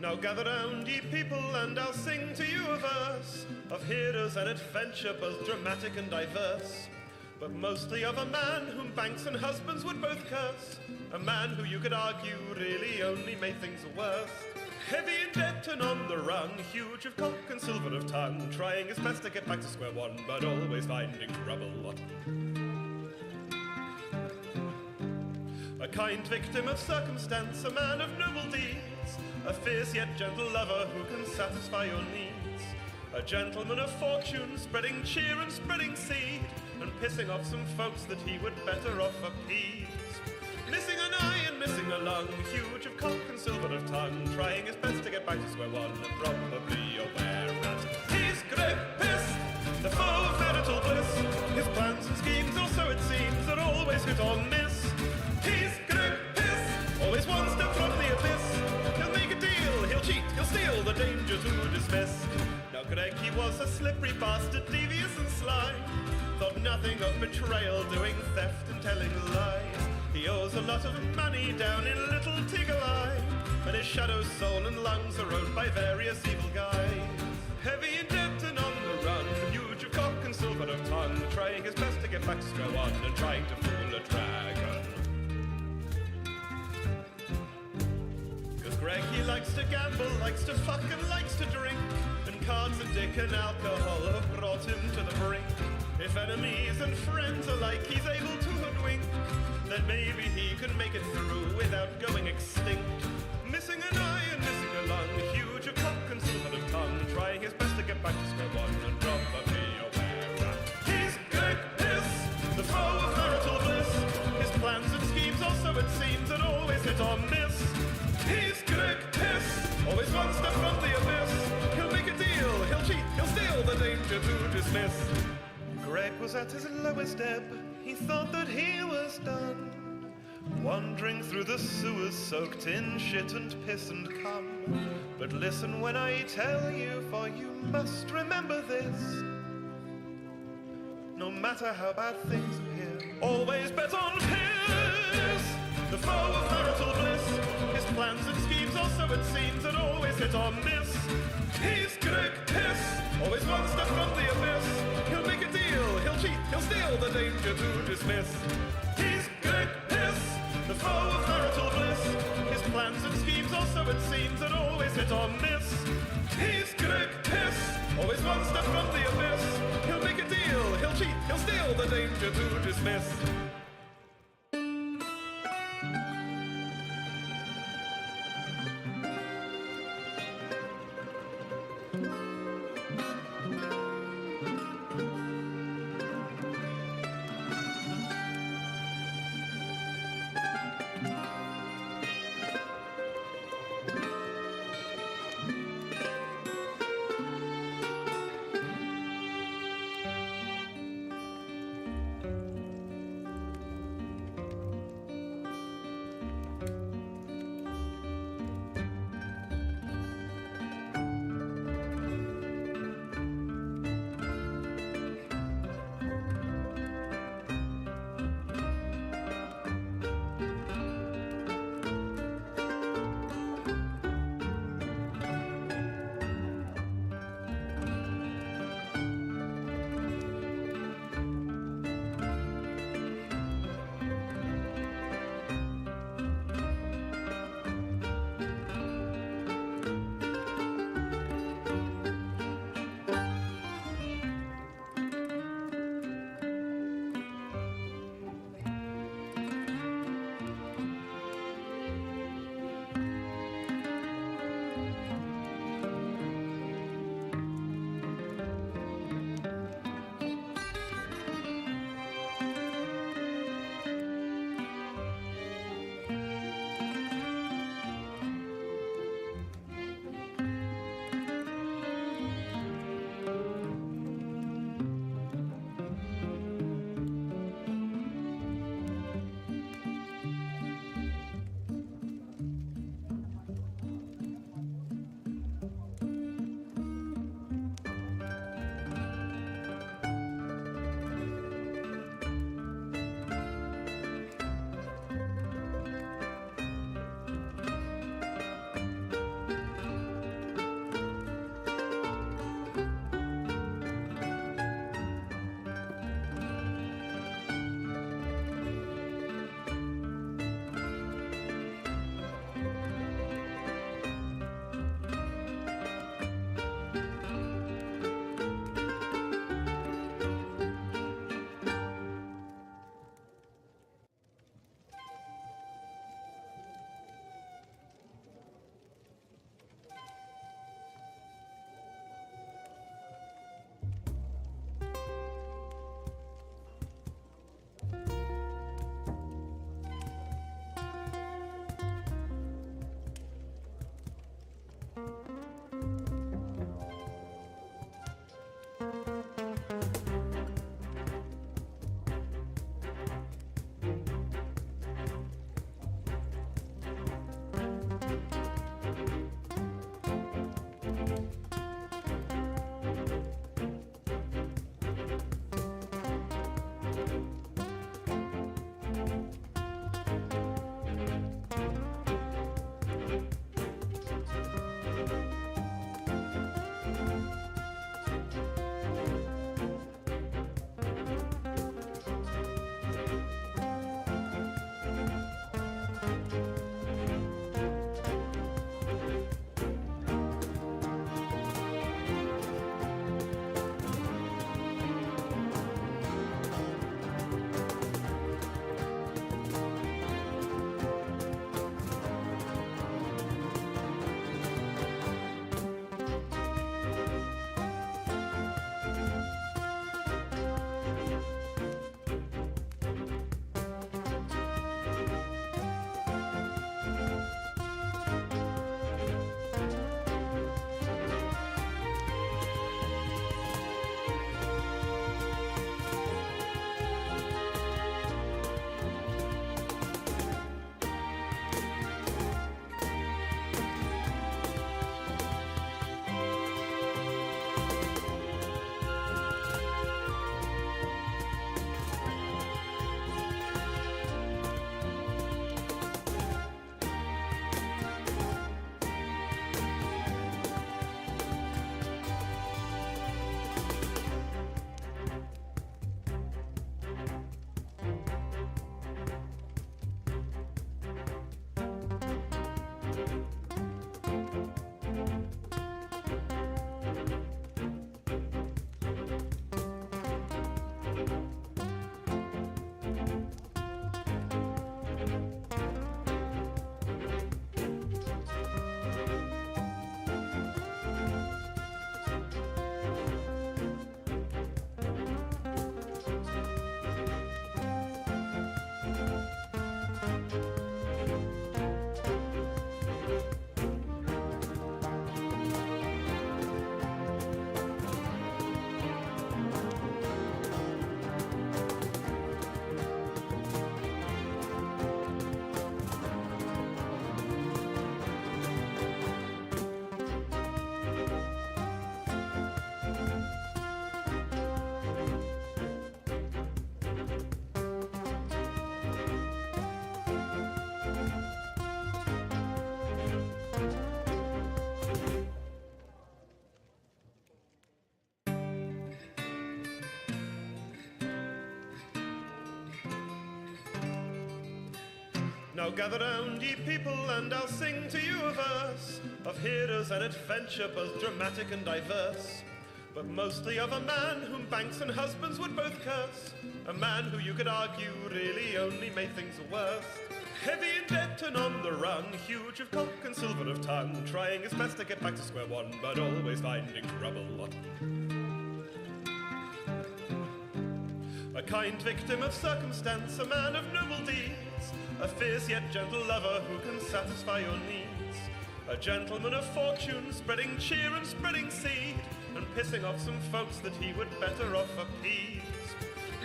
Now gather round, ye people, and I'll sing to you a verse of heroes and adventure, both dramatic and diverse, but mostly of a man whom banks and husbands would both curse, a man who you could argue really only made things worse. Heavy in debt and on the run, huge of cock and silver of tongue, trying his best to get back to square one, but always finding trouble. A kind victim of circumstance, a man of noble deeds, a fierce yet gentle lover who can satisfy your needs, a gentleman of fortune, spreading cheer and spreading seed, and pissing off some folks that he would better off appease. Missing an eye and missing a lung, huge of cock and silver of tongue, trying his best to get back to square one, and probably aware that he's Greg Piss, the foe of marital bliss. His plans and schemes, or so it seems, are always hit or miss. He's Greg Piss, always one step from the abyss. He'll make a deal, he'll cheat, he'll steal, the danger to dismiss. Now Greg, he was a slippery bastard, devious and sly, thought nothing of betrayal, doing theft and telling lies. He owes a lot of money down in Little Tiggle-Eye, and his shadow, soul and lungs are owned by various evil guys. Heavy in debt and on the run, huge of cock and silver of tongue, trying his best to get back to square one, and trying to fool a dragon. Cause Greg, he likes to gamble, likes to fuck and likes to drink, and cards and dick and alcohol have brought him to the brink. If enemies and friends alike he's able to hoodwink, then maybe he can make it through without going extinct. Missing an eye and missing a lung, huge of cock and silver of tongue, trying his best to get back to square one, and probably aware that he's Greg Piss, the foe of marital bliss. His plans and schemes, also it seems, are always hit or miss. He's Greg Piss, always one step from the abyss. He'll make a deal, he'll cheat, he'll steal, the danger to dismiss. Greg was at his lowest ebb, he thought that he was done, wandering through the sewers soaked in shit and piss and cum. But listen when I tell you, for you must remember this: no matter how bad things appear, always bet on Piss, the foe of marital bliss. His plans and schemes, also it seems, are always hit or miss. He's Greg Piss, always one step from the abyss. He'll make a deal, he'll cheat, he'll steal, the danger to dismiss. He's Greg Piss, the foe of marital bliss. His plans and schemes, also it seems, are always hit or miss. He's Greg Piss, always one step from the abyss. He'll make a deal, he'll cheat, he'll steal, the danger to dismiss. Now gather round, ye people, and I'll sing to you a verse of heroes and adventure, both dramatic and diverse, but mostly of a man whom banks and husbands would both curse, a man who you could argue really only made things worse. Heavy in debt and on the run, huge of cock and silver of tongue, trying his best to get back to square one, but always finding trouble. A kind victim of circumstance, a man of noble deeds, a fierce yet gentle lover who can satisfy your needs, a gentleman of fortune, spreading cheer and spreading seed, and pissing off some folks that he would better off appease.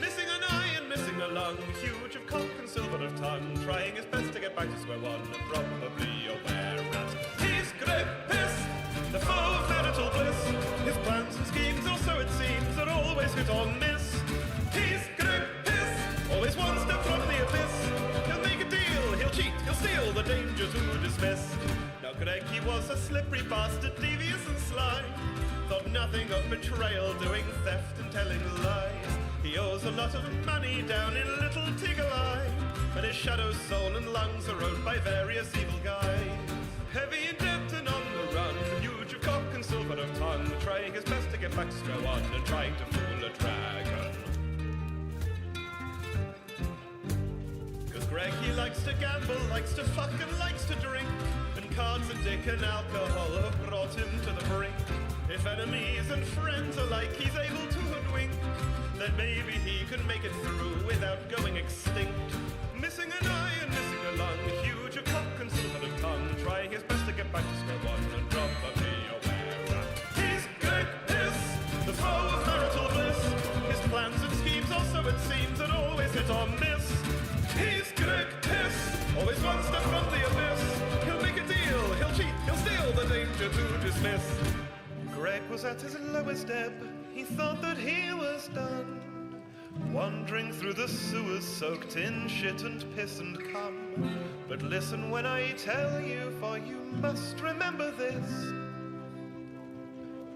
Missing an eye and missing a lung, huge of cock and silver of tongue, trying his best to get back to square one, and probably aware that he's great piss, the foe of marital bliss. His plans and schemes, or so it seems, are always hit or miss. He's great piss, always one step from the abyss. He'll make a deal, he'll cheat, he'll steal, the danger to dismiss. Now Greg, he was a slippery bastard, devious and sly, thought nothing of betrayal, doing theft and telling lies. He owes a lot of money down in Little Tiggle-Eye, and his shadow soul and lungs are owned by various evil guys. Heavy in debt and on the run, huge of cock and silver of tongue, trying his best to get back to square one, and trying to fool a dragon. 'Cause Greg, he likes to gamble, likes to fuck and likes to drink, and cards and dick and alcohol have brought him to the brink. If enemies and friends alike he's able to hoodwink, then maybe he can make it through without going extinct. Missing an eye and missing a lung, huge of cock and silver of tongue, trying his best to get back to square one, and probably aware he's Greg Piss, the foe of marital bliss. His plans and schemes, also it seems, are always hit or miss. He's Greg Piss, always one step from the abyss. He'll make a deal, he'll cheat, he'll steal, the danger to dismiss. Greg was at his lowest ebb, he thought that he was done, wandering through the sewers soaked in shit and piss and cum. But listen when I tell you, for you must remember this: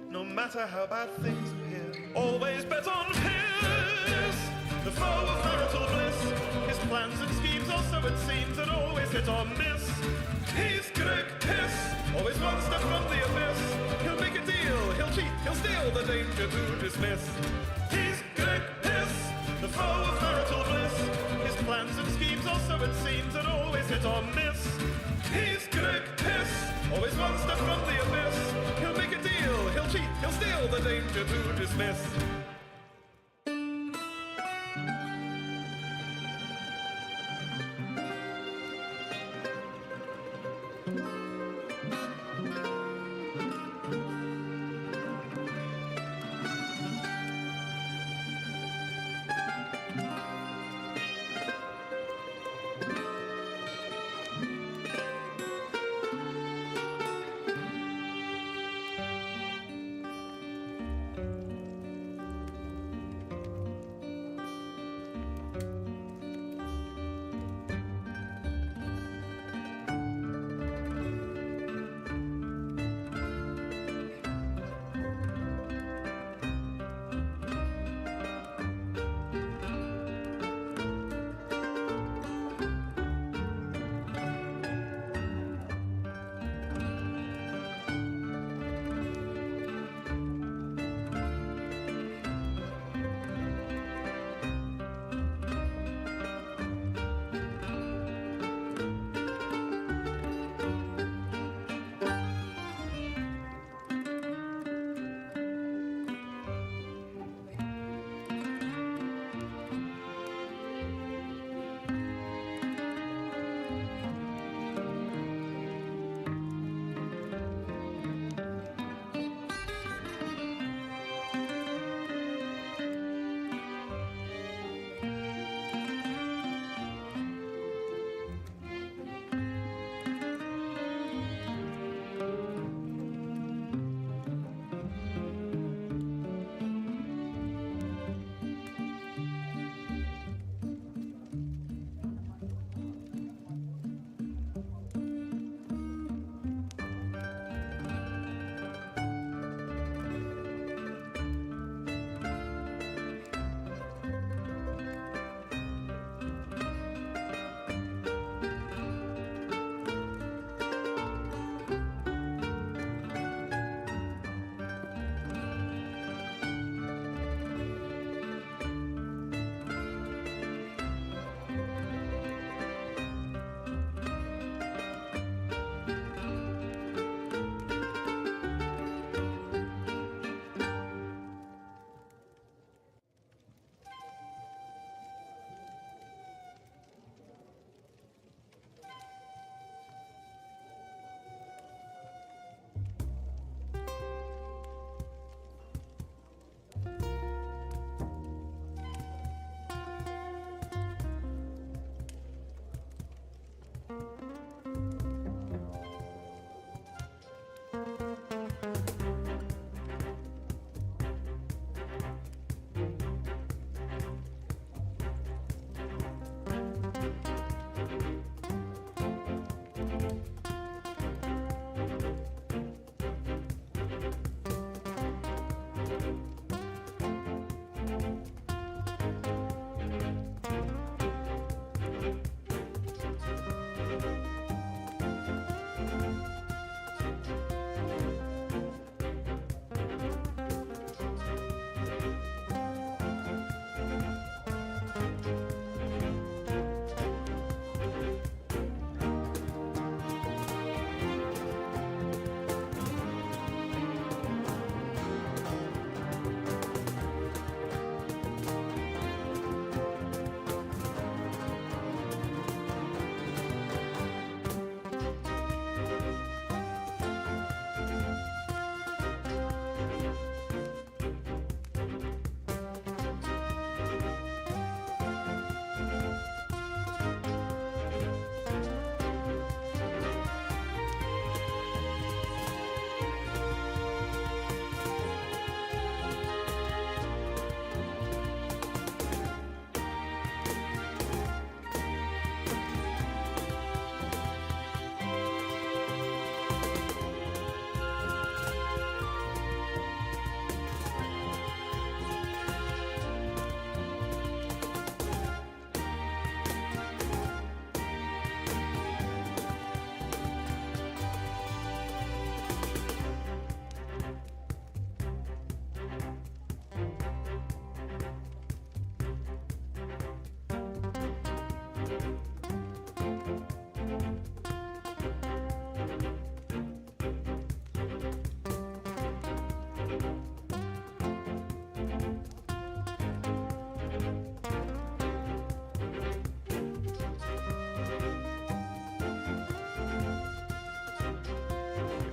no matter how bad things appear, always bet on piss, the foe of marital bliss. His plans and schemes, also it seems, are always always hit or miss. He's Greg Piss, always one step from the abyss. He'll make a deal, he'll cheat, he'll steal, the danger to dismiss. He's Greg Piss, the foe of marital bliss. His plans and schemes also it seems are always hit or miss. He's Greg Piss, always one step from the abyss. He'll make a deal, he'll cheat, he'll steal, the danger to dismiss.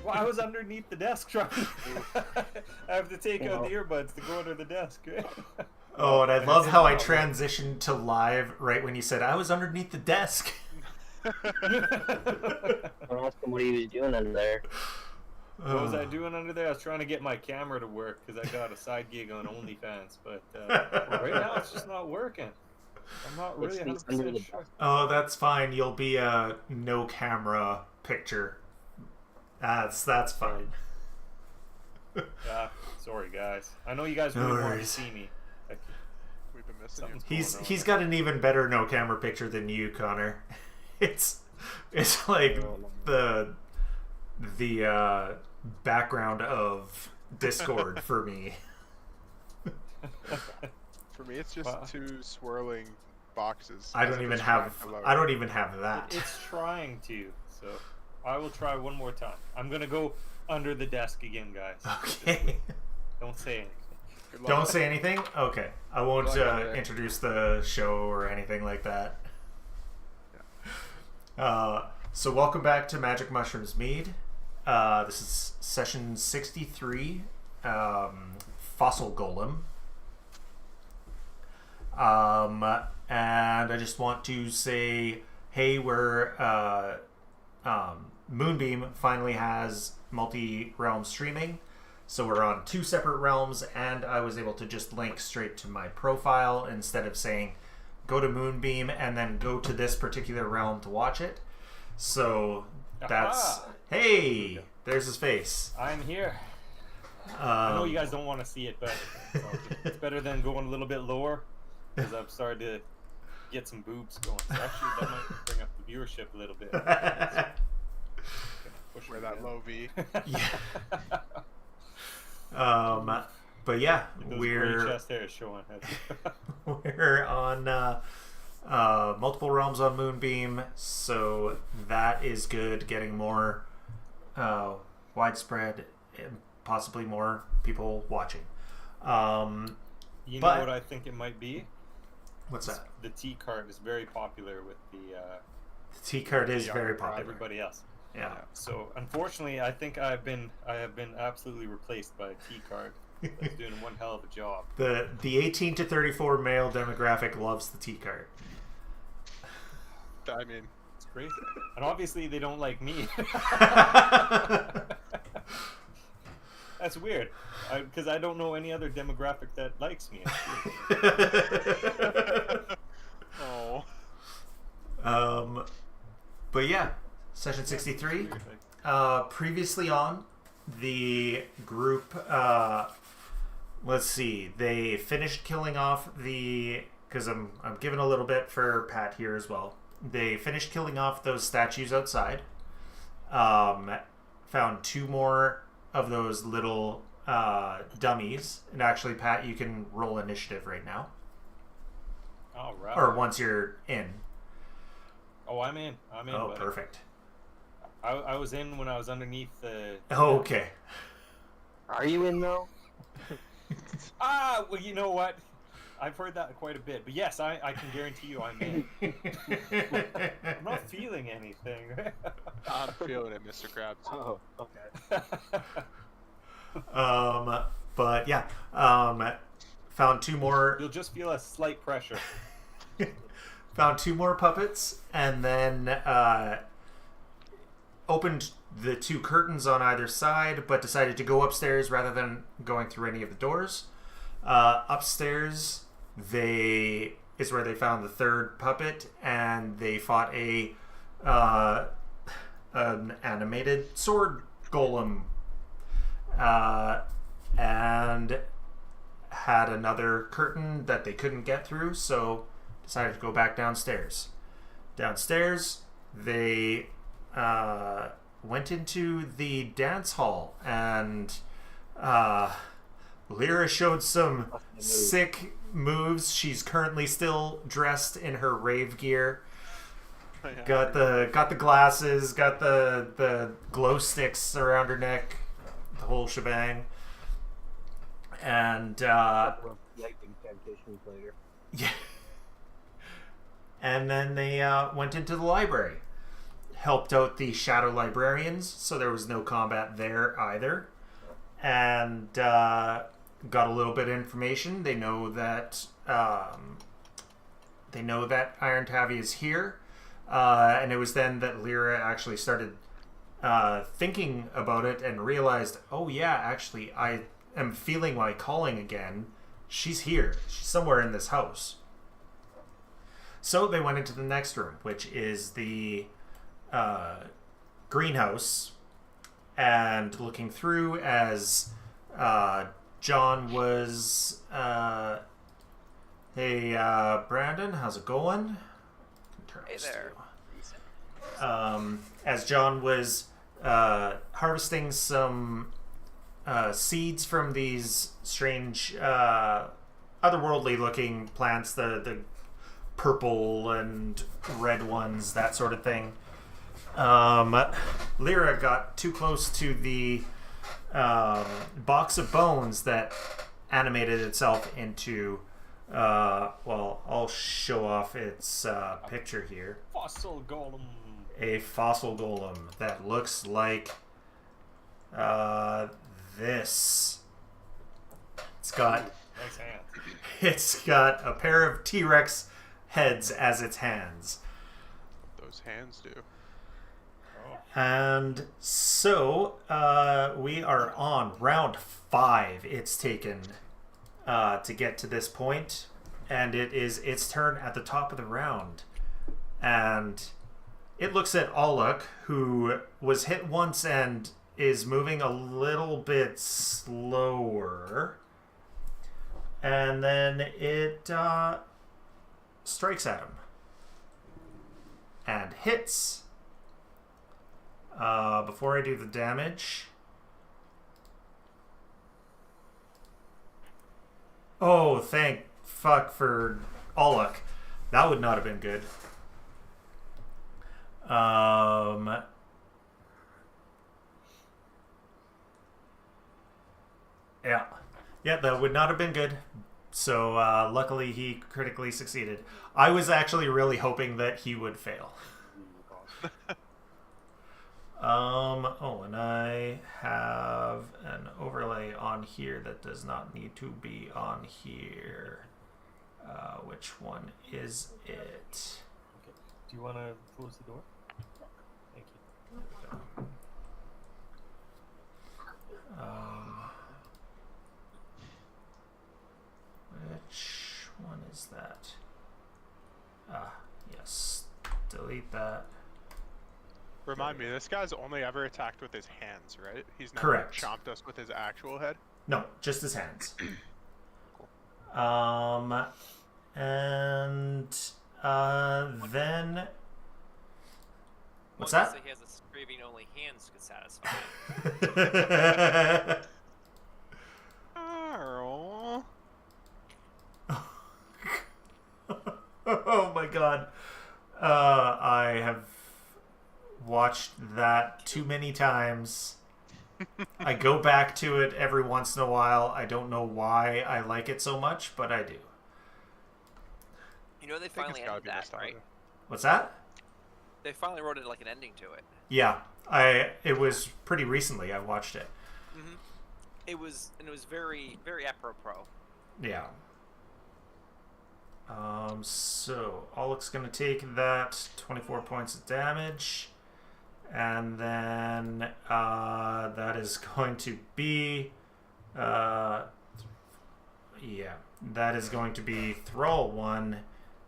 Well, I was underneath the desk trying. I have to take out the earbuds to go under the desk. Oh, and I love how I transitioned to live right when you said I was underneath the desk. I asked him what he was doing under there. What was I doing under there? I was trying to get my camera to work because I got a side gig on OnlyFans, but right now it's just not working. I'm not really 100% sure. Oh, that's fine. You'll be a no camera picture. That's fine. Yeah, sorry guys. I know you guys really want to see me. We've been missing you. He's got an even better no camera picture than you, Connor. It's like the background of Discord for me. For me, it's just two swirling boxes. I don't even have that. It's trying to, so I will try one more time. I'm gonna go under the desk again, guys. Okay. Don't say anything. Don't say anything? Okay. I won't introduce the show or anything like that. So welcome back to Magic Mushrooms Mead. This is session 63, Fossil Golem. And I just want to say, hey, Moonbeam finally has multi-realm streaming. So we're on 2 separate realms, and I was able to just link straight to my profile instead of saying, go to Moonbeam and then go to this particular realm to watch it. So that's... Hey! There's his face. I'm here. I know you guys don't want to see it, but it's better than going a little bit lower, because I'm starting to get some boobs going. So actually, that might bring up the viewership a little bit. Push where that low V. Yeah. But yeah, we're chest hair showing. We're on multiple realms on Moonbeam, so that is good. Getting more widespread, and possibly more people watching. You know what I think it might be? What's that? The T card is very popular with the T card is very popular. Everybody else. Yeah. So unfortunately, I think I have been absolutely replaced by a T card. That's doing one hell of a job. The 18 to 34 male demographic loves the T card. I mean, it's crazy, and obviously they don't like me. That's weird, because I don't know any other demographic that likes me. Oh. But yeah, session 63. Previously on the group, let's see, they finished killing off because I'm giving a little bit for Pat here as well. They finished killing off those statues outside. Found 2 more of those little dummies. And actually, Pat, you can roll initiative right now. All right. Or once you're in. Oh, I'm in. Oh, perfect. I was in when I was underneath the... Oh, okay. Are you in, though? Well, you know what? I've heard that quite a bit. But yes, I can guarantee you I'm in. I'm not feeling anything. I'm feeling it, Mr. Krabs. Oh, okay. But yeah, found 2 more. You'll just feel a slight pressure. Found 2 more puppets, and then opened the 2 curtains on either side, but decided to go upstairs rather than going through any of the doors. Upstairs, is where they found the 3rd puppet, and they fought an animated sword golem, and had another curtain that they couldn't get through, so decided to go back downstairs. Downstairs, they went into the dance hall, and Lyra showed some sick moves. She's currently still dressed in her rave gear. Got the glasses, got the glow sticks around her neck, the whole shebang. And yeah. And then they went into the library. helped out the Shadow Librarians, so there was no combat there either. And got a little bit of information. They know that Iron Tavi is here, and it was then that Lyra actually started thinking about it and realized, oh yeah, actually I am feeling my calling again. She's here. She's somewhere in this house. So they went into the next room, which is the greenhouse, and looking through as John was, hey, Brandon, how's it going? Hey there. As John was harvesting some seeds from these strange, otherworldly looking plants, the purple and red ones, that sort of thing. Lyra got too close to the box of bones that animated itself into, well, I'll show off its picture here. Fossil golem. A fossil golem that looks like this. It's got Nice hand. It's got a pair of T-Rex heads as its hands. Those hands do. And so we are on round 5. It's taken to get to this point, and it is its turn at the top of the round. And it looks at Aluk, who was hit once and is moving a little bit slower. And then it strikes at him. And hits. Before I do the damage... Oh, thank fuck for Aluk. That would not have been good. Yeah. Yeah, that would not have been good. So, luckily he critically succeeded. I was actually really hoping that he would fail. Oh, and I have an overlay on here that does not need to be on here. Which one is it? Okay. Do you want to close the door? Thank you. Which one is that? Yes. Delete that. Remind me, this guy's only ever attacked with his hands, right? He's never Correct. chomped us with his actual head? No, just his hands. Cool. And then what's Well, that? so he has a screaming only hands could satisfy. Oh. Oh my god. I have watched that too many times. I go back to it every once in a while. I don't know why I like it so much, but I do. You know they I think finally it's gotta ended be that, nostalgia. right? What's that? They finally wrote it like an ending to it. Yeah, it was pretty recently I watched it. Mm-hmm. It was very, very apropos. Yeah. So Aluk's gonna take that 24 points of damage, and then that is going to be that is going to be Thrall 1,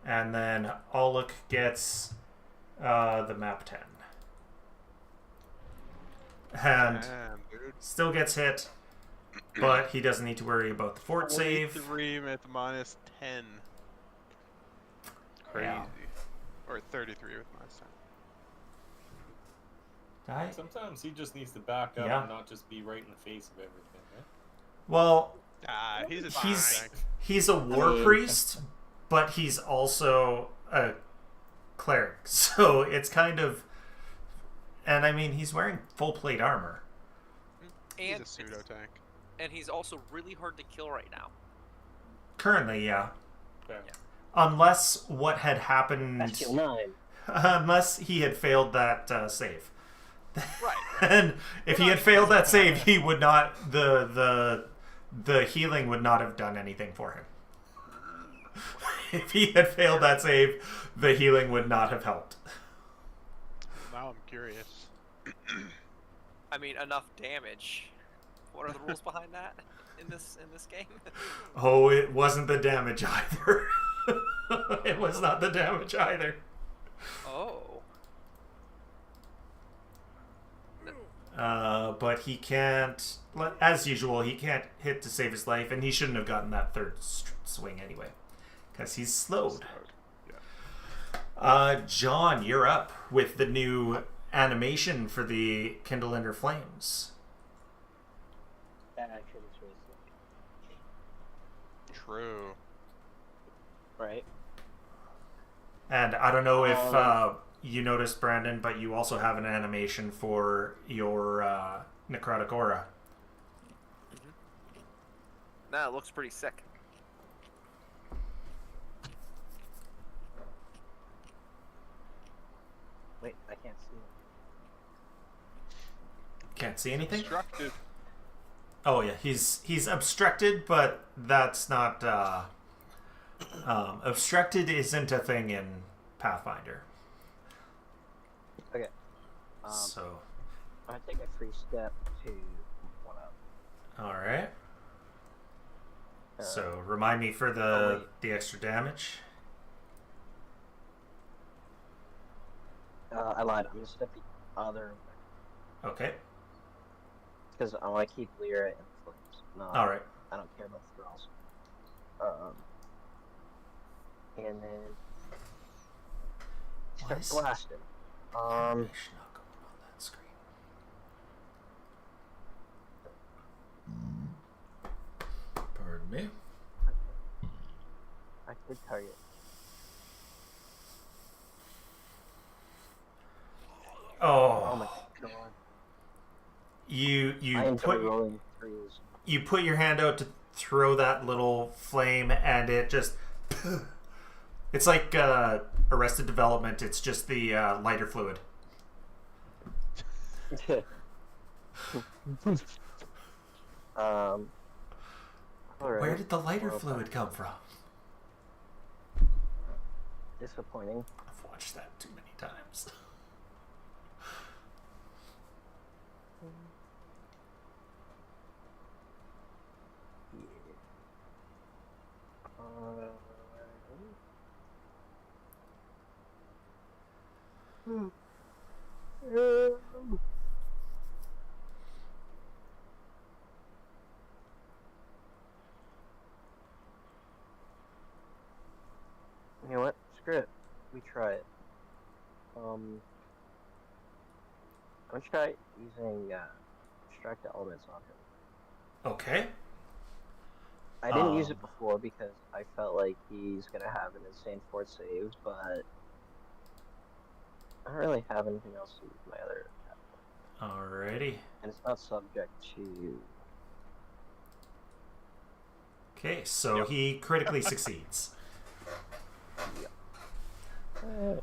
and then Aluk gets the map 10. And Damn, dude. still gets hit, but he doesn't need to worry about the fort save. 43 with minus 10. Crazy. Yeah. Or 33 with minus 10. Die? Sometimes he just needs to back up Yeah. and not just be right in the face of everything, right? Well, Ah, he's a he's tank. he's a war priest, but he's also a cleric. So it's kind of, and I mean, he's wearing full plate armor. He's And a pseudo tank. and he's also really hard to kill right now. Currently, yeah. Fair. Yeah. Unless what had happened That's kill 9. unless he had failed that save. Right. And if he had failed that save, he would not. The healing would not have done anything for him. If he had failed that save, the healing would not have helped. Now I'm curious. I mean, enough damage. What are the rules behind that in this game? Oh, it wasn't the damage either. It was not the damage either. Oh. But he can't, as usual, he can't hit to save his life, and he shouldn't have gotten that third swing anyway, because he's slowed. Yeah. John, you're up with the new animation for the Kindle Ender Flames. That actually is really sick. True. Right? And I don't know if you noticed, Brandon, but you also have an animation for your Necrotic Aura. Nah, it looks pretty sick. Wait, I can't see it. Can't see anything? Obstructed. Oh yeah, he's obstructed, but that's not. Obstructed isn't a thing in Pathfinder. Okay. So, I'm gonna take a free step to one up. all right. So remind me for the extra damage. I lied. I'm gonna step the other way. Okay. Because I want to keep Lyra in flames. No, All right. I don't care about the girls. And then Why start is blasting. animation not going on that screen? Pardon me. I could target. Oh my god. You I enjoy put rolling threes. you put your hand out to throw that little flame, and it just it's like Arrested Development. It's just the lighter fluid. Alright. Where did the lighter fluid come from? Disappointing. I've watched that too many times. You know what? Screw it. We try it. I'm gonna try using extract the elements on him. Okay. I didn't use it before because I felt like he's gonna have an insane fort save, but I don't really have anything else to use my other attack. Alrighty. And it's not subject to. Okay, so he critically succeeds. And,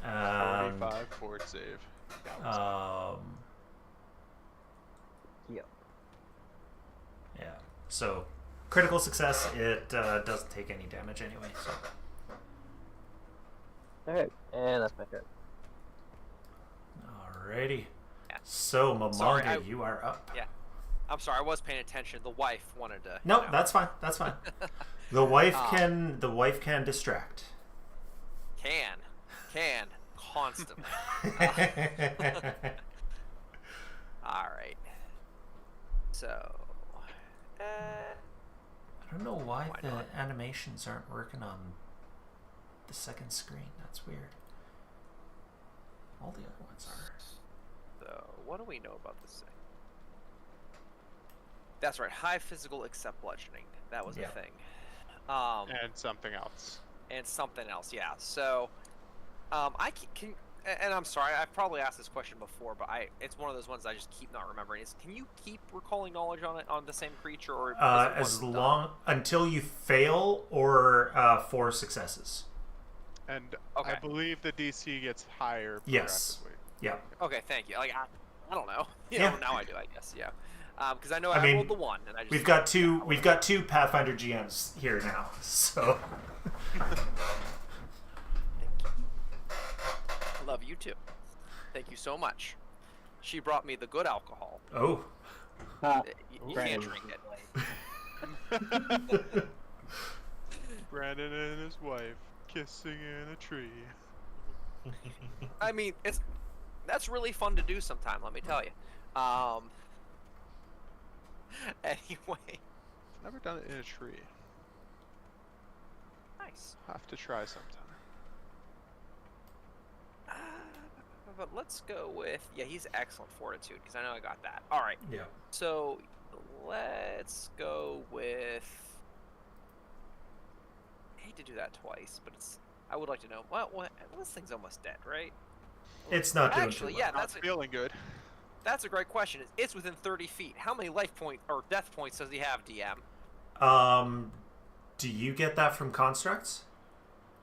45 fort save. Yep. Yeah. So critical success. It doesn't take any damage anyway. So. Alright, and that's my turn. Alrighty. Yeah. So Sorry, Momonga, you are up. Yeah. I'm sorry, I was paying attention. The wife wanted to. No, you know. that's fine. That's fine. The wife can distract. Can constantly. All right. So. I don't know why the animations aren't working on the second screen. That's weird. All the other ones are. So, what do we know about this thing? That's right. High physical except bludgeoning. That was Yeah. a thing. And something else. And something else, yeah. So, I can, and I'm sorry, I've probably asked this question before, but it's one of those ones I just keep not remembering. Can you keep recalling knowledge on the same creature, or is it As long until you fail or 4 successes. And Okay. I believe the DC gets higher Yes. progressively. Yeah. Okay, thank you. Like I don't know. You Yeah. know, now I do, I guess. Yeah. Because I know I I mean, rolled the 1, and I just. We've got two. Yeah, We've got 2 Pathfinder GMs here now. So. I love you too. Thank you so much. She brought me the good alcohol. Oh. You can't drink it. Brandon and his wife kissing in a tree. I mean, that's really fun to do sometime. Let me tell you. Anyway. Never done it in a tree. Nice. Have to try sometime. But let's go with he's excellent fortitude because I know I got that. All right. Yeah. So let's go with. I hate to do that twice, but I would like to know. What this thing's almost dead, right? It's not doing Actually, too yeah, well. Not feeling good. That's a great question. It's within 30 feet. How many life point or death points does he have, DM? Do you get that from constructs?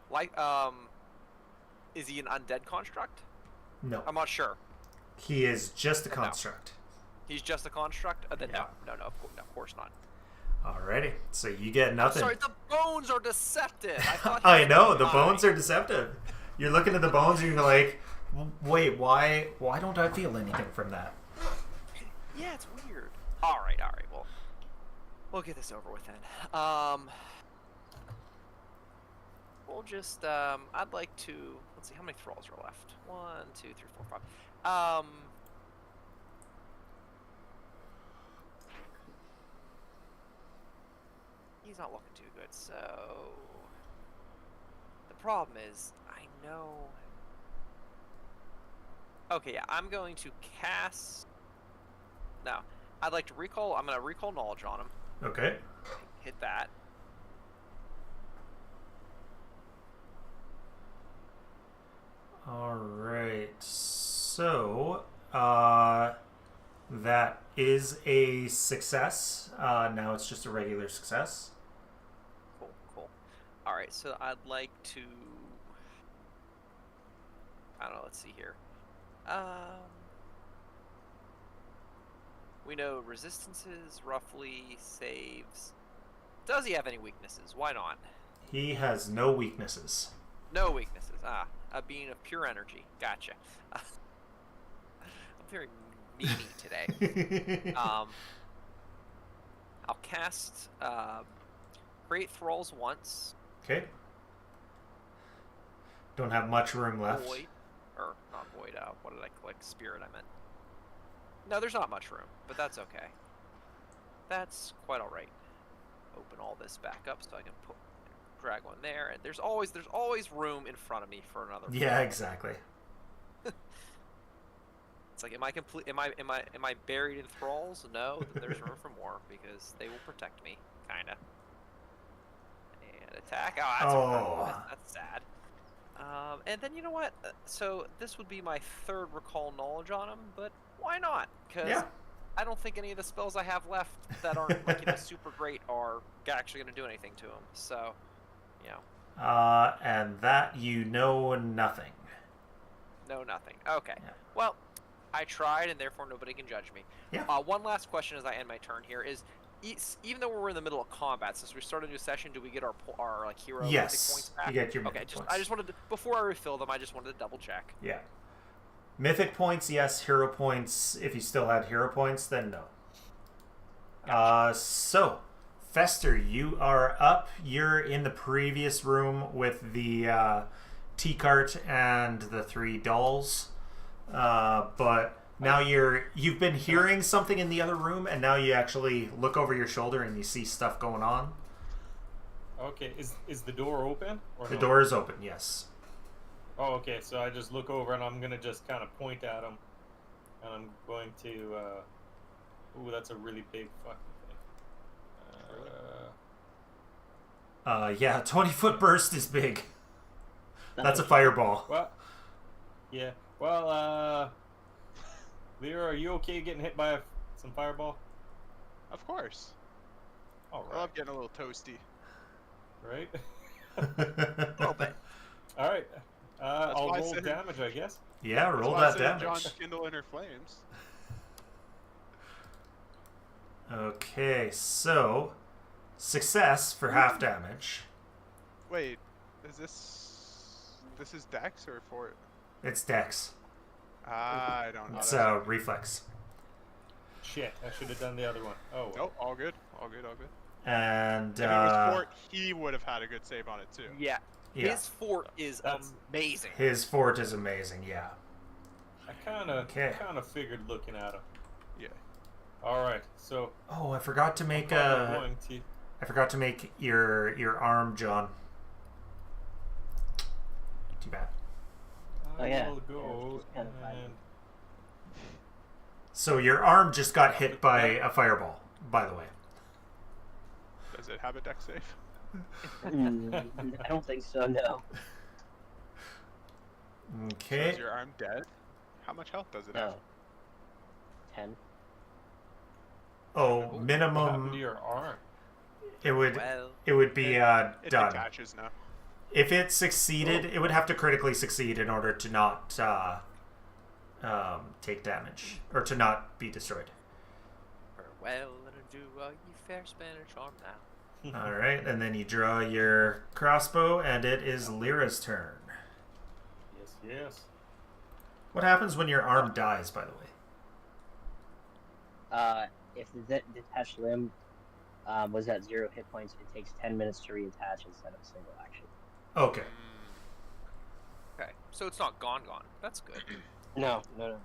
Like, is he an undead construct? No. I'm not sure. He is just a No. construct. He's just a construct? Then Yeah. no, of course not. Alrighty. So you get nothing. Sorry, the bones are deceptive. I thought. I know the bones are deceptive. You're looking at the bones and you're like, wait, why don't I feel anything from that? Yeah, it's weird. All right. Well, we'll get this over with then. We'll just. I'd like to. Let's see how many thralls are left. 1, 2, 3, 4, 5. He's not looking too good. So the problem is, I know. Okay, yeah, I'm going to cast. No, I'd like to recall. I'm going to recall knowledge on him. Okay. Hit that. Alright. So, that is a success. Now it's just a regular success. Cool. All right, so I'd like to. I don't know. Let's see here. We know resistances, roughly, saves. Does he have any weaknesses? Why not? He has no weaknesses. No weaknesses. A being of pure energy. Gotcha. I'm very meaty today. I'll cast Create Thralls once. Okay. Don't have much room left. Void. Or, not void, what did I click? Spirit, I meant. No, there's not much room, but that's okay. That's quite alright. Open all this back up so I can drag one there, and there's always room in front of me for another. Yeah, exactly. It's like, am I complete? Am I buried in thralls? No, there's room for more because they will protect me, kinda. And attack. Oh, that's sad. And then you know what? So this would be my 3rd recall knowledge on him, but why not? Because I don't think any of the spells I have left that aren't super great are actually going to do anything to him. So, you know. And that you know nothing. No, nothing. Okay. Yeah. Well, I tried, and therefore nobody can judge me. Yeah. One last question as I end my turn here is, even though we're in the middle of combat, since we started a new session, do we get our like hero mythic points back? You get your mythic points. I just wanted to, before I refill them, I just wanted to double check. Yeah. Mythic points, yes. Hero points, if you still had hero points, then no. Gotcha. So, Fester, you are up. You're in the previous room with the tea cart and the 3 dolls. But now you've been hearing something in the other room, and now you actually look over your shoulder and you see stuff going on. Okay, is the door open? Or The no? door is open, yes. Oh, okay, so I just look over and I'm going to just kind of point at him. And I'm going to... ooh, that's a really big fucking thing. Yeah, 20-foot burst is big. That's a fireball. Well, yeah. Well, Lear, are you okay getting hit by some fireball? Of course. All I right. love getting a little toasty. Right? A little bit. All right. I'll why I roll said- damage, I guess. Yeah, That's roll why I that said damage. John Kindle Inner Flames. Okay, so success for half damage. Wait, is this is Dex or Fort? It's Dex. I don't know. It's That's- reflex. Shit, I should have done the other one. Oh, well. Nope, all good. All good, all good. And If it was Fort, he would have had a good save on it too. Yeah. yeah, His fort is That's- amazing. his fort is amazing. Yeah. I kind of Okay. figured looking at him. Yeah. All right, so Oh, I forgot to make probably going to. I forgot to make your arm, John. Too bad. Oh, yeah. I will go it's kind of bad. and So your arm just got hit by a fireball, by the way. Does it have a Dex save? I don't think so. No. So Okay. is your arm dead? How much health does it No. have? 10. Oh, what happened to minimum. your arm? It would Well, be It done. detaches now. If it succeeded, it would have to critically succeed in order to not take damage or to not be destroyed. farewell and adieu, all ye fair Spanish arm now. All right, and then you draw your crossbow, and it is Lyra's turn. Yes, yes. What happens when your arm dies, by the way? If the detached limb was at 0 hit points, it takes 10 minutes to reattach instead of a single action. Okay. Okay, so it's not gone. That's good. No. I'm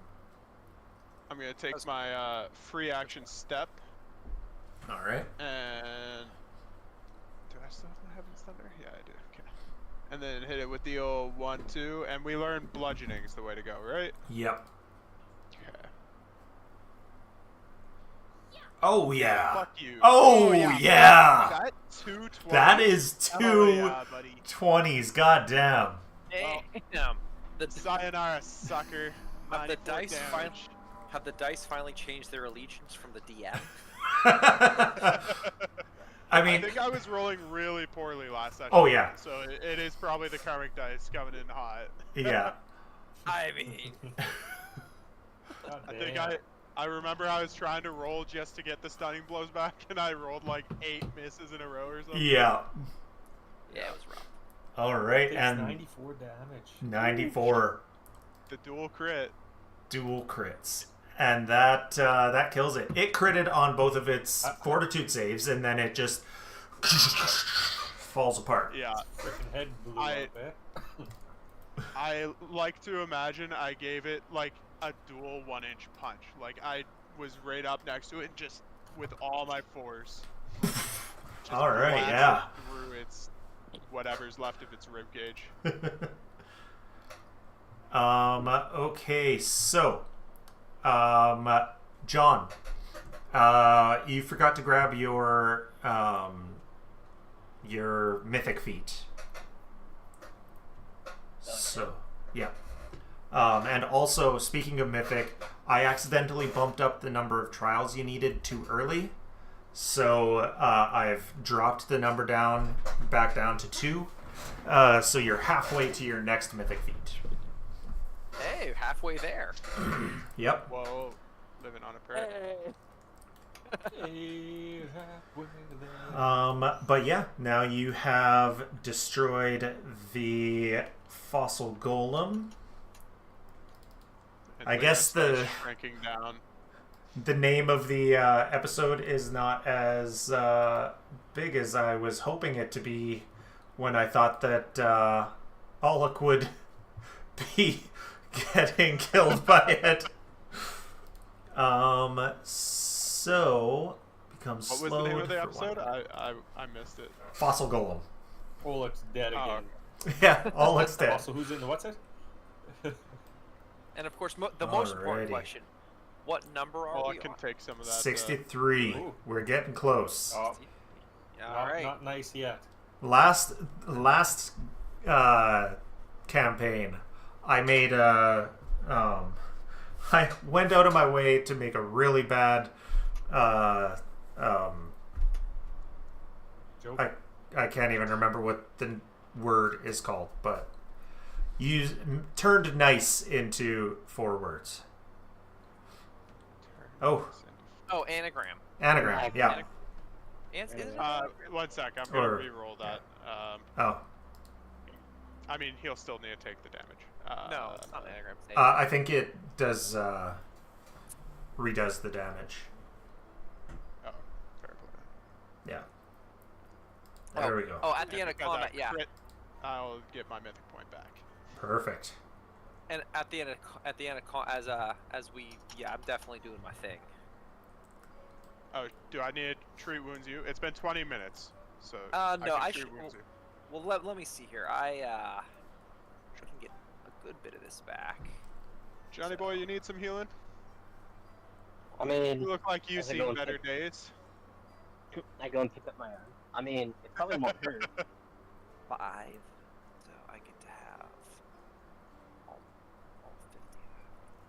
gonna take That's- my free action step All right. and do I still have my Heaven's Thunder? Yeah, I do. Okay. And then hit it with the old 1-2, and we learned bludgeoning is the way to go, right? Yep. Okay. Oh yeah. Fuck you. Oh yeah. That 220. That is Oh, two yeah, buddy. 20s. Goddamn. Damn. The Sayonara, sucker. have the 94 dice damage. have the dice finally changed their allegiance from the DM? I I mean, think I was rolling really poorly last session. Oh, yeah. So it is probably the karmic dice coming in hot. yeah. I mean, God I think damn. I remember I was trying to roll just to get the stunning blows back, and I rolled like 8 misses in a row or something. Yeah. yeah, it was rough. All right, Takes and 94 damage. 94 The dual crit. dual crits, and that kills it. It critted on both of its fortitude saves, and then it just falls apart. Yeah. Freaking head blew I- up, eh? I like to imagine I gave it like a dual 1-inch punch. Like I was right up next to it and just with all my force. Just All right, blasted yeah. Through its whatever's left of its rib cage. Okay, so, John, you forgot to grab your mythic feat. So, yeah. And also, speaking of mythic, I accidentally bumped up the number of trials you needed too early. So, I've dropped the number back down to 2. So you're halfway to your next mythic feat. Hey, halfway there. Yep. Whoa, living on a prayer. Hey, halfway there. But yeah, now you have destroyed the fossil golem. And I Lyra guess starts the- shrinking down. The name of the episode is not as big as I was hoping it to be when I thought that Alec would be getting killed by it. So becomes What was slowed the name of the for 1 episode? minute. I missed it. Fossil golem. Oleg's dead Oh, again. Yeah, Alec's dead. Also, who's in the what's it? And of course, the most important Alrighty. question: what number are Well, I we can on? take some of that. 63. Ooh. We're getting close. Oh, All right. not nice yet. Last campaign, I made a I went out of my way to make a really bad Joke. I can't even remember what the word is called, but You turned nice into 4 words. Oh. Oh, anagram. Anagram, yeah. Is it? 1 sec, I'm gonna Or- re-roll that. Oh. I mean, he'll still need to take the damage. No, it's not an anagram. It's I think it does, redoes the damage. Oh, fair play. Yeah. Oh, There we go. Oh, at the end of Because I combat, yeah. crit, I'll get my mythic point back. Perfect. And at the end of I'm definitely doing my thing. Oh, do I need to treat wounds you? It's been 20 minutes, so No, can I treat should. wounds you. Well, let me see here. I can get a good bit of this back. Johnny boy, you need some healing? I mean, You look like you've as I seen go and better pick- days. I go and pick up my arm. I mean, it probably won't hurt. 5, so I get to have all 50.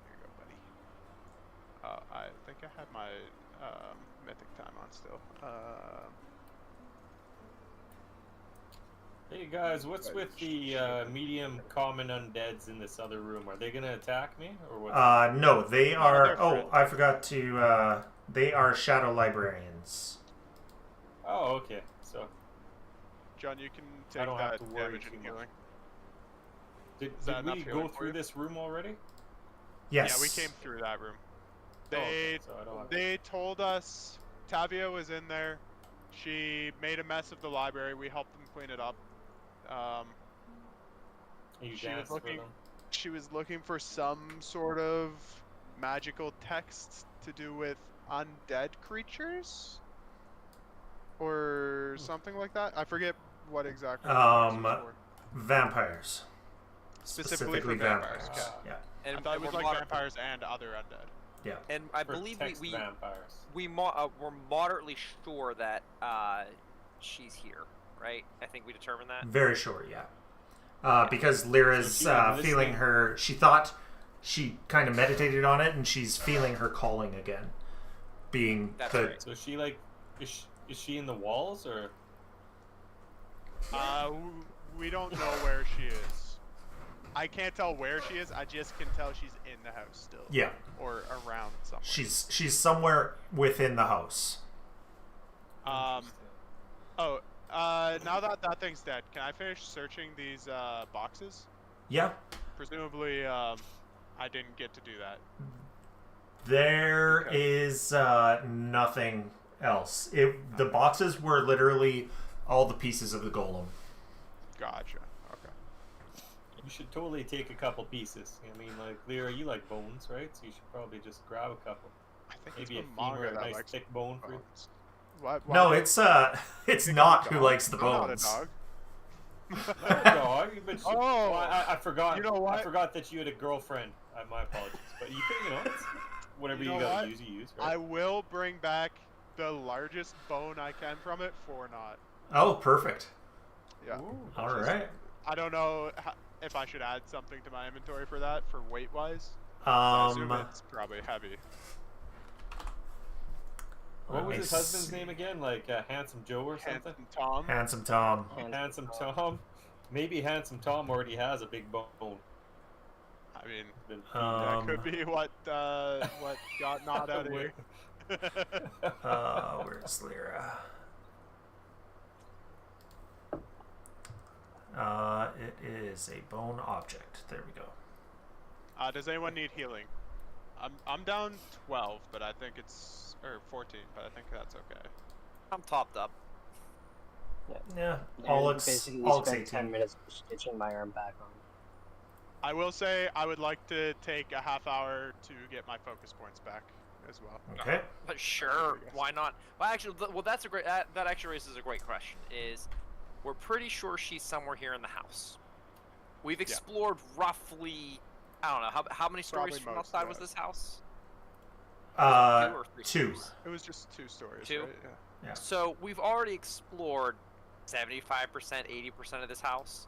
Here you go, buddy. I think I had my mythic time on still. Hey guys, what's with the medium common undeads in this other room? Are they gonna attack me or what? No, they are... they're Oh, friends. I forgot to... they are Shadow Librarians. Oh, okay. So John, you can I take don't that have to worry damage too and much. healing. did that enough we healing go for through you? this room already? Yes. Yeah, we came through that room. Oh, okay, They so I don't have they told us Tavia was in there. She made a mess of the library. We helped them clean it up. you she was danced for looking- them. She was looking for some sort of magical text to do with undead creatures or something like that. I forget what exactly. the text was for. Vampires. Specifically for vampires. Okay. Yeah. And I thought it was we're like moder- vampires and other undead. Yeah. And I For believe text we vampires. we're moderately sure that she's here, right? I think we determined that. Very short, yeah. Because Lyra's So she was feeling listening. her... She thought she kind of meditated on it, and she's feeling her calling again. Being That's the... right. So is she like, is she in the walls or? We don't know where she is. I can't tell where she is. I just can tell she's in the house still. Yeah. Or around somewhere. She's somewhere within the house. Now that thing's dead, can I finish searching these boxes? Yeah. Presumably, I didn't get to do that. There Okay. is nothing else. The boxes were literally all the pieces of the golem. Gotcha. Okay. You should totally take a couple pieces. I mean, like Lyra, you like bones, right? So you should probably just grab a couple. I think Maybe a it's the femur, manga a that nice likes thick bone for you. bones. Why No, would- it's think not I'm a who dog. likes the I'm not a bones. dog. Not a dog, but Oh! well, I forgot. You know what? I forgot that you had a girlfriend. My apologies. But you can, it's whatever You you, know gotta what? use, you use. Right? I will bring back the largest bone I can from it for naught. Oh, perfect. Yeah. Ooh, All Just- right. I don't know if I should add something to my inventory for that for weight wise. I assume it's probably heavy. What was let his me husband's see. name again? Like Handsome Joe or something? Handsome Tom. Handsome Tom. Handsome Tom. Maybe Handsome Tom already has a big bone. I mean, Been that could be what got gnawed out of here. Where's Lyra? It is a bone object. There we go. Does anyone need healing? I'm down 12, but I think it's or 14, but I think that's okay. I'm topped up. Yeah. And Alex basically Alex spent 18. 10 minutes stitching my arm back on. I will say I would like to take a half hour to get my focus points back as well. Okay. But sure, guess. why not? Well, actually, that's a great. That actually raises a great question. Is we're pretty sure she's somewhere here in the house. We've explored roughly. I don't know how many stories Probably from most, outside yeah. was this house. 2 Uh, or 3 two. stories? It was just 2 stories, 2? right? Yeah. Yeah. So we've already explored 75%, 80% of this house.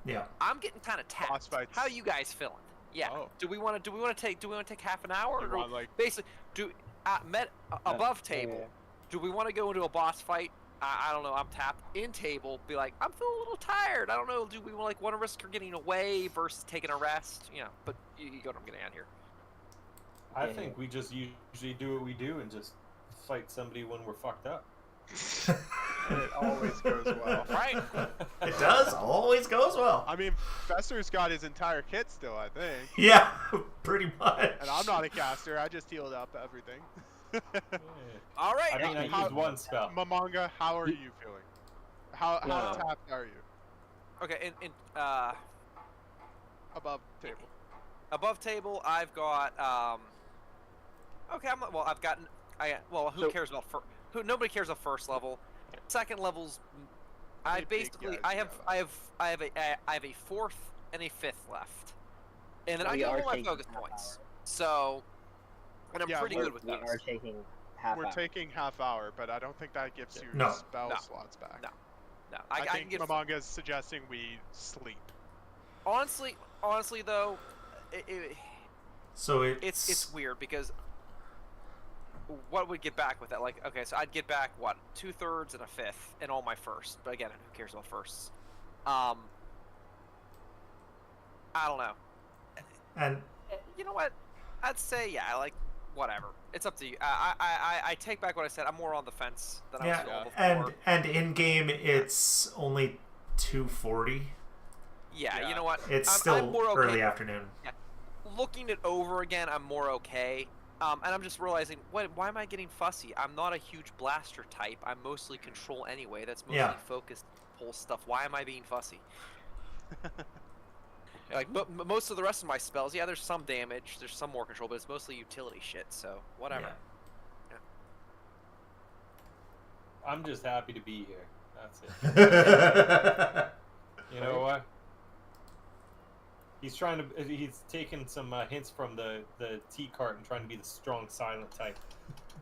Yeah. I'm getting kind of tapped. Boss fights. How you guys feeling? Yeah. Oh. Do we want to take half an hour? You or want, like- basically above table? yeah. Do we want to go into a boss fight I don't know, I'm tapped in table, be like, I'm feeling a little tired. I don't know, do we want to risk her getting away versus taking a rest? You know, but you get what I'm getting at here. I think we just usually do what we do and just fight somebody when we're fucked up. It always goes well. Right? It does. Always goes well. I mean, Fester's got his entire kit still, I think. Yeah, pretty much. And I'm not a caster. I just healed up everything. All right. I mean, I used one spell. Mamanga, how are you feeling? How tapped are you? Okay, Above table. above table, I've got okay, I've gotten who cares about nobody cares about first level. Second levels, I have a fourth and a fifth left, and then I get all my focus points. So, and I'm pretty good with those. We are taking half We're hour. taking half hour, but I don't think that gives you spell slots back. No, I think Mamanga is suggesting we sleep. Honestly, though, it's weird because what would get back with that? Like, okay, so I'd get back what 2/3 and a fifth and all my first. But again, who cares about firsts? I don't know. And you know what? I'd say whatever. It's up to you. I take back what I said. I'm more on the fence than I was before. And in game it's only 2:40. Yeah, you know what? It's I'm still more okay. early afternoon. Yeah. Looking it over again, I'm more okay. And I'm just realizing, why am I getting fussy? I'm not a huge blaster type. I'm mostly control anyway. That's mostly focused pull stuff. Why am I being fussy? Like, but most of the rest of my spells, there's some damage, there's some more control, but it's mostly utility shit. So whatever. Yeah. I'm just happy to be here. That's it. You know what? He's taking some hints from the T cart and trying to be the strong silent type,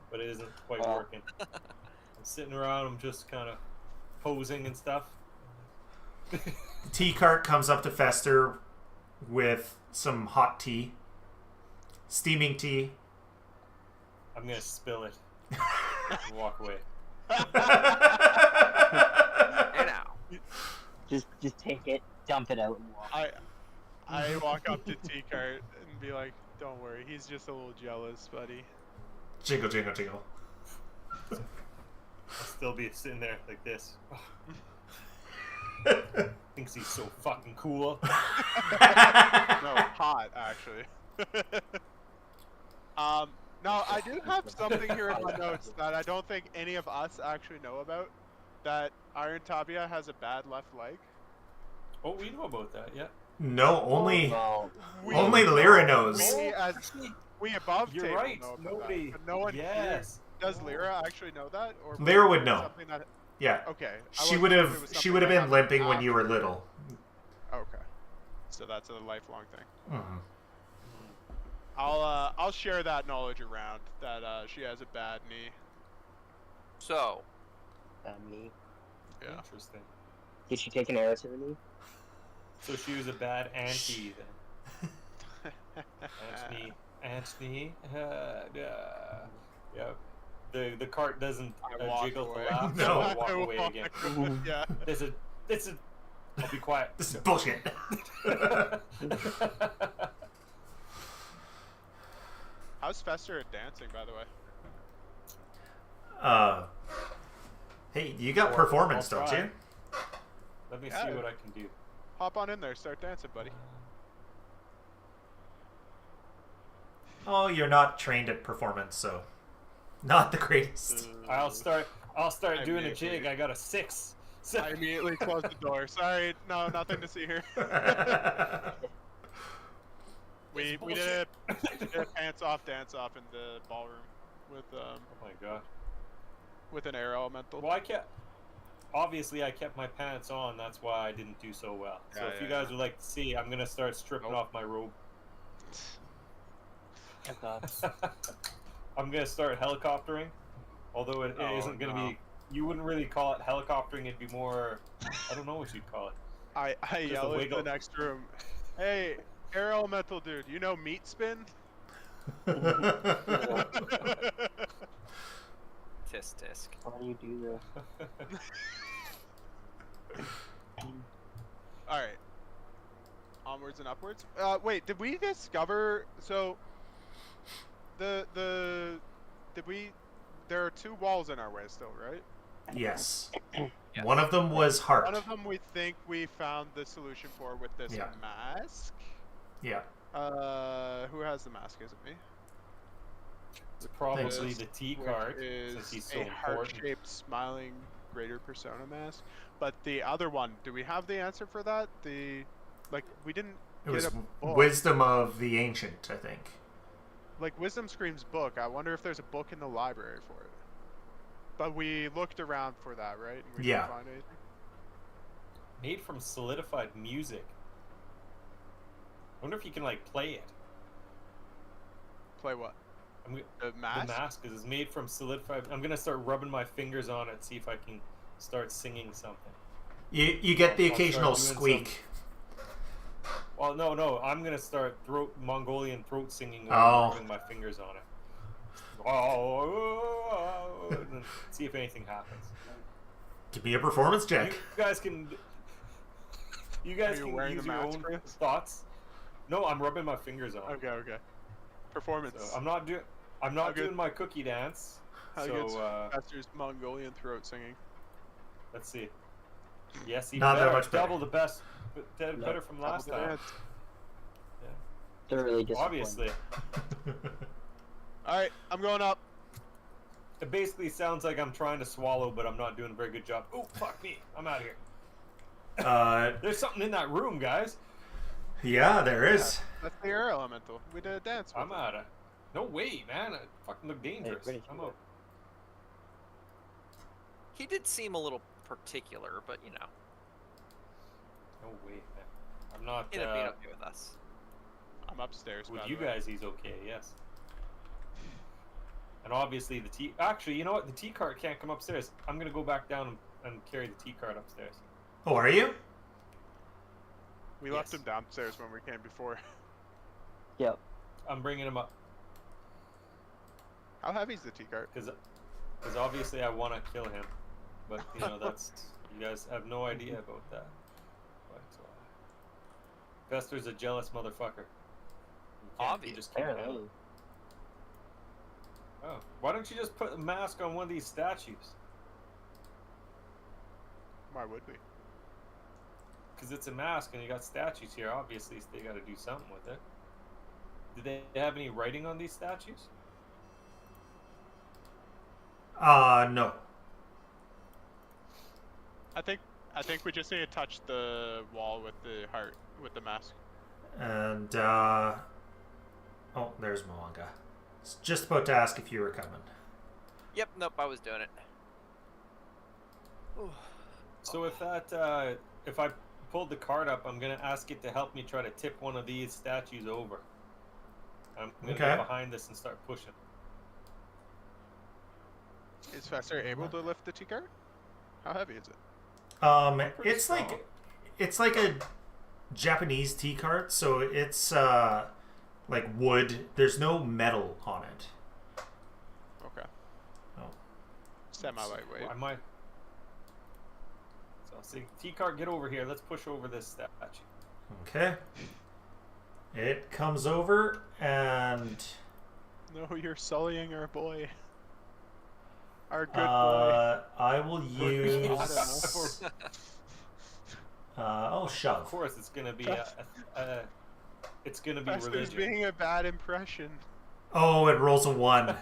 but it isn't quite working. I'm sitting around, I'm just kind of posing and stuff. T cart comes up to Fester with some hot tea, steaming tea. I'm gonna spill it and walk away. And now, just take it, dump it out, and walk. I walk up to T-Cart and be like, don't worry, he's just a little jealous, buddy. Jingle, jingle, jingle. I'll still be sitting there like this. Thinks he's so fucking cool. No, hot, actually. Now, I do have something here in my notes that I don't think any of us actually know about. That Iron Tabia has a bad left leg. Oh, we know about that, yeah. No, only Lyra knows. We above You're table right. know about Nobody. that, but no one here. Does Lyra actually know that? Or Lyra would know. That... Yeah. Okay. She would have been limping when you were little. Okay. So that's a lifelong thing. Mm-hmm. I'll share that knowledge around that she has a bad knee. so Me. Yeah. Interesting. Did she take an arrow to the knee? So she was a bad auntie then. Auntie. Yeah. The cart doesn't jiggle to laugh. No. So I walk away again. Yeah. I'll be quiet. This is bullshit. How's Fester at dancing, by the way? Hey, you got performance, I'll don't try. you? Let me see what I can do. Hop on in there, start dancing, buddy. Oh, you're not trained at performance, so not the greatest. I'll start doing a jig. I got a 6. So... I immediately closed the door. Sorry, no, nothing to see here. we did a pants off dance off in the ballroom with Oh my god. with an air elemental. Well, I kept my pants on. That's why I didn't do so well. So Yeah, if you guys would like to see, I'm gonna start stripping off my robe. I'm gonna start helicoptering, although it isn't gonna be. You wouldn't really call it helicoptering. It'd be more. I don't know what you'd call it. I Just yell a in the wiggle. next room. Hey, air elemental dude, you know meat spin? tisk tisk tisk. Why do you do this? All right. Onwards and upwards. Wait, did we discover? So, did we? There are 2 walls in our way still, right? Yes. Yes. One of them was heart. One of them we think we found the solution for with this Yeah. mask. Yeah. Who has the mask? Is it me? It's probably Thanks. the T Which card, is since he's so a important. heart-shaped, smiling greater persona mask. But the other one, do we have the answer for that? We didn't It was get a book. Wisdom of the Ancient, I think. Like Wisdom Scream's book. I wonder if there's a book in the library for it. But we looked around for that, right? And we Yeah. didn't find anything. Made from solidified music. I wonder if you can like play it. Play what? The The mask? mask is made from solidified. I'm gonna start rubbing my fingers on it, see if I can start singing something. You get the I'll occasional start doing squeak. Well, no, I'm gonna start Mongolian throat singing Oh. while I'm rubbing my fingers on it. And then see if anything happens. Give me a performance check. You guys can. You guys you can wearing use the your mask, own Chris? thoughts. No, I'm rubbing my fingers on. it. Okay. Performance. So I'm not doing. I'm How not good- doing my cookie dance. How So good's uh, Professor's Mongolian throat singing? let's see. Yes, even Not that better. much better. Double the best. Better from last Double the time. dance. Thoroughly disappointed. Obviously, All right, I'm going up. it basically sounds like I'm trying to swallow, but I'm not doing a very good job. Oh fuck me! I'm out of here. There's something in that room, guys. Yeah, there is. That's the air elemental. We did a dance. With I'm it. out of. No way, man! It fucking look dangerous. British I'm boy. out. He did seem a little particular, but you know, No way, man. I'm not. he'd have been okay with us. I'm upstairs. With by you the way. guys, he's okay. Yes. And obviously the T. Actually, you know what? The T cart can't come upstairs. I'm gonna go back down and carry the T cart upstairs. Oh, are you? We left Yes. him downstairs when we came before. Yep. I'm bringing him up How heavy's the T cart? because obviously I want to kill him, but you know that's you guys have no idea about that. But Fester's a jealous motherfucker. He just can't handle Apparently. it. Oh, why don't you just put a mask on one of these statues? Why would we? Because it's a mask and you got statues here. Obviously, they got to do something with it. Did they have any writing on these statues? No. I think we just need to touch the wall with the heart with the mask. And, oh, there's Moanga. It's just about to ask if you were coming. Yep, nope, I was doing it. Ooh. So if if I pulled the card up, I'm gonna ask it to help me try to tip one of these statues over. I'm gonna Okay. get behind this and start pushing. Is Fester able to lift the T cart? How heavy is it? Pretty It's strong. it's like a Japanese tea cart, so it's like wood. There's no metal on it. Okay. Oh. Semi-lightweight. I might. So I'll say, T-cart, get over here. Let's push over this statue. Okay. It comes over and No, you're sullying our boy. Our good boy. I will use. Of Shove. course, it's gonna be it's gonna be Fester's religion. being a bad impression. Oh, it rolls a 1.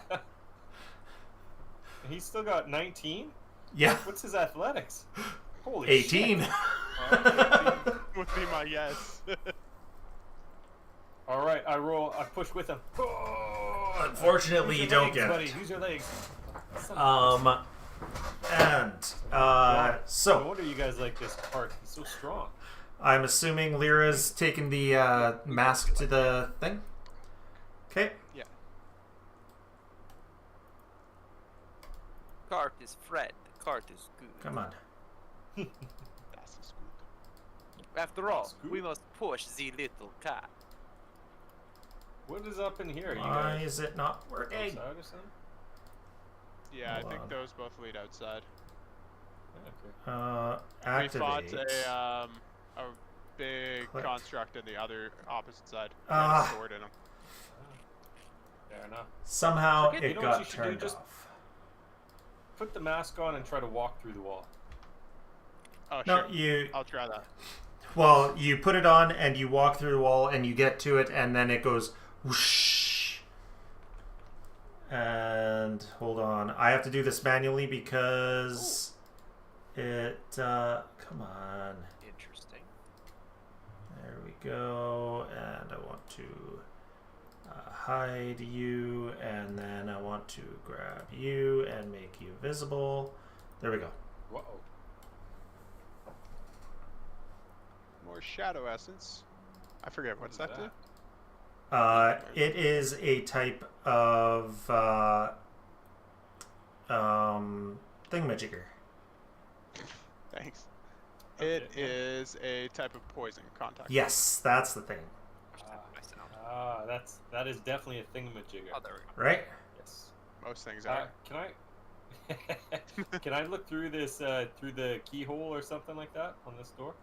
He's still got 19. Yeah, What's his athletics? Holy 18. shit! Would be my yes. All right, I push with him. Unfortunately, you Use your don't legs, get buddy. it. Use your legs. And No so wonder you guys like this part. He's so strong. I'm assuming Lyra's taken the mask to the thing. Okay. Yeah. Cart is Fred. Cart is good. Come on. That's a scoop. After all, Scoop. we must push the little cat. What is up in here? You Why guys is it not working? outside or something? Yeah, Hold I think on. those both lead outside. Okay. Activate. We fought a big Click. construct in the other opposite side. We Ah. had a sword in them. Fair enough. Somehow Forget- it you know what got you should do? turned Just- off. Put the mask on and try to walk through the wall. Oh, No, sure. you. I'll try that. Well, you put it on and you walk through the wall and you get to it and then it goes whoosh. And hold on, I have to do this manually because it. Come on. Interesting. There we go. And I want to hide you, and then I want to grab you and make you visible. There we go. Whoa. More shadow essence. I forget what's that do. It is a type of thingamajigger. Thanks. Okay, It is a type of poison contact. Yes, that's the thing. Nice to know. That is definitely a thingamajigger. Oh, there we go. Right? Yes. Most things are. Can I? Can I look through this through the keyhole or something like that on this door?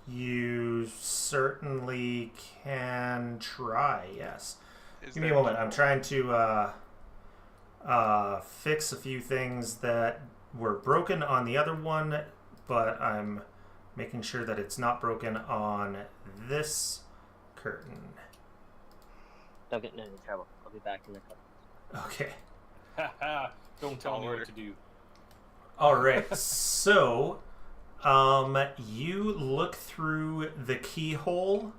You certainly can try, yes. Is Give me a there moment. I'm trying to fix a few things that were broken on the other one, but I'm making sure that it's not broken on this curtain. Don't get in any trouble. I'll be back in a couple. Okay. Don't tell me Order. what to do. All right. So, you look through the keyhole,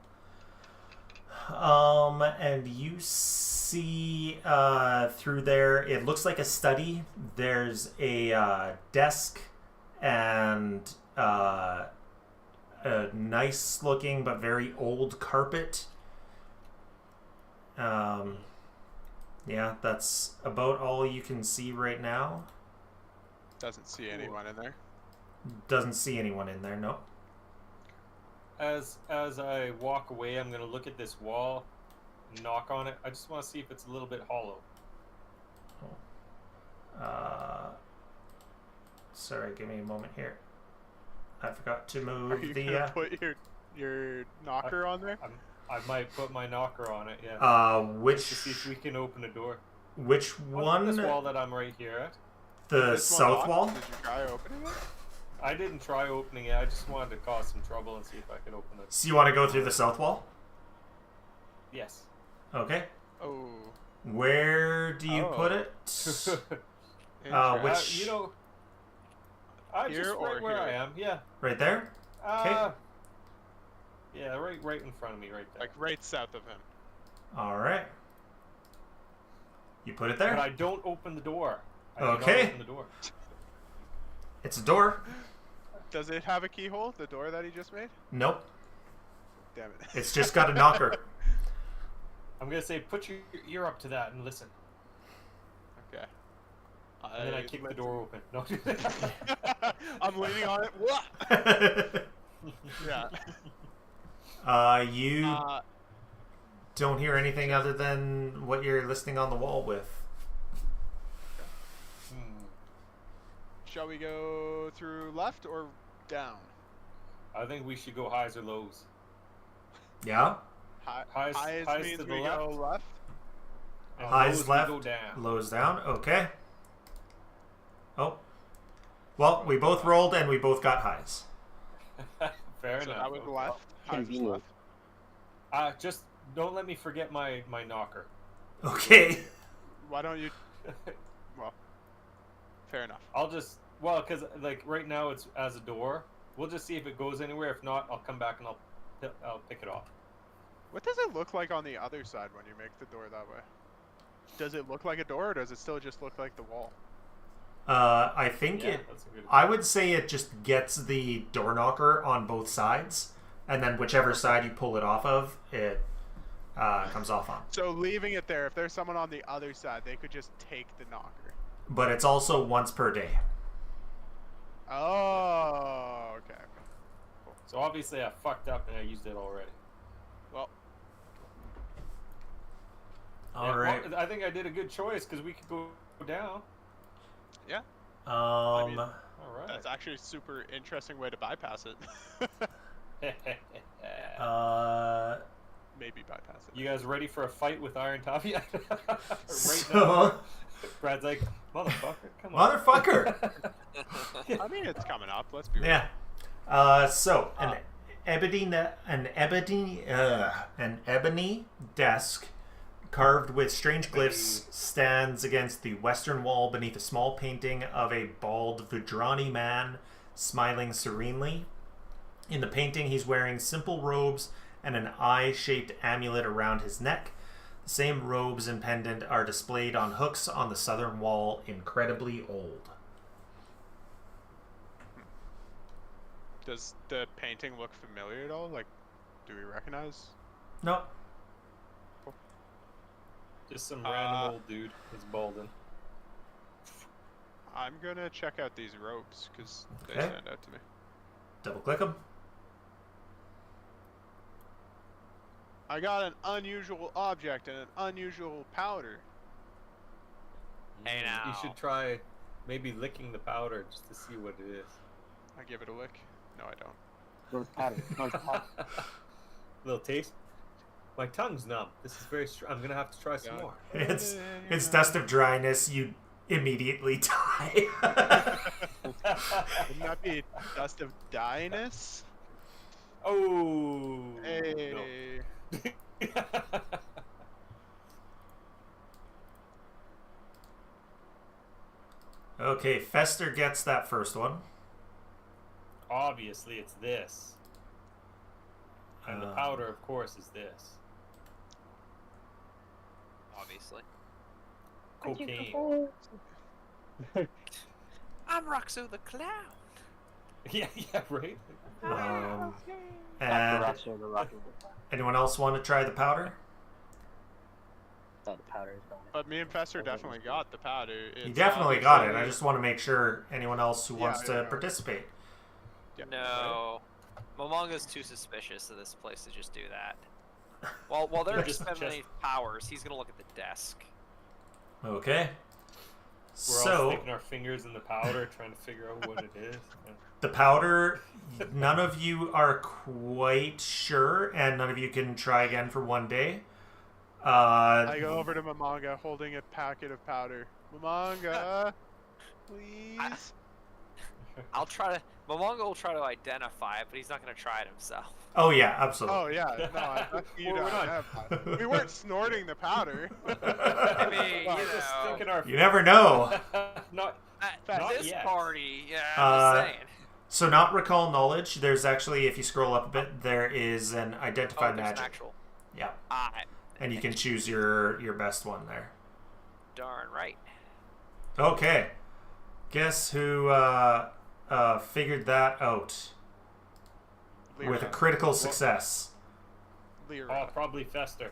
and you see through there. It looks like a study. There's a desk and a nice-looking but very old carpet. Yeah, that's about all you can see right now. Doesn't see anyone in there. Doesn't see anyone in there, no. As I walk away, I'm gonna look at this wall, knock on it. I just want to see if it's a little bit hollow. Sorry, give me a moment here. I forgot to Are move you the. gonna put your knocker on there? I might put my knocker on it, yeah. Which To see if we can open a door. which On this one? wall that I'm right here at. The This one south locked? wall. Did you try opening it? I didn't try opening it. I just wanted to cause some trouble and see if I could open it. So you want to go through the south wall? Yes. Okay. Oh. Where do you Oh. put it? Interesting. Which- You know, Here just or right where I here? am. Yeah. Right there. Yeah, right in front of me, right there. Like right south of him. All right. You put it But there. I don't open the door. I do not Okay. open the door. It's a door. Does it have a keyhole? The door that he just made? Nope. Damn it. It's just got a knocker. I'm gonna say, put your ear up to that and listen. Okay. And then I kick the door open. No. I'm leaning on it. What? Yeah. You don't hear anything other than what you're listening on the wall with. Shall we go through left or down? I think we should go highs or lows. Yeah. Highs Highs means to the we go left. And Highs lows left, we go down. lows down. Okay. Oh. Well, we both rolled and we both got highs. Fair So enough. that was left. Highs was Convenient. left. Just don't let me forget my knocker. Okay. Why don't you? Well, fair enough. I'll just because like right now it's as a door. We'll just see if it goes anywhere. If not, I'll come back and I'll pick it off. What does it look like on the other side when you make the door that way? Does it look like a door, or does it still just look like the wall? I think Yeah, it. that's a good. I would say it just gets the door knocker on both sides, and then whichever side you pull it off of, it comes off on. So leaving it there, if there's someone on the other side, they could just take the knocker. But it's also once per day. Oh, okay. So obviously I fucked up and I used it already. Well, All right. Well, I think I did a good choice because we could go down. Yeah. Um, mean, All right. That's actually a super interesting way to bypass it. Maybe bypass it. You guys ready for a fight with Iron Tavia? Right so, now. Brad's like, motherfucker, come on. motherfucker. I mean, it's coming up. Let's be real. Yeah. So an ebony desk carved with strange glyphs stands against the western wall beneath a small painting of a bald Vidrani man smiling serenely. In the painting, he's wearing simple robes and an eye-shaped amulet around his neck. The same robes and pendant are displayed on hooks on the southern wall, incredibly old. Does the painting look familiar at all? Like, do we recognize? No. Just some random old dude. He's balding. I'm gonna check out these ropes because they Okay. stand out to me. Double click them. I got an unusual object and an unusual powder. Hey, now. You should try maybe licking the powder just to see what it is. I give it a lick. No, I don't. North pattern. North pattern. Little taste. My tongue's numb. This is very strong. I'm gonna have to try some Yeah. more. It's dust of dryness. You immediately die. Wouldn't that be dust of dyness? Oh. Hey. No. Okay, Fester gets that first one. Obviously, it's this. And the powder, of course, is this. Obviously. Cocaine. I'm Roxo the Clown. Yeah, right? And Roxo the Rocket. anyone else want to try the powder? The powder is gone. But me and Fester definitely got the powder. You It's definitely got it. I obviously- just want to make sure anyone else who wants to yeah. participate. Yeah. No. Momonga's too suspicious of this place to just do that. While they're Just- expending powers, he's gonna look at the desk. Okay. We're all So sticking our fingers in the powder trying to figure out what it is. the powder, none of you are quite sure, and none of you can try again for one day. I go over to Mamanga holding a packet of powder. Mamanga, please. I'll try to. Momonga will try to identify it, but he's not gonna try it himself. Oh yeah, absolutely. Oh yeah, no, you Well, don't we're not- have that. We weren't snorting the powder. I mean, We're you just know, sticking our You never know. Not at Not this yet. party, yeah, I'm just saying. So not recall knowledge. There's actually, if you scroll up a bit, there is an Oh, identify there's an magic. actual. Yeah, Ah, and you can choose your best one there. darn right. Okay, guess who figured that out with a critical success? Lyra. probably Fester.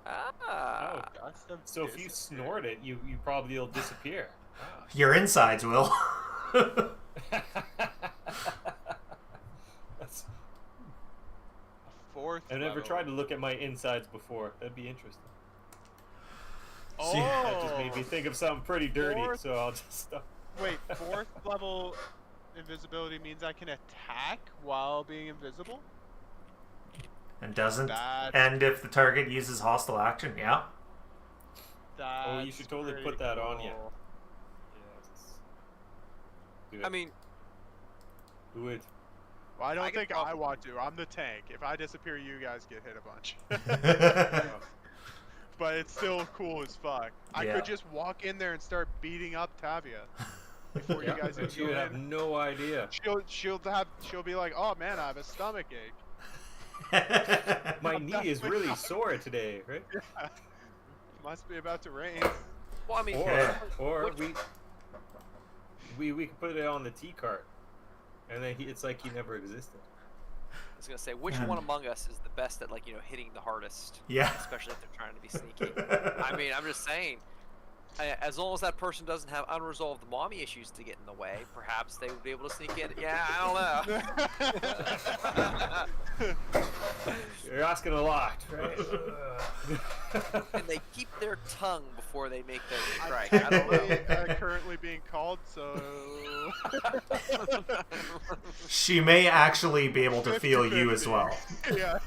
Ah. Dust of So if you disappear. snort it, you probably will disappear. Your insides will. That's, Fourth I've never level. tried to look at my insides before. That'd be interesting. Oh, See, That just made me think of something pretty dirty, Fourth- so I'll just stop. Wait, fourth level invisibility means I can attack while being invisible? And doesn't. That's, And if the target uses hostile action, yeah. Oh, you should totally put that on you. cool. Yes. Do it. I mean, Do it. Well, I don't I can think prob- I want to. I'm the tank. If I disappear, you guys get hit a bunch. But it's still cool as fuck. I Yeah. could just walk in there and start beating up Tavia before you guys But even you go have in. no idea. She'll be like, oh man, I have a stomach ache. My knee is really sore today, right? Must be about to rain. well, I mean, Or which- we could put it on the T cart, and then it's like he never existed. I was gonna say, which one among us is the best at, like, you know, hitting the hardest? Yeah. Especially if they're trying to be sneaky. I mean, I'm just saying. As long as that person doesn't have unresolved mommy issues to get in the way, perhaps they would be able to sneak in. Yeah, I don't know. You're asking a lot, right? And they keep their tongue before they make their strike. I'm I don't know. currently being called, so She may actually be able to feel you as 50-50. well. Yeah.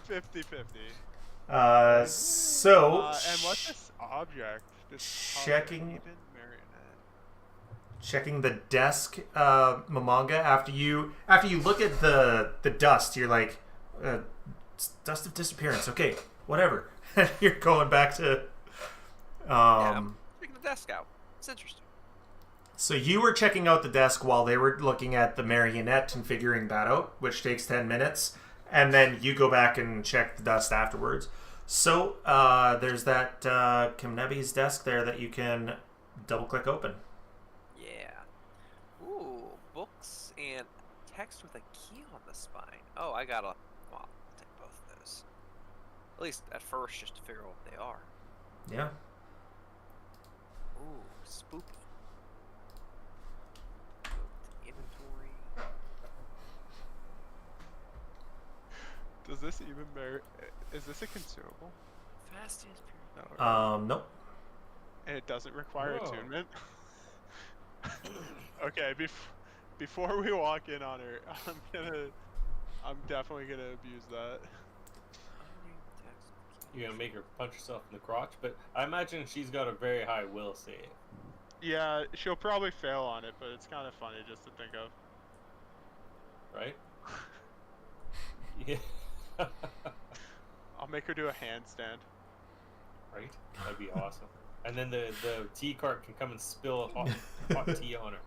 50-50. So And what's this object? This checking- even marionette. checking the desk, Mamanga. After you look at the dust, you're like, it's dust of disappearance. Okay, whatever. You're going back to. Checking the desk out. It's interesting. So you were checking out the desk while they were looking at the marionette and figuring that out, which takes 10 minutes. And then you go back and check the dust afterwards. So there's that Kimnebi's desk there that you can double-click open. Yeah. Ooh, books and text with a key on the spine. Oh, I gotta. Well, I'll take both of those. At least at first, just to figure out what they are. Yeah. Ooh, spooky. Go to inventory. Does this even is this a consumable? Fastest period. No. Nope. And it doesn't require Whoa. attunement? Okay, before we walk in on her, I'm definitely gonna abuse that. You're gonna make her punch herself in the crotch, but I imagine she's got a very high will save. Yeah, she'll probably fail on it, but it's kind of funny just to think of. Right? Yeah. I'll make her do a handstand. Right? That'd be awesome. And then the tea cart can come and spill hot tea on her.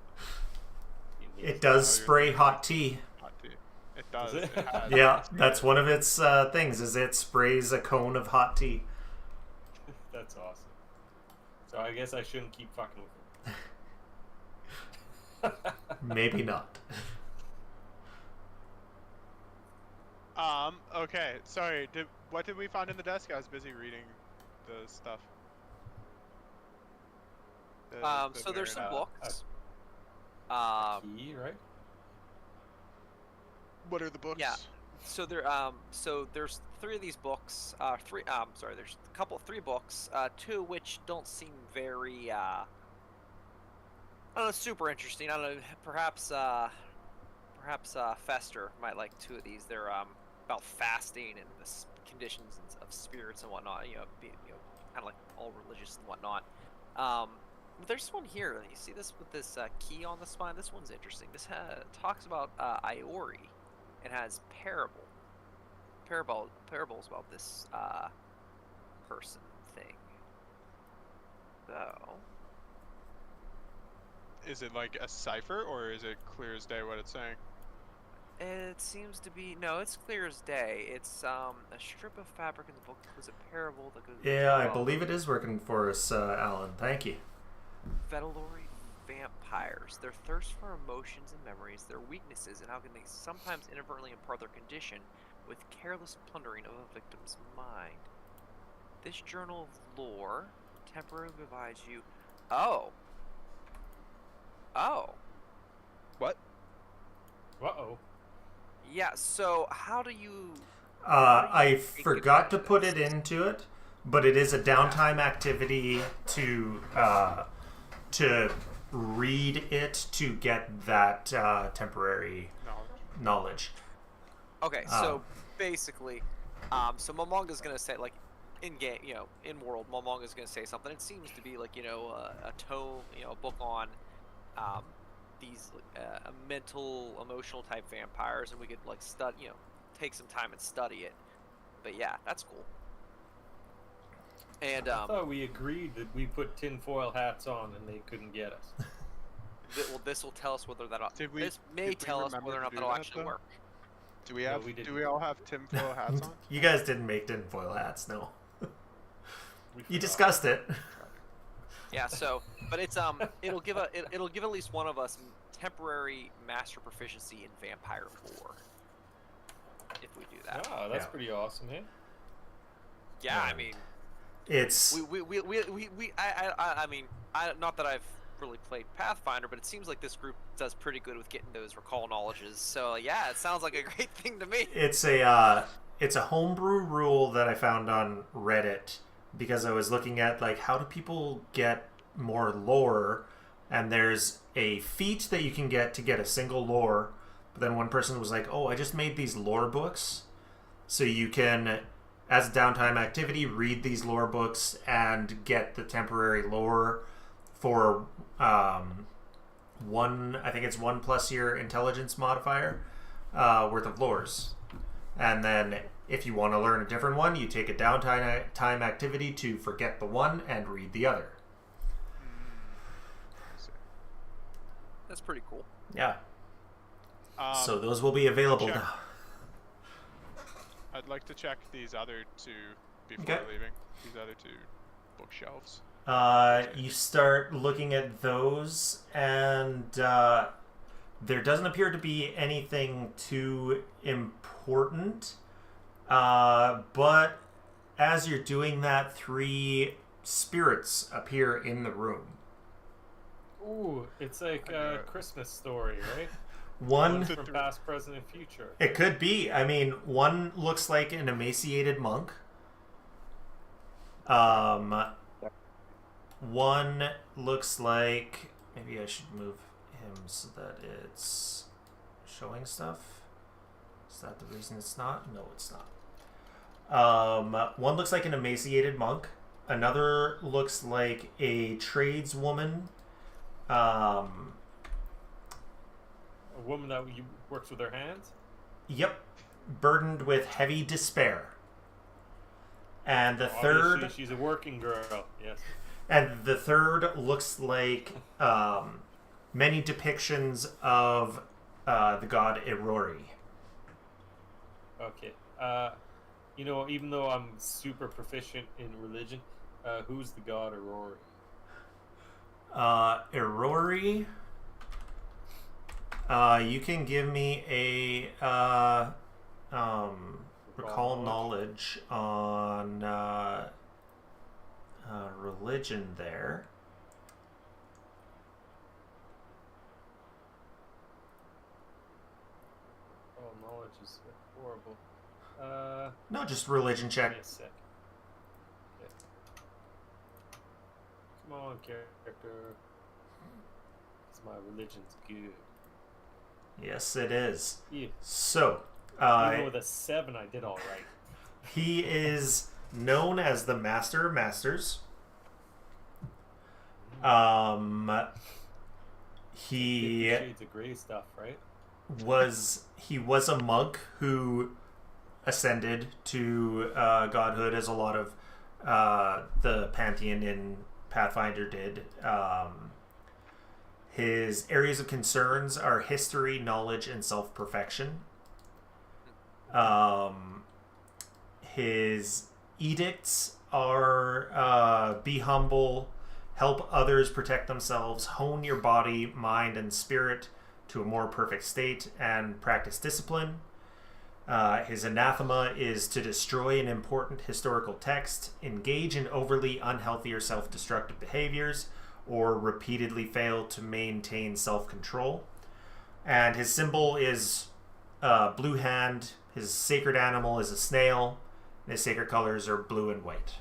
It does spray hot tea. Hot tea. It does. Does it? It has. Yeah, that's one of its things, is it sprays a cone of hot tea. That's awesome. So I guess I shouldn't keep fucking with her. Maybe not. Okay. Sorry. What did we find in the desk? I was busy reading the stuff. So there's some books. Tea, right? What are the books? Yeah. So there's three of these books. There's three books. Two which don't seem very I don't know, super interesting. I don't know. Perhaps Fester might like two of these. They're about fasting and the conditions of spirits and whatnot. Kind of like all religious and whatnot. But there's one here. You see this with this key on the spine? This one's interesting. This talks about Iori. It has parables about this person thing. So, Is it like a cipher, or is it clear as day what it's saying? it seems to be it's clear as day. It's a strip of fabric in the book was a parable that goes. Yeah, I believe it is working for us, Alan. Thank you. Vettelori vampires, their thirst for emotions and memories, their weaknesses, and how can they sometimes inadvertently impart their condition with careless plundering of a victim's mind. This journal of lore temporarily provides you. Oh. What? Uh-oh. Yeah. So how do you? I take forgot to advantage of put this? it into it, but it is a downtime activity to read it to get that temporary knowledge. Okay, so basically, so Momonga's gonna say like, in game, in world, Momonga's gonna say something. It seems to be like a tome, a book on these mental, emotional type vampires, and we could like study, take some time and study it. But yeah, that's cool. And I thought we agreed that we put tinfoil hats on and they couldn't get us. this will tell us whether that. Did we- This may did we tell us remember whether or to not do that'll that, actually though? work. Do we No, have? we didn't. Do we all have tinfoil hats on? You guys didn't make tinfoil hats, no. We You forgot. discussed it. Yeah. So, but it's it'll give at least one of us temporary master proficiency in vampire lore. If we do that. Oh, that's Yeah. pretty awesome, eh? Yeah, I mean, It's I mean, not that I've really played Pathfinder, but it seems like this group does pretty good with getting those recall knowledges. So yeah, it sounds like a great thing to me. it's a homebrew rule that I found on Reddit because I was looking at like how do people get more lore, and there's a feat that you can get to get a single lore. But then one person was like, "Oh, I just made these lore books, so you can, as a downtime activity, read these lore books and get the temporary lore for one. I think it's 1+ your intelligence modifier worth of lores." And then if you want to learn a different one, you take a downtime activity to forget the one and read the other. That's pretty cool. Yeah. So those will be available check. now. I'd like to check these other two before Okay. leaving. These other two bookshelves. You start looking at those, and there doesn't appear to be anything too important. But as you're doing that, 3 spirits appear in the room. Ooh, it's like a Christmas story, right? One from past, present, and future. It could be. I mean, one looks like an emaciated monk. One looks like... Maybe I should move him so that it's showing stuff. Is that the reason it's not? No, it's not. One looks like an emaciated monk. Another looks like a tradeswoman. A woman that works with her hands? Yep. Burdened with heavy despair. And the Obviously, third... she's a working girl, yes. And the third looks like many depictions of the god Erori. Okay. You know, even though I'm super proficient in religion, who's the god Aurora? Erori... you can give me a recall knowledge on religion there. Oh, knowledge is horrible. No, just religion check. Give me a sec. Okay. Come on, character. 'Cause my religion's good. Yes, it is. Yeah. So, Even with a 7, I did all right. he is known as the Master of Masters. He Shades of Grey stuff, right? was a monk who ascended to godhood, as a lot of the pantheon in Pathfinder did. His areas of concerns are history, knowledge, and self-perfection. His edicts are be humble, help others protect themselves, hone your body, mind, and spirit to a more perfect state, and practice discipline. His anathema is to destroy an important historical text, engage in overly unhealthy or self-destructive behaviors, or repeatedly fail to maintain self-control. And his symbol is blue hand. His sacred animal is a snail. And his sacred colors are blue and white.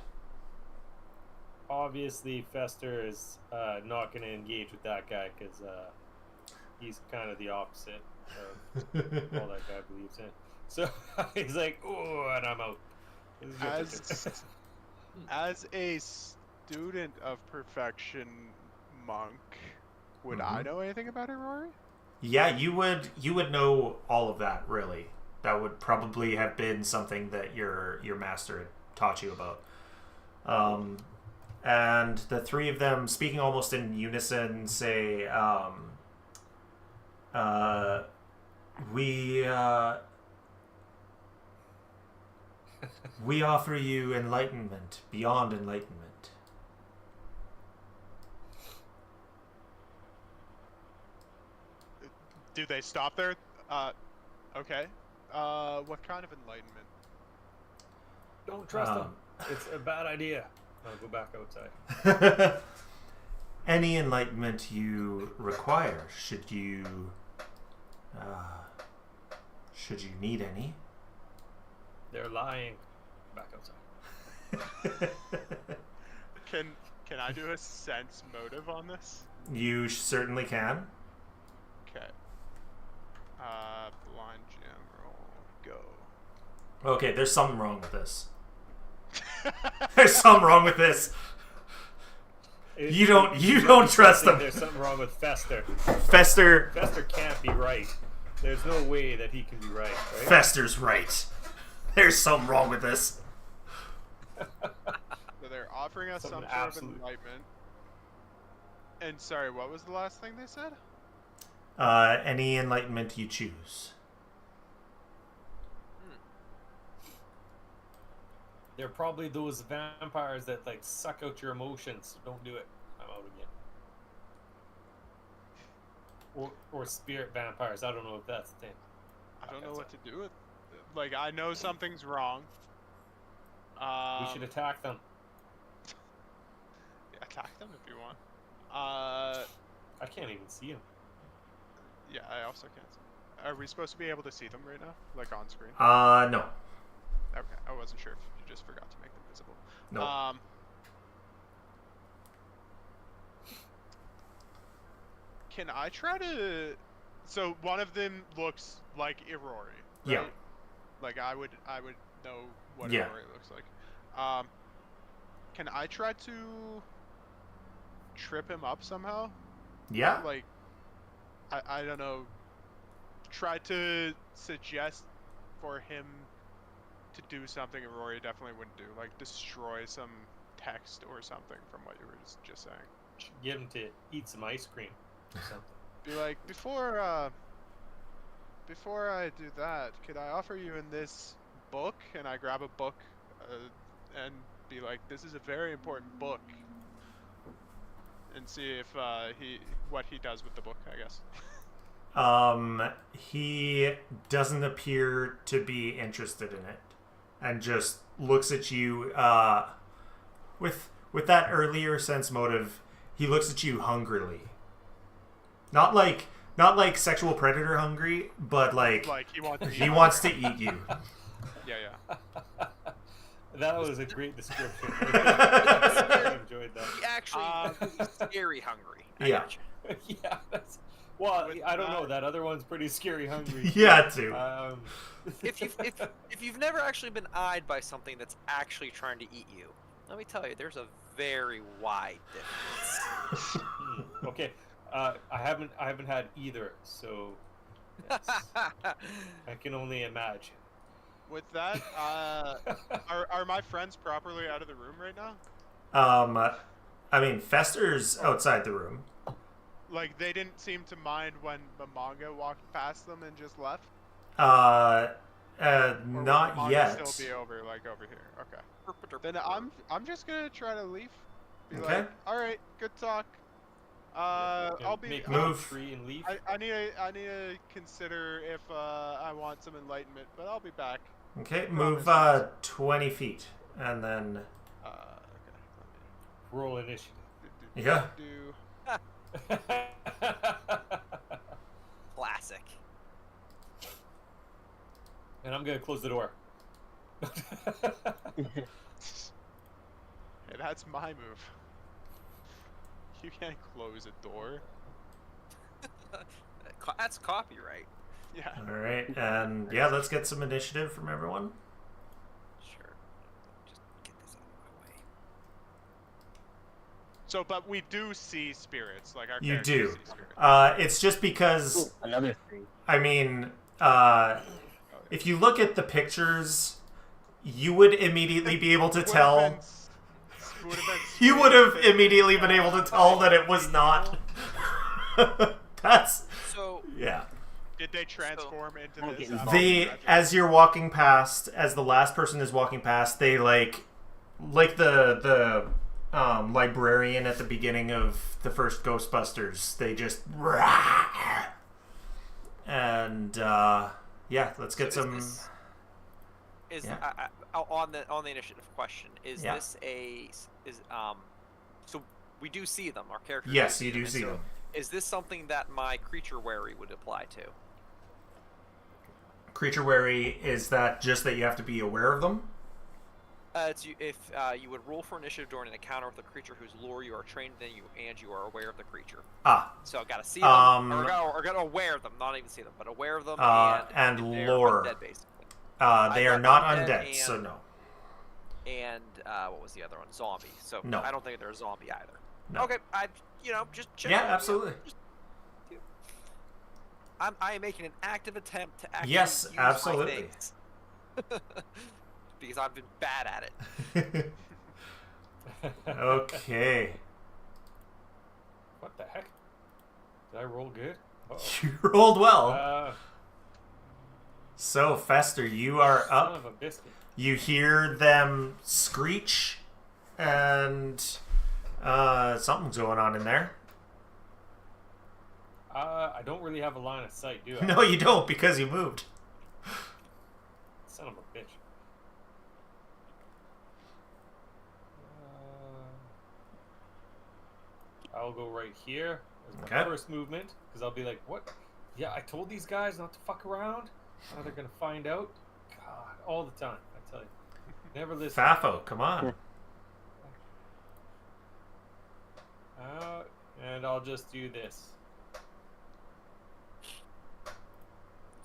Obviously, Fester is not going to engage with that guy because he's kind of the opposite of all that guy believes in. So he's like, "Oh," and I'm out. As a student of perfection monk, would I know anything about Aurora? Yeah, you would know all of that, really. That would probably have been something that your master had taught you about. And the 3 of them, speaking almost in unison, say, we offer you enlightenment beyond enlightenment. Do they stop there? Okay. What kind of enlightenment? Don't trust him. It's a bad idea. I'll go back outside. Any enlightenment you require, should you need any. They're lying. Back outside. Can I do a sense motive on this? You certainly can. Okay. Blind gem roll, go. Okay, there's something wrong with this. There's something wrong with this. You don't trust them. There's something wrong with Fester. Fester Can't be right. There's no way that he can be right. Fester's right. There's something wrong with this. So they're offering us Something some sort absolute. of enlightenment. And sorry, what was the last thing they said? Any enlightenment you choose. They're probably those vampires that like suck out your emotions. So don't do it. I'm out again. Or spirit vampires. I don't know if that's the thing. I don't know what to do with. Like, I know something's wrong. We should attack them. Yeah, attack them if you want. I can't even see them. Yeah, I also can't see. Are we supposed to be able to see them right now? Like on screen? No. Okay, I wasn't sure if you just forgot to make them visible. No. Can I try to... So one of them looks like Irori, right? Yeah. Like I would know what Yeah. Irori looks like. Can I try to trip him up somehow? Yeah. Like, I don't know. Try to suggest for him to do something Rory definitely wouldn't do, like destroy some text or something from what you were just saying. Get him to eat some ice cream or something. Be like, before I do that, could I offer you in this book? And I grab a book and be like, this is a very important book. And see if what he does with the book, I guess. He doesn't appear to be interested in it, and just looks at you with that earlier sense motive. He looks at you hungrily, not like sexual predator hungry, but like he wants to eat you. Yeah. That was a great description. I enjoyed that. He actually is scary hungry. Yeah. Yeah. Well, I don't know. That other one's pretty scary hungry. Yeah, too. If you've never actually been eyed by something that's actually trying to eat you, let me tell you, there's a very wide difference. Okay. I haven't had either, so yes. I can only imagine. With that, are my friends properly out of the room right now? I mean, Fester's outside the room. Like, they didn't seem to mind when the manga walked past them and just left? Or will Not the manga yet. still be over, like, over here? Okay. Then I'm just gonna try to leave. Be Okay. like, alright, good talk. I'll be... Make Move. tree and leaf. I need to consider if I want some enlightenment, but I'll be back. Okay, move 20 feet, and then Okay. Roll initiative. Yeah. Classic. And I'm gonna close the door. Hey, that's my move. You can't close a door. That's copyright. Yeah. all right, and yeah, let's get some initiative from everyone. Sure. Just get this out of my way. So, but we do see spirits, like our You characters do. see spirits. It's just because Ooh, another 3. I mean, if you look at the pictures, you would immediately be able to tell. You would have immediately been able to tell that it was not. That's So yeah. Did they transform into this? They, as you're walking past, as the last person is walking past, they like the librarian at the beginning of the first Ghostbusters. They just and yeah, let's get So some. Is Yeah. on the initiative question? Is Yeah. this so we do see them? Our characters. Yes, you them, do and see so them. Is this something that my creature wary would apply to? Creature wary, is that just that you have to be aware of them? If you would roll for initiative during an encounter with a creature whose lore you are trained in, and you are aware of the creature. Ah. So I gotta see them, or gotta aware of them, not even see them, but aware of them, and they're lore. Undead, basically. They are not undead, and, so no. And what was the other one? Zombie. So No. I don't think they're a zombie either. No. Okay, just check. Yeah, absolutely. I am making an active attempt to actually Yes, use absolutely. my things. Because I've been bad at it. Okay. What the heck? Did I roll good? Uh-oh. You rolled well. So, Fester, you are Son up. of a biscuit. You hear them screech, and something's going on in there. I don't really have a line of sight, do I? No, you don't, because you moved. Son of a bitch. I'll go right here as my Okay. first movement, because I'll be like, what? Yeah, I told these guys not to fuck around. Now they're going to find out. God, all the time, I tell you. Never listen. Fafo, come on. And I'll just do this.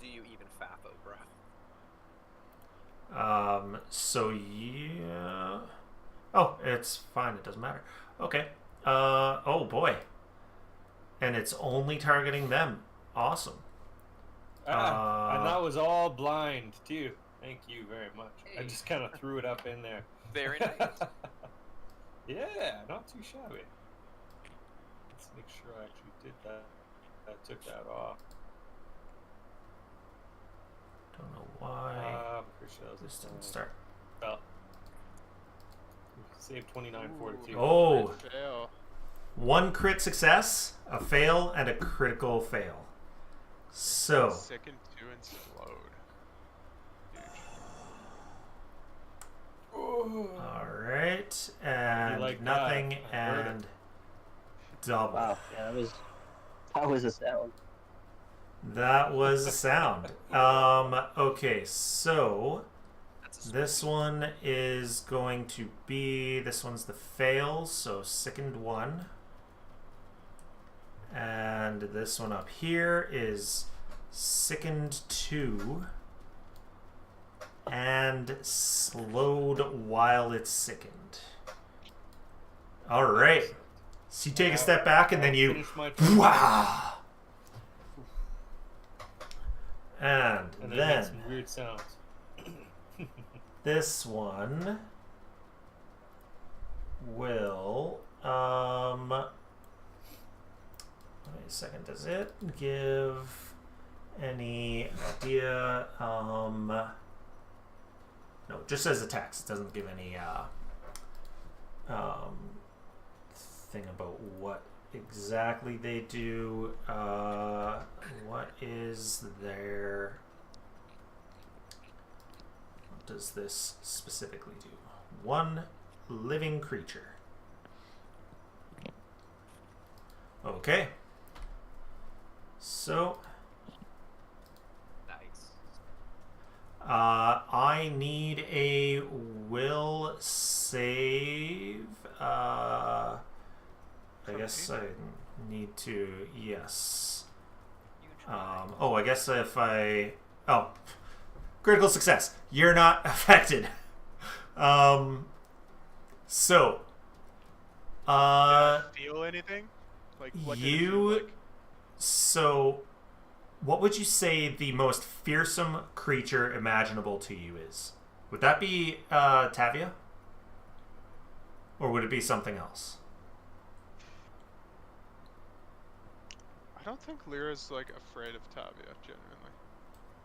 Do you even Fafo, bro? So yeah. Oh, it's fine. It doesn't matter. Okay. Oh boy. And it's only targeting them. Awesome. And that was all blind, too. Thank you very much. I just kind of threw it up in there. Very nice. Yeah, not too shabby. Let's make sure I actually did that. I took that off. Don't know why I'm pretty sure that was this the didn't same. start. Well, save 2942. Oh, Fail. 1 crit success, a fail, and a critical fail. So, Sickened, 2 and slowed. Huge. all right, and like nothing, that. I heard and double. Wow, yeah, that was a sound. That was a sound. Okay, so this one is going to be, this one's the fail, so sickened 1. And this one up here is sickened 2. And slowed while it's sickened. Alright. So you take a step back and then you... Finish my turn. Wow! And And then then make some weird sounds. this one will wait a second, does it give any idea? No, it just says attacks. It doesn't give any thing about what exactly they do. What is their... What does this specifically do? 1 living creature. Okay. So, Nice. I need a will save. I guess I need to, yes. Oh, I guess if I... Oh, critical success. You're not affected. So... Did I feel anything? Like, what did it feel you... like? So, what would you say the most fearsome creature imaginable to you is? Would that be Tavia? Or would it be something else? I don't think Lyra's like afraid of Tavia, genuinely.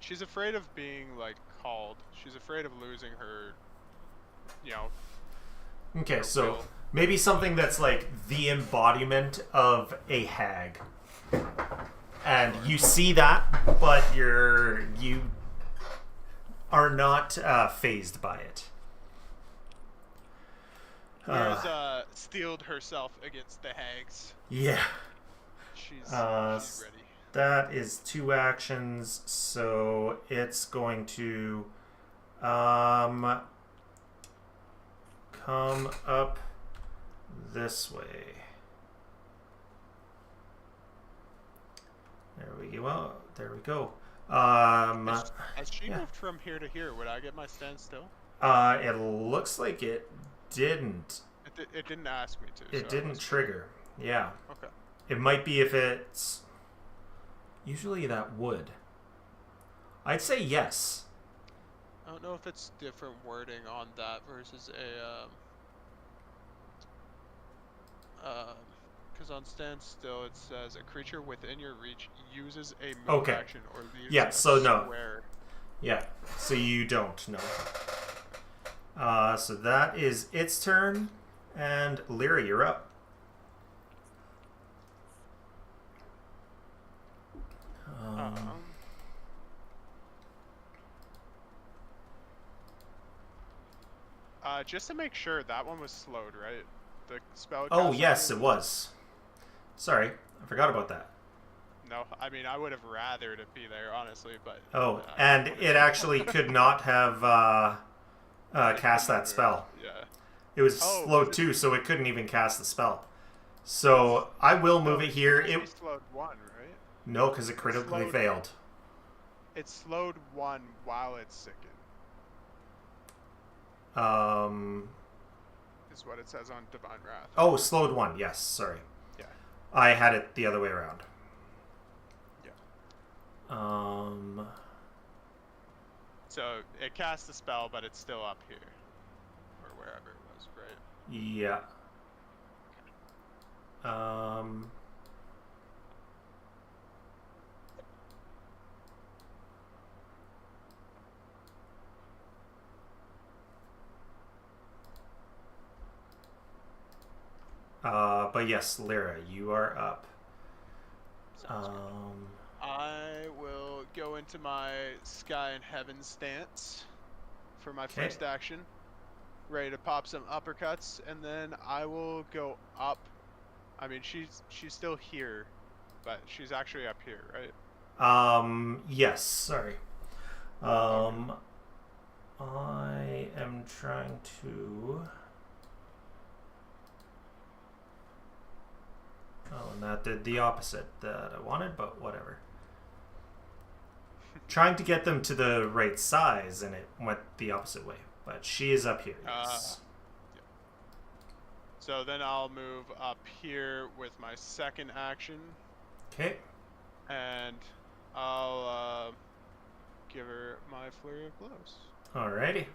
She's afraid of being like called. She's afraid of losing her, you know. Okay, her so will. maybe something that's like the embodiment of a hag. And you see that, but you are not phased by it. Whereas steeled herself against the hags. Yeah. She's ready. That is 2 actions, so it's going to come up this way. There we go. There we go. As she moved from here to here, would I get my standstill? It looks like it didn't. It didn't ask me to. It didn't trigger. Yeah. Okay. It might be if it's... Usually that would. I'd say yes. I don't know if it's different wording on that versus because on standstill it says a creature within your reach uses a move action or leaves a square. Yeah, so you don't know. So that is its turn, and Lyra, you're up. Just to make sure, that one was slowed, right? The spell. Oh yes, it was. Sorry, I forgot about that. No, I mean I would have rathered it be there, honestly, but. Oh, and it actually could not have cast that spell. Yeah. It was slowed too, so it couldn't even cast the spell. So I will move it here. It slowed 1, right? No, because it critically failed. It slowed 1 while it's sickened. Is what it says on Divine Wrath. Oh, slowed 1. Yes, sorry. Yeah. I had it the other way around. Yeah. So it cast the spell, but it's still up here, or wherever it was, right? Yeah. But yes, Lyra, you are up. I will go into my Sky and Heaven stance for my first action. Ready to pop some uppercuts, and then I will go up. I mean, she's still here, but she's actually up here, right? Yes, sorry. I am trying to... Oh, and that did the opposite that I wanted, but whatever. Trying to get them to the right size, and it went the opposite way. But she is up here, yes. Yeah. So then I'll move up here with my second action. Okay. And I'll give her my Flurry of Blows. Alrighty.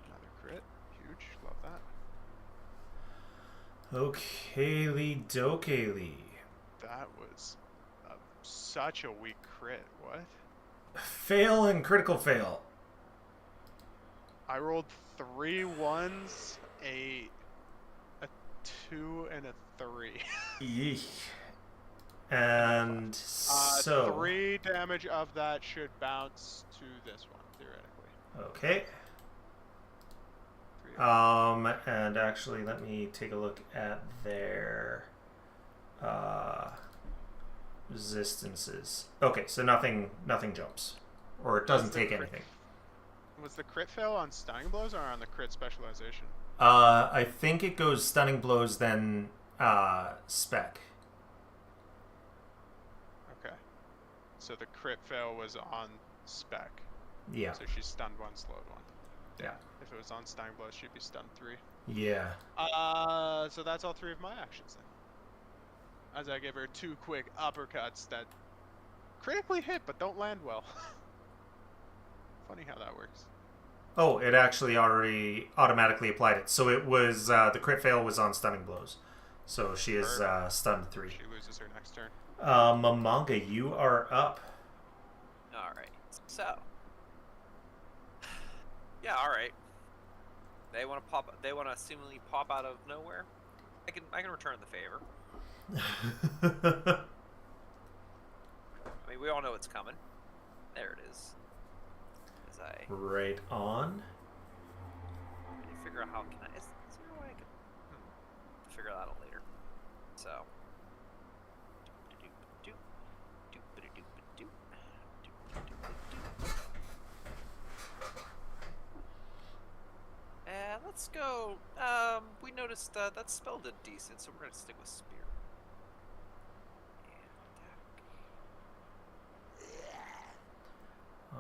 Another crit. Huge. Love that. Okay-ly dokey-ly. That was such a weak crit. What? Fail and critical fail. I rolled 3 1s, a 2, and a 3. Yeesh. And so 3 damage of that should bounce to this one, theoretically. Okay. And actually, let me take a look at their resistances. Okay, so nothing jumps, or it doesn't take anything. Was the crit fail on stunning blows or on the crit specialization? I think it goes stunning blows, then spec. Okay. So the crit fail was on spec. Yeah. So she's stunned 1, slowed 1. Yeah. If it was on stunning blows, she'd be stunned 3. Yeah. So that's all 3 of my actions then. As I give her 2 quick uppercuts that critically hit but don't land well. Funny how that works. Oh, it actually already automatically applied it. So it was the crit fail was on stunning blows. So she is stunned 3. She loses her next turn. Mamanga, you are up. All right. So. Yeah. All right. They want to pop. They want to seemingly pop out of nowhere. I can return the favor. I mean, we all know it's coming. There it is. As I Right on. need to figure out how can I. Is there a way I can figure that out later? So. Let's go. We noticed that spell did decent, so we're gonna stick with Spear.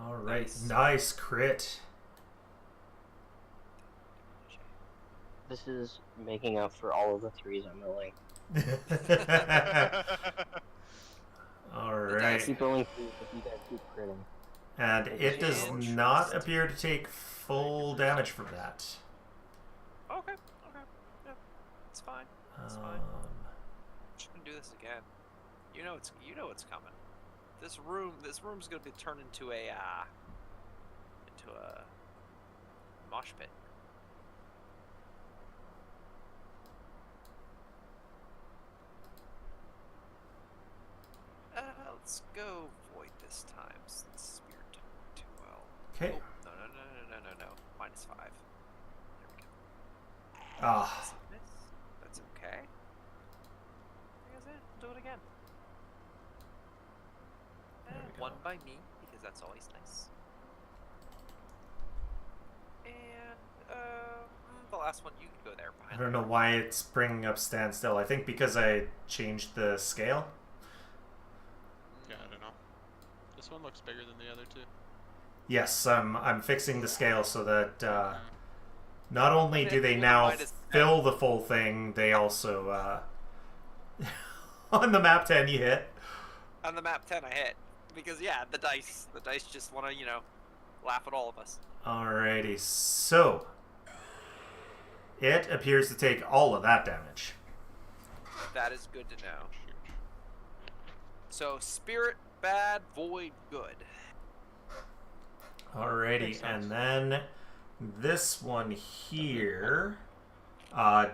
All right, nice crit. This is making up for all of the 3s I'm rolling. All right. Keep rolling 3s if you guys keep critting. And it does not appear to take full damage from that. Okay. Yeah, it's fine. It's fine. Just gonna do this again. You know it's coming. This room's gonna be turned into a mosh pit. Let's go void this time since Spear didn't work too well. Okay. Oh, no. -5. There we go. Ah. That's okay. That's it. Do it again. One by me, because that's always nice. And the last one, you can go there I behind. don't know why it's bringing up standstill. I think because I changed the scale. Yeah, I don't know. This one looks bigger than the other two. Yes, I'm fixing the scale so that not only do they now fill the full thing, they also on the map 10 you hit. On the map 10, I hit because yeah, the dice just want to laugh at all of us. Alrighty, so it appears to take all of that damage. That is good to know. So spirit bad, void good. Alrighty, and then this one here,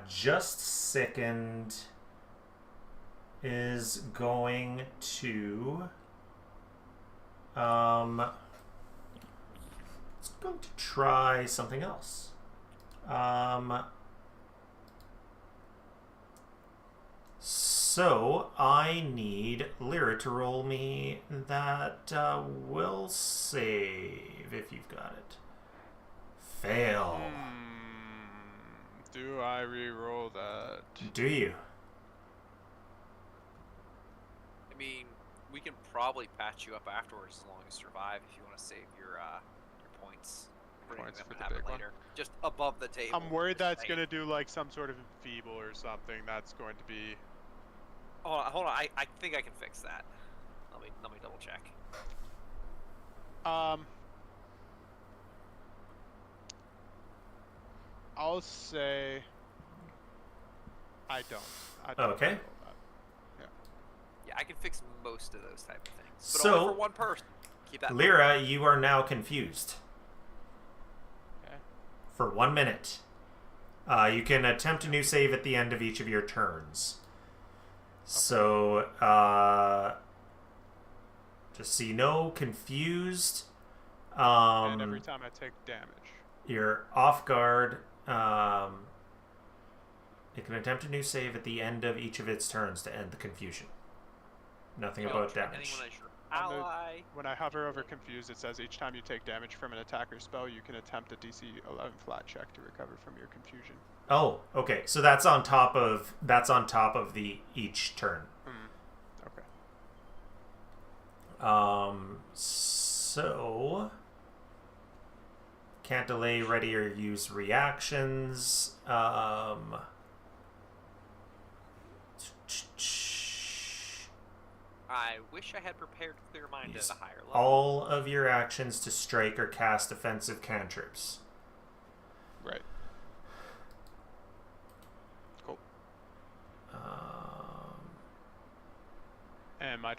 just sickened, is going to it's going to try something else. So I need Lyra to roll me that will save if you've got it. Fail. Do I re-roll that? Do you? I mean, we can probably patch you up afterwards as long as you survive if you want to save your points. Points That for would the happen big one. later. Just above the table. I'm worried that's Just going to do like some sort of enfeeble or something. That's going to be... Hold on. I think I can fix that. Let me double check. I'll say I don't. Okay. roll that. Yeah, I can fix most of those type of things. But So, only for one person. Keep that in mind. Lyra, you are now confused. Okay. For 1 minute. You can attempt a new save at the end of each of your turns. So, just so you know, confused. And every time I take damage. You're off guard. It can attempt a new save at the end of each of its turns to end the confusion. Nothing about damage. Anyone as your ally. When I hover over confused, it says each time you take damage from an attacker spell, you can attempt a DC 11 flat check to recover from your confusion. Oh, okay. So that's on top of the each turn. Okay. So can't delay, ready, or use reactions. I wish I had prepared Clear Mind Use at a higher level. all of your actions to strike or cast offensive cantrips. Right. Cool. And my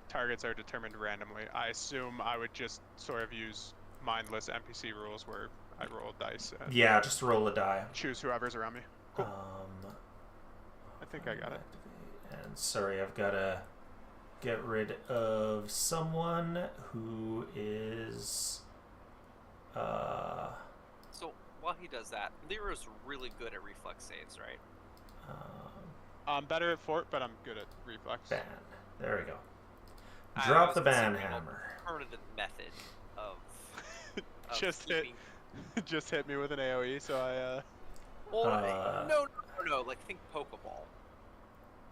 targets are determined randomly. I assume I would just sort of use mindless NPC rules where I roll dice and Yeah, just roll a die. choose whoever's around me. Cool. I think I got it. And sorry, I've got to get rid of someone who is... So while he does that, Lyra's really good at reflex saves, right? I'm better at fort, but I'm good at reflex. Ban. There we go. I Drop was the ban considering hammer. an alternative method of Just keeping... just hit me with an AoE, so I Well, no. Like think Pokeball.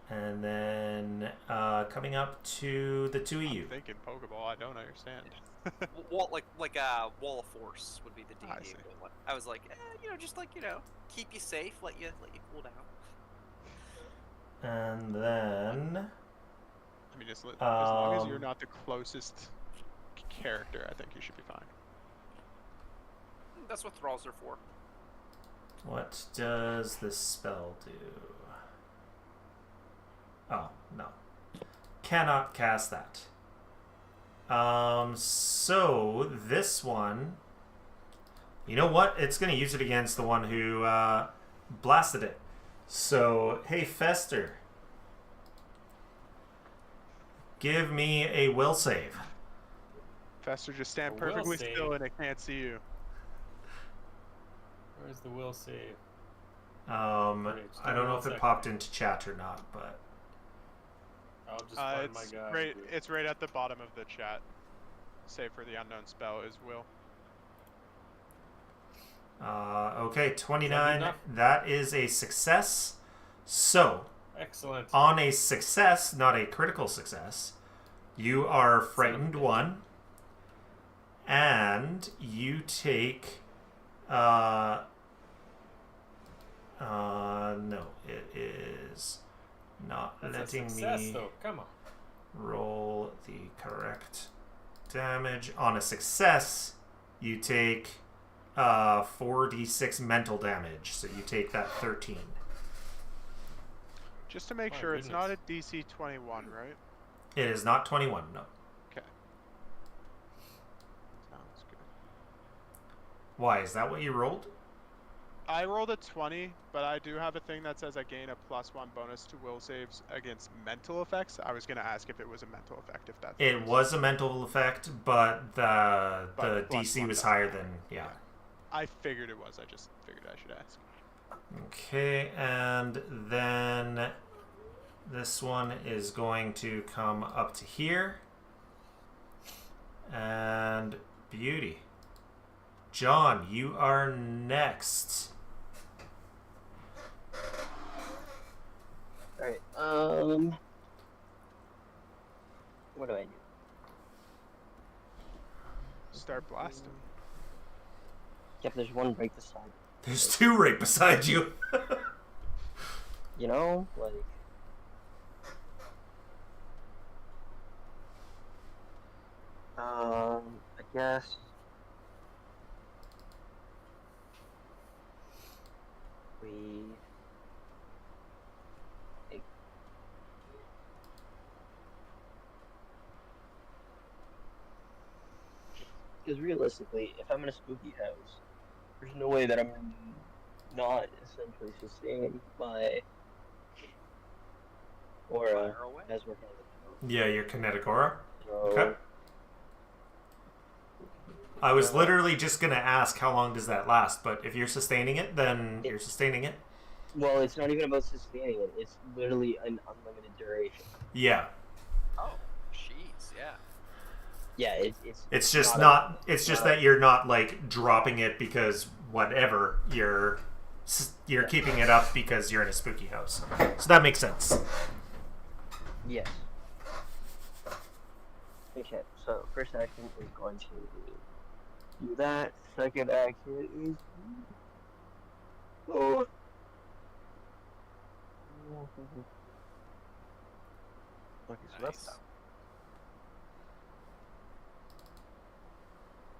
And then coming up to the two of you. I'm thinking Pokeball. I don't understand. Wall, like a wall of force would be the D&D I see. equivalent. I was like, just like keep you safe, let you cool down. And then I mean, as long as you're not the closest character, I think you should be fine. That's what thralls are for. what does this spell do? Oh, no. Cannot cast that. So this one, you know what? It's going to use it against the one who blasted it. So, hey, Fester. Give me a will save. Fester, just stand A will perfectly save. still and it can't see you. Where's the will save? I don't know if it popped into chat or not, but I'll just find my It's guy. right. It's right at the bottom of the chat. Save for the unknown spell is will. okay, 29. enough? That is a success. So, Excellent. on a success, not a critical success, you are frightened Okay. 1, and you take no, it is not That's a letting success, me though. Come on. roll the correct damage. On a success, you take 4d6 mental damage, so you take that 13. Just to make My sure, it's not a goodness. DC 21, right? It is not 21, no. Okay. Sounds good. Why? Is that what you rolled? I rolled a 20, but I do have a thing that says I gain a +1 bonus to will saves against mental effects. I was going to ask if it was a mental effect, if that's the It case. was a mental effect, but the But DC +1 was doesn't higher count. than, yeah. I figured it was. I just figured I should ask. Okay, and then this one is going to come up to here. And beauty. John, you are next. Alright, what do I do? Start blasting. Yep, there's one right beside me. There's two right beside you. You know, like... I guess... We... Because realistically, if I'm in a spooky house, there's no way that I'm not essentially sustained by aura Fire away. as we're heading. Yeah, your kinetic aura. So, Okay. I was literally just going to ask how long does that last, but if you're sustaining it, then you're sustaining it. well, it's not even about sustaining it. It's literally an unlimited duration. Yeah. Oh, jeez, yeah. Yeah, It's just not it's just that you're not like dropping it because whatever, you're keeping it up because you're in a spooky house. So that makes sense. Yes. Okay, so first action is going to do that. Second action is... Oh. Okay, so that's Nice. that.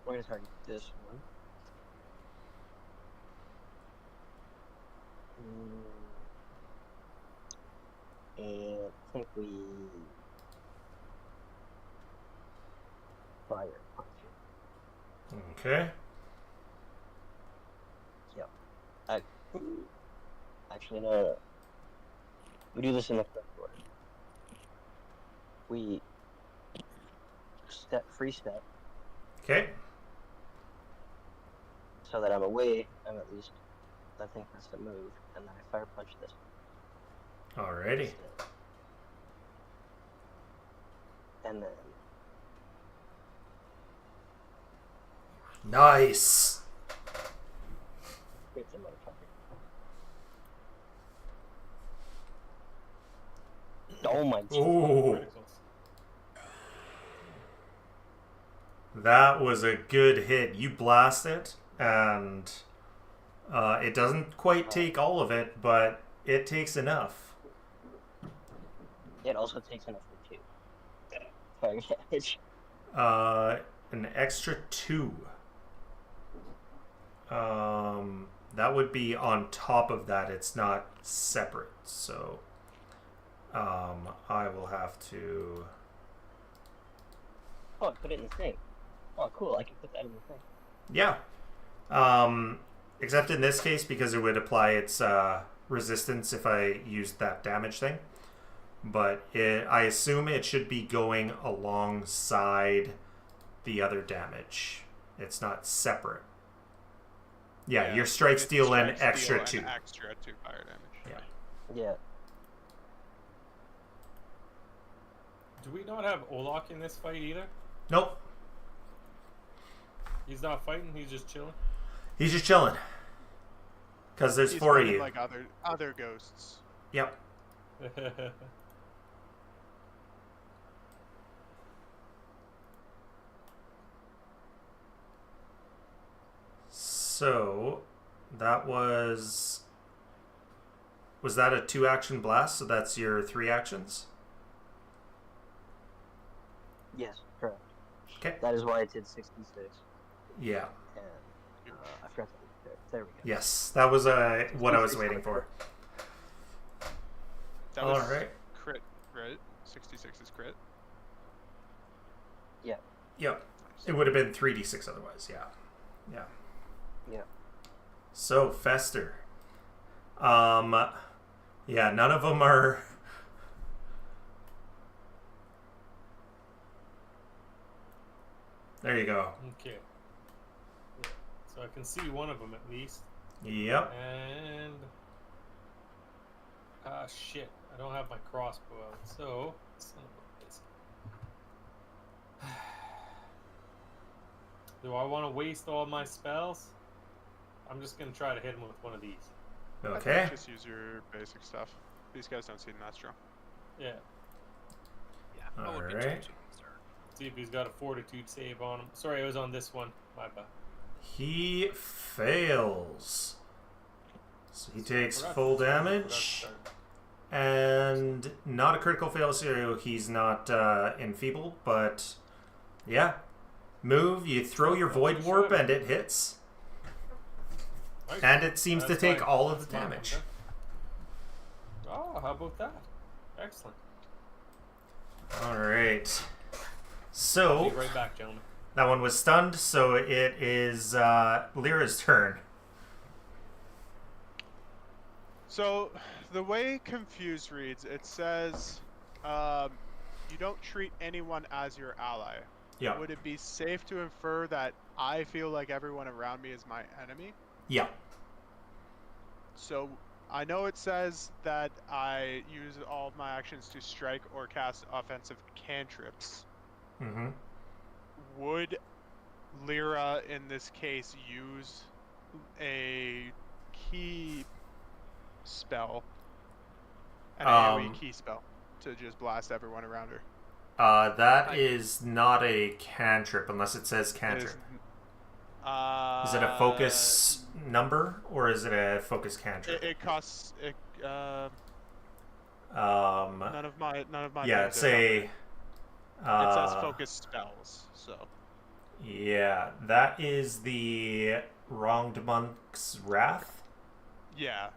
We're gonna target this one. And I think we fire punch it. Okay. Yep. Actually, no. We do this in the correct order. we free step, Okay. so that I'm away. I'm at least. That thing has to move, and then I fire punch this. Alrighty. And then Nice. hit the motherfucker. Oh my god. Ooh. That was a good hit. You blast it, and it doesn't quite take all of it, but it takes enough. It also takes enough for 2 fire damage. An extra 2. That would be on top of that. It's not separate, so I will have to. Oh, I put it in the thing. Oh, cool. I can put that in the thing. Yeah. Except in this case, because it would apply its resistance if I used that damage thing. But I assume it should be going alongside the other damage. It's not separate. Yeah, your strikes deal an extra 2. Extra 2 fire damage. Yeah. Yeah. Do we not have Olak in this fight either? Nope. He's not fighting. He's just chilling. He's just chilling. Because there's He's 4 of fighting you. like other ghosts. Yep. So, that was that a 2-action blast? So that's your 3 actions? Yes, correct. Okay. That is why I did 66. Yeah. And I forgot to there we go. Yes, that was what I was waiting for. That was Alright. crit, right? 66 is crit. Yeah. Yep. It would have been 3d6 otherwise, yeah. Yeah. Yeah. So, Fester. Yeah, none of them are... There you go. Okay. Yeah. So I can see one of them at least. Yep. And shit, I don't have my crossbow out. So son of a bitch. Do I want to waste all my spells? I'm just gonna try to hit him with one of these. I Okay. think just use your basic stuff. These guys don't seem that strong. Yeah. Yeah. That would be Alright. too concerned. See if he's got a fortitude save on him. Sorry, I was on this one. My bad. He fails. So he takes Forgot full to start. damage. Forgot to start. And not a critical fail, so he's not enfeebled, but yeah. Move, you throw your Void Warp, and it hits. Nice. And it seems to That's take fine. all of That's the fine. damage. Okay. Oh, how about that? Excellent. Alright. I'll So, be right back, gentlemen. that one was stunned, so it is Lyra's turn. So, the way Confused reads, it says, you don't treat anyone as your ally. Yeah. Would it be safe to infer that I feel like everyone around me is my enemy? Yeah. So, I know it says that I use all of my actions to strike or cast offensive cantrips. Mm-hmm. Would Lyra, in this case, use a key spell, an AoE key spell, to just blast everyone around her? That is not a cantrip, unless it says cantrip. Is it a focus number, or is it a focus cantrip? It costs none of my Yeah, things it's are a... numbered. It says focus spells, so Yeah, that is the Wronged Monk's Wrath. yeah.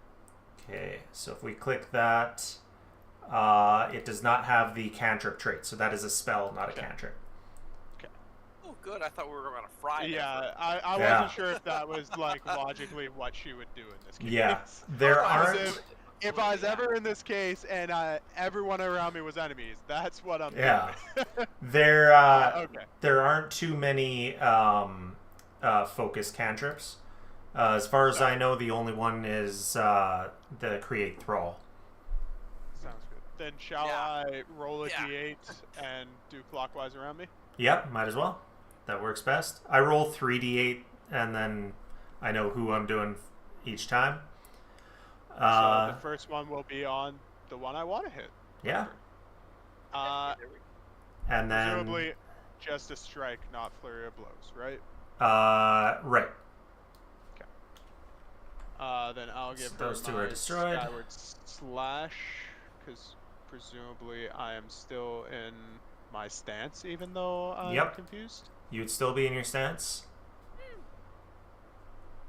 Okay, so if we click that, it does not have the cantrip trait, so that is a spell, not a cantrip. Oh, good. I thought we were going to fry it. Yeah, I Yeah. wasn't sure if that was like logically what she would do in this case. Yeah, there Because aren't... if I was ever in this case and everyone around me was enemies, that's what I'm Yeah. doing. There Okay. there aren't too many focus cantrips. As far as I know, the only one is the Create Thrall. Sounds good. Then shall I roll a d8 and do clockwise around me? Yep, might as well. That works best. I roll 3d8, and then I know who I'm doing each time. So the first one will be on the one I want to hit. Yeah. There we go. And then Presumably just a strike, not flurry of blows, right? right. Then I'll give So her those two my are destroyed. Skyward Slash, because presumably I am still in my stance, even though I'm confused. You'd still be in your stance.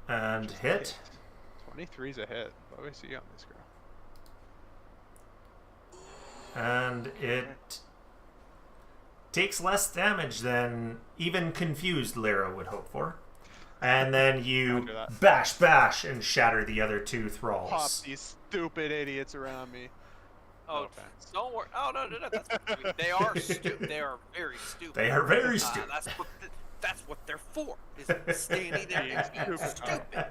And Just hit. 23's a hit. What do we see on this girl? And it takes less damage than even confused Lyra would hope for. And then you bash, and shatter the other two thralls. Pop these stupid idiots around me. Oh, don't worry. Oh, no, that's what they are stupid. They are very stupid. They are very stupid. That's what they're for, is standing there and being stupid.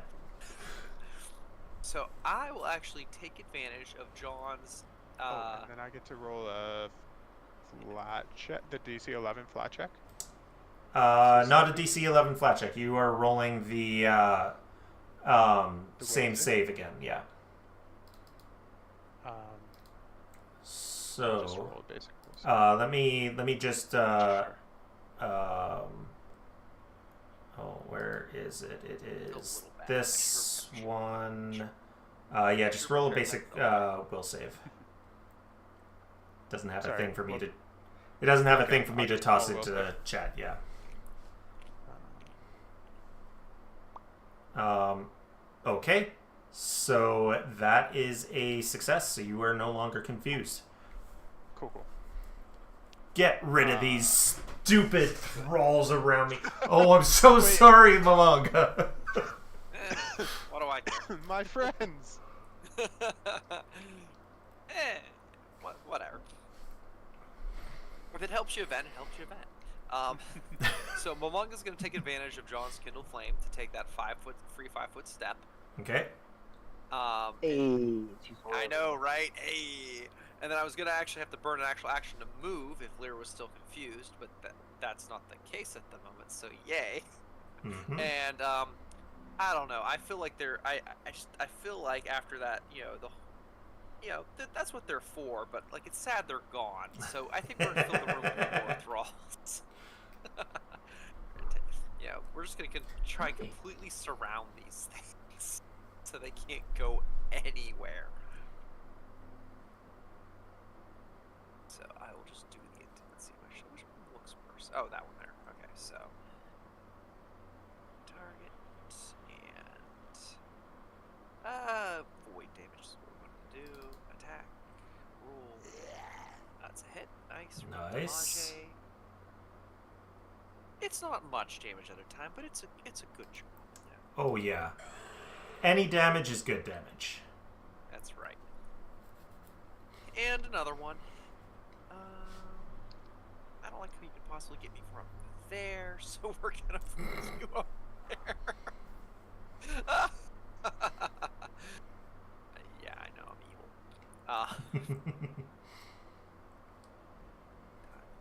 So I will actually take advantage of John's... and then I get to roll a flat check, the DC 11 flat check? Not a DC 11 flat check. You are rolling the same save again. Yeah. So just roll a basic let me just where is it? It is this one. Yeah, just roll a basic will save. Doesn't have a thing for me to. It doesn't have a thing for me to toss into the chat. Yeah. Okay. So that is a success. So you are no longer confused. Cool. Get rid of these stupid thralls around me. Oh, I'm so sorry, Malanga. What do I do? My friends. Whatever. If it helps you vent, it helps you vent. So Momonga's going to take advantage of John's Kindle Flame to take that 5-foot step. Okay. I know, right? Hey. And then I was going to actually have to burn an actual action to move if Lyra was still confused, but that's not the case at the moment, so yay. Mm-hmm. And I don't know. I feel like I feel like after that, that's what they're for, but like it's sad they're gone. So I think we're going to fill the room with more thralls. We're just going to try and completely surround these things so they can't go anywhere. So I will just do the intimacy. Which one looks worse? Oh, that one there. Okay, so target and void damage is what we want to do. Attack. Roll. That's a hit. Nice. Nice. Damage. It's not much damage at a time, but it's a good job. Yeah. Oh yeah. Any damage is good damage. That's right. And another one. I don't like how you could possibly get me from there, so we're gonna force you up there. Yeah, I know I'm evil.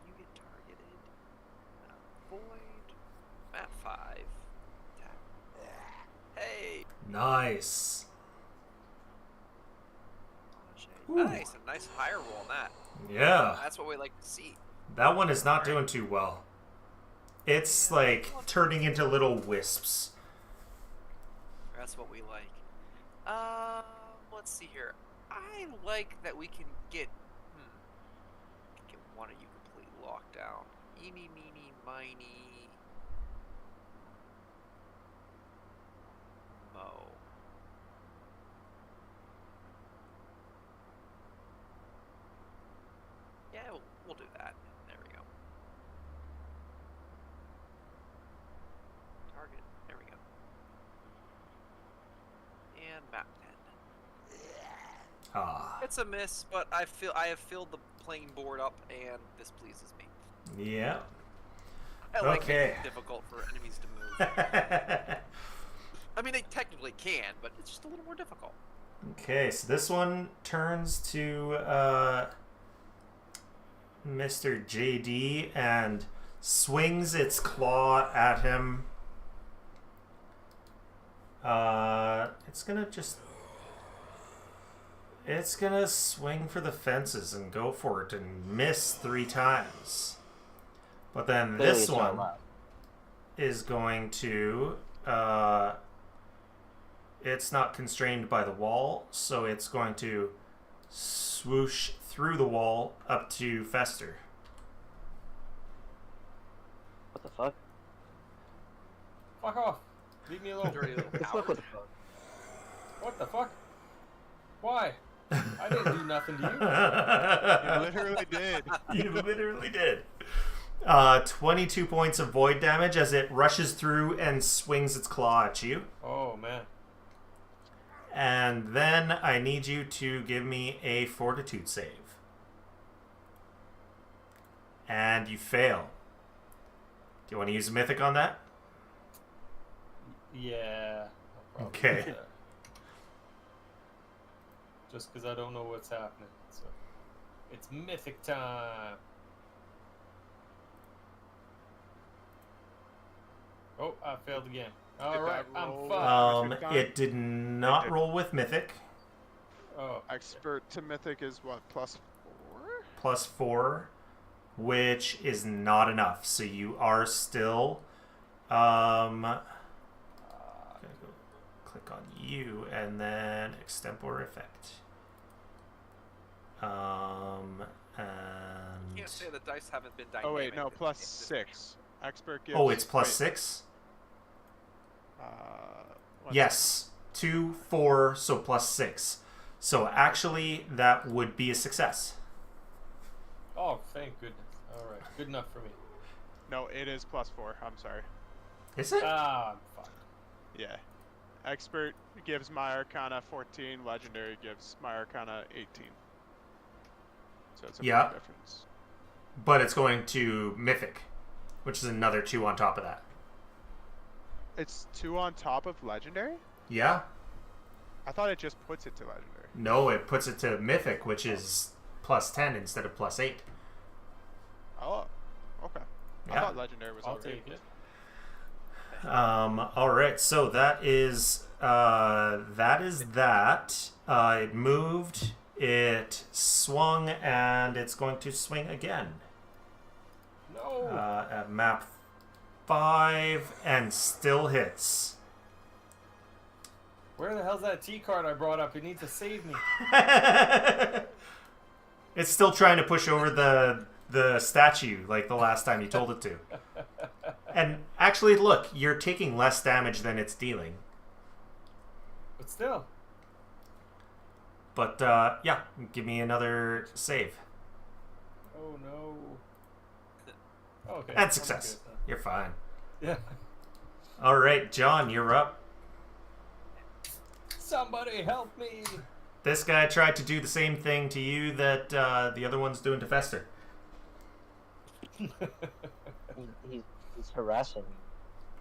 You get targeted. Void. Map 5. Hey. Nice. Nice, a nice higher roll on that. Yeah. That's what we like to see. That one is not doing too well. It's like turning into little wisps. That's what we like. Let's see here. I like that we can get one of you completely locked down. Eeny, meeny, miny, mo. Yeah, we'll do that. There we go. Target. There we go. And map 10. Ah. It's a miss, but I have filled the playing board up, and this pleases me. Yeah. I like Okay. making it difficult for enemies to move. I mean, they technically can, but it's just a little more difficult. Okay, so this one turns to Mr. JD and swings its claw at him. It's gonna swing for the fences and go for it and miss 3 times. But then this one is going to it's not constrained by the wall, so it's going to swoosh through the wall up to Fester. What the fuck? Fuck off. Leave me alone. Dirty little What the fuck? coward. What the fuck? What the fuck? Why? I didn't do nothing to You literally did. You literally did. 22 points of void damage as it rushes through and swings its claw at you. you. Oh, man. And then I need you to give me a fortitude save. And you fail. Do you want to use a mythic on that? Yeah. I'll probably Okay. do that. Just because I don't know what's happening. So it's mythic time. Oh, I failed again. All Did right, that I'm roll? fucked. It did not roll with mythic. Oh, Expert to mythic is what, +4? +4, which is not enough. So you are still gonna go click on you and then extempore effect. You And can't say the dice haven't been dynamic. Oh wait, no, in +6. Expert gives. oh, it's wait, +6. one Yes, 2, 4, so +6. So actually, that would be a success. oh, thank goodness. All right, good enough for me. second. No, it is +4. I'm sorry. Is it? Ah, I'm fucked. Yeah. Expert gives my Arcana 14. Legendary gives my Arcana 18. So it's a Yeah. big difference. But it's going to Mythic, which is another 2 on top of that. It's 2 on top of Legendary? Yeah? I thought it just puts it to Legendary. No, it puts it to Mythic, which is +10 instead of +8. Oh, okay. I Yeah. thought Legendary was I'll already. take it. All right, so that is that. It moved, it swung, and it's going to swing again No. at map 5 and still hits. Where the hell's that T card I brought up? It needs to save me. It's still trying to push over the statue like the last time you told it to. And actually, look, you're taking less damage than it's dealing. But still. But yeah, give me another save. Oh no. Okay. And I'm success. good You're fine. then. Yeah. All right, John, you're up. Somebody help me. This guy tried to do the same thing to you that the other one's doing to Fester. He's harassing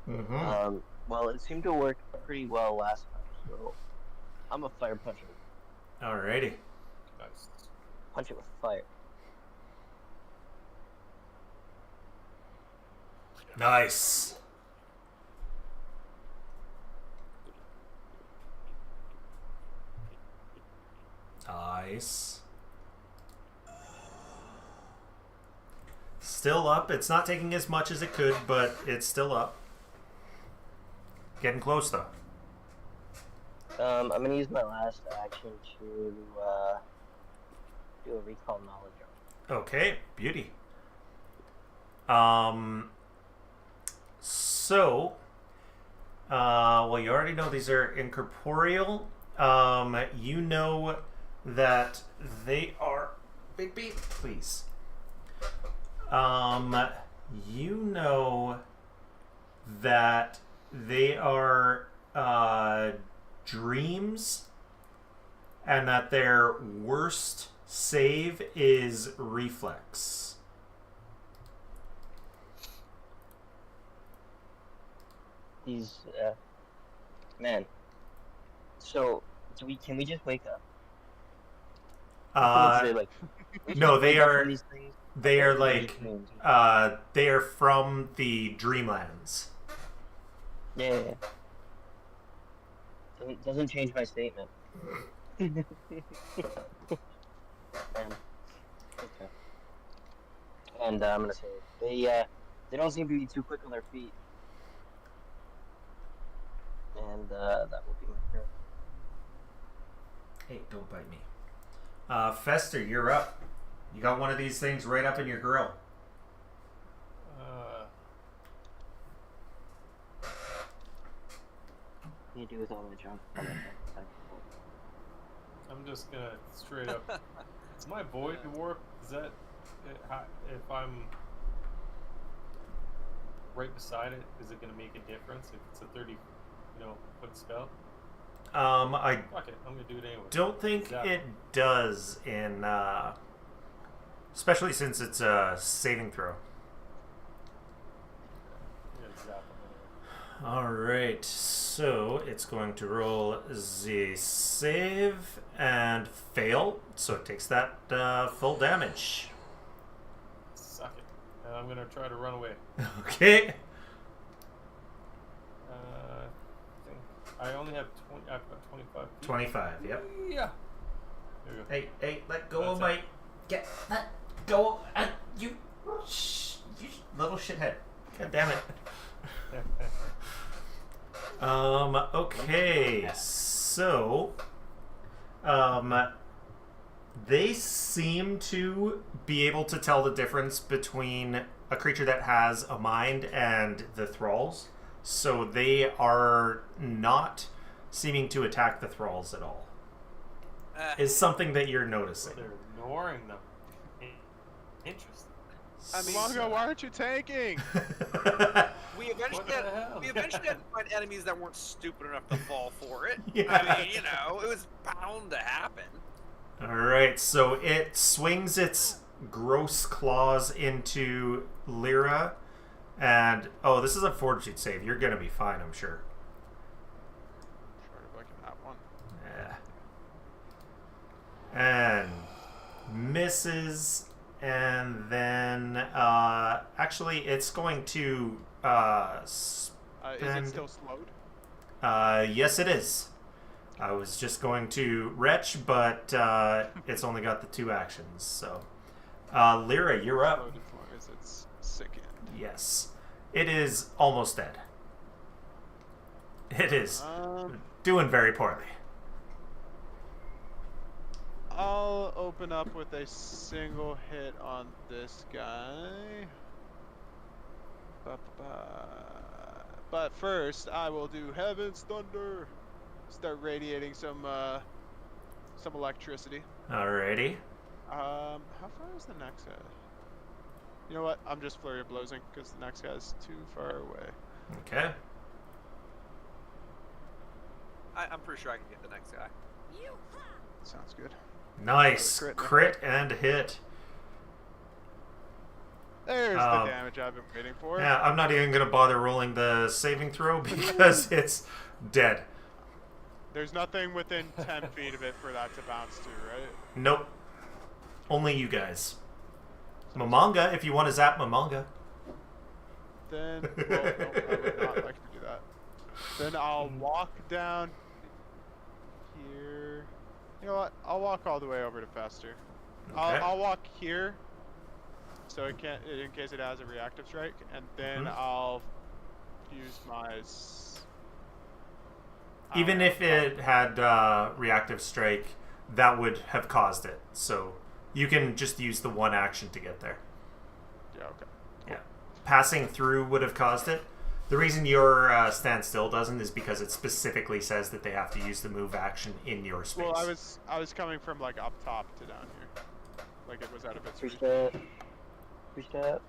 me. Mm-hmm. Well, it seemed to work pretty well last time, so I'm a fire puncher. Alrighty. Nice. Punch it with fire. Nice. Nice. Still up. It's not taking as much as it could, but it's still up. Getting close, though. I'm gonna use my last action to do a recall knowledge on it. Okay, beauty. So, well, you already know these are incorporeal. You know that they are big beat, please. You know that they are dreams and that their worst save is reflex. These, man. So, can we just wake up? Say, like, we No, just they wake up are. from these things? They are Or like. just dreams? They are from the Dreamlands. Yeah. Doesn't change my statement. Okay. And I'm gonna say they don't seem to be too quick on their feet. And that will be my turn. Hey, don't bite me. Fester, you're up. You got one of these things right up in your grill. What do you do with all the junk? I'm just gonna straight up. Is my void warp? Is that if I'm right beside it? Is it gonna make a difference if it's a 30, foot spell? I Fuck it, I'm gonna do it anyway. don't think it does in, especially since it's a saving throw. Yeah, exactly. All right, so it's going to roll the save and fail, so it takes that full damage. Suck it. And I'm gonna try to run away. Okay. I only have 20. I've got 25 feet. 25. Yep. Yeah. There you go. Hey, let go of That's my. Let go. You little shithead. God damn it. Okay, so, they seem to be able to tell the difference between a creature that has a mind and the thralls. So they are not seeming to attack the thralls at all. Is something that you're noticing. They're ignoring them. Interesting. I mean, Mongo, why aren't you tanking? we eventually What the hell? had to find enemies that weren't stupid enough to fall for it. Yeah. I mean, it was bound to happen. Alright, so it swings its gross claws into Lyra. And, this is a fortitude save. You're going to be fine, I'm sure. Sure, like in that one. Yeah. And misses. And then, actually, it's going to, Is it still slowed? yes, it is. I was just going to retch, but it's only got the 2 actions. So, Lyra, you're up. Slowed as long as it's sickened. Yes. It is almost dead. It is doing very poorly. I'll open up with a single hit on this guy. But first, I will do Heaven's Thunder. Start radiating some electricity. Alrighty. How far is the next guy? You know what? I'm just flurry of blowsing because the next guy's too far away. Okay. I'm pretty sure I can get the next guy. Sounds good. Nice. Crit. Crit and hit. There's the damage I've been waiting for. Yeah, I'm not even going to bother rolling the saving throw because it's dead. There's nothing within 10 feet of it for that to bounce to, right? Nope. Only you guys. Mamanga, if you want to zap Mamanga. Then, well, no, I would not like to do that. Then I'll walk down here. You know what? I'll walk all the way over to Fester. Okay. I'll walk here, so it can't, in case it has a reactive strike, and then I'll use my. Even if it had reactive strike, that would have caused it. So you can just use the 1 action to get there. Yeah. Okay. Yeah. Passing through would have caused it. The reason your standstill doesn't is because it specifically says that they have to use the move action in your space. Well, I was coming from like up top to down here, like it was out of its reach. Push that.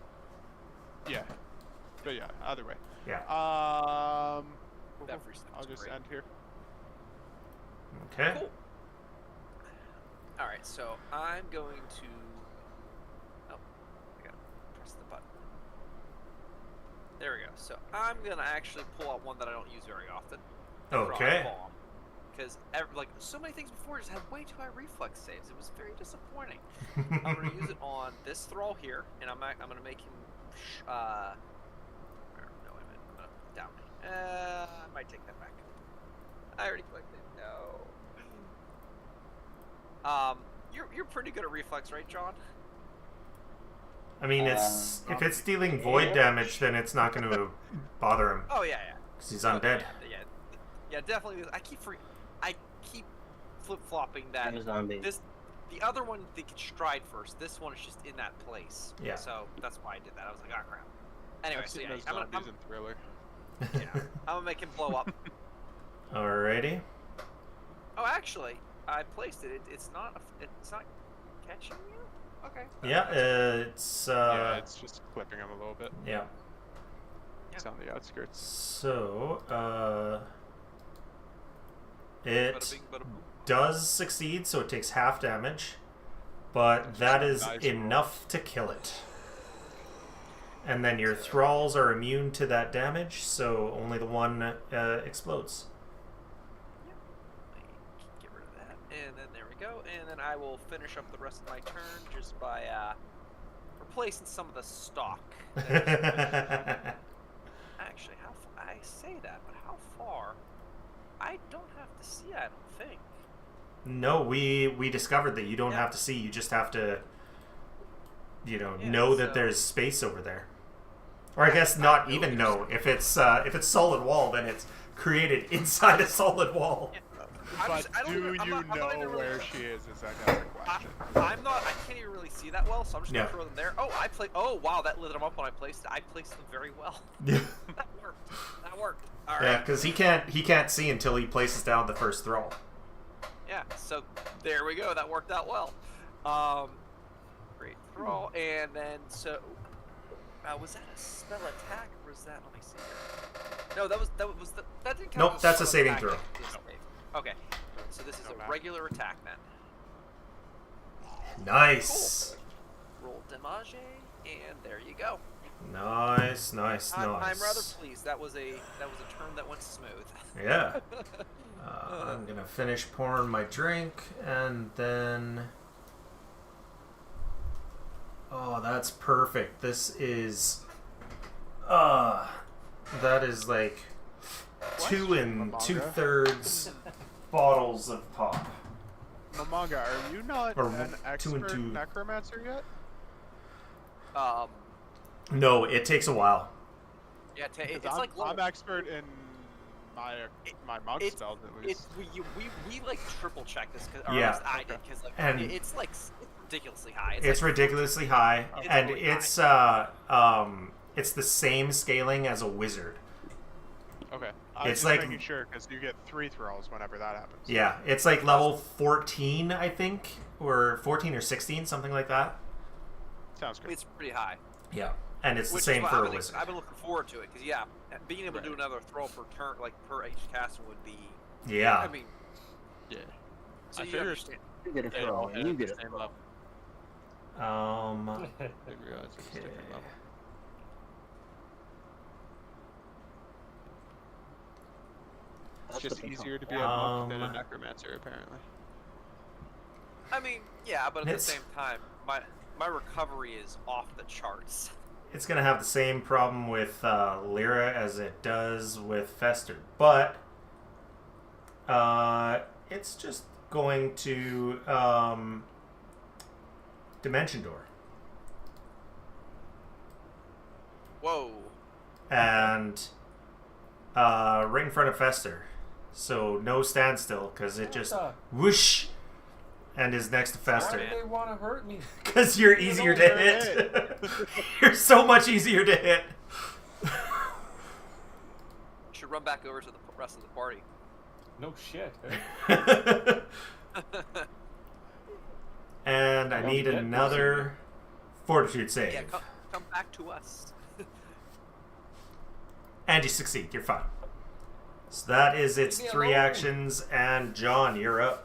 Yeah. But yeah, either way. Yeah. That free step I'll is just great. end here. Okay. Cool. All right, so I'm going to. Oh, I gotta press the button. There we go. So I'm gonna actually pull out one that I don't use very often. Okay. Because like so many things before just had way too high reflex saves. It was very disappointing. I'm gonna use it on this thrall here, and I'm gonna make him. No, wait a minute. I'm gonna down me. I might take that back. I already clicked it. No. You're pretty good at reflex, right, John? I mean, it's if it's dealing void damage, then it's not going to bother him. Oh yeah. Because he's undead. Yeah, definitely. I keep flip flopping that. The other one they could stride first. This one is just in that place. Yeah. So that's why I did that. I was like, oh crap. Anyway, so yeah, I'm in Thriller. Yeah, I'm gonna make him blow up. Alrighty. Oh, actually, I placed it. It's not catching you. Okay. Yeah, it's yeah, it's just clipping him a little bit. Yeah. It's on the outskirts. So, it Bada bing, bada boom. does succeed, so it takes half damage, but that is Nice enough to kill it. And then your thralls are immune to that damage, so only the one explodes. Get rid of that, and then there we go. And then I will finish up the rest of my turn just by replacing some of the stock. Actually, I say that, but how far? I don't have to see. I don't think. No, we discovered that you don't have to see. You just have to, know that there's space over there. Or I guess not even know. If it's solid wall, then it's created inside a solid wall. Yeah. But do you know where she is? Is that the question? I'm not. I can't even really see that well, so I'm just gonna throw them there. Oh, Oh, wow, that lit them up when I placed it. I placed them very well. Yeah. That worked. All right. Yeah, because he can't see until he places down the first thrall. Yeah. So there we go. That worked out well. Great throw, and then so. Was that a spell attack, or was that? Let me see here. No, that didn't count. Nope, as that's a spell saving attack. throw. Okay, so this is a regular attack then. Nice. Cool. Roll damage, and there you go. Nice. I'm rather pleased. That was a turn that went smooth. Yeah. I'm gonna finish pouring my drink, and then. Oh, that's perfect. This is. That is like 2 2/3 bottles of pop. Mamanga, are you not Or an 2 and expert 2. necromancer yet? No, it takes a while. Yeah, it's like I'm expert in my monk spells at least. We like triple check this, or Yeah. at least I did, because like And it's like ridiculously high. It's like, ridiculously high, It's and really it's the same scaling as a wizard. Okay. I was It's just like- making sure, because you get 3 thralls whenever that happens. Yeah, it's like level 14, I think, or 14 or 16, something like that. Sounds good. It's pretty high. Yeah, and it's the Which same is why for a wizard. I've been looking forward to it, because being able to do another throw per turn, like per each casting, would be. Yeah. I mean. Yeah. So I you figured- understand. You get a They throw. all had You the get a same throw. level. Didn't realize it was Okay. different level. It's That's just what they easier to be it. a monk than a necromancer, apparently. I mean, yeah, but at It's- the same time, my recovery is off the charts. It's gonna have the same problem with Lyra as it does with Fester, but it's just going to Dimension Door. Whoa. And right in front of Fester. So no standstill, because it just whoosh and is next to Why Fester. do they want to hurt me? Because you're easier to hit. You're so much easier to hit. Should run back over to the rest of the party. No shit. Eh? And I need another fortitude save. Yeah, come back to us. And you succeed. You're fine. So that is its Leave me 3 alone. actions. And John, you're up.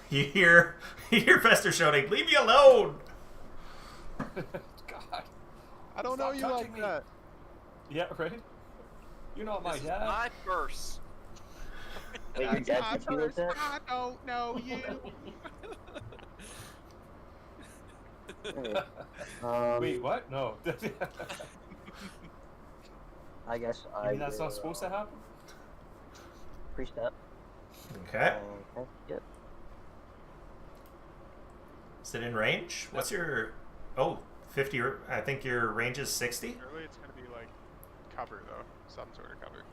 You hear Fester shouting, "Leave me alone!" God. I don't know Stop you touching like me. that. Yeah, right? You're not my This is dad. my purse. Wait, your That's dad my did you like purse. that? I don't know you. Alright. Wait, what? No. I guess You I mean that's not will, supposed to happen? Pre-step. Okay. Okay. Yep. Is it in range? What's your... Oh, 50... I think your range is 60? Surely it's gonna be like cover though, some sort of cover.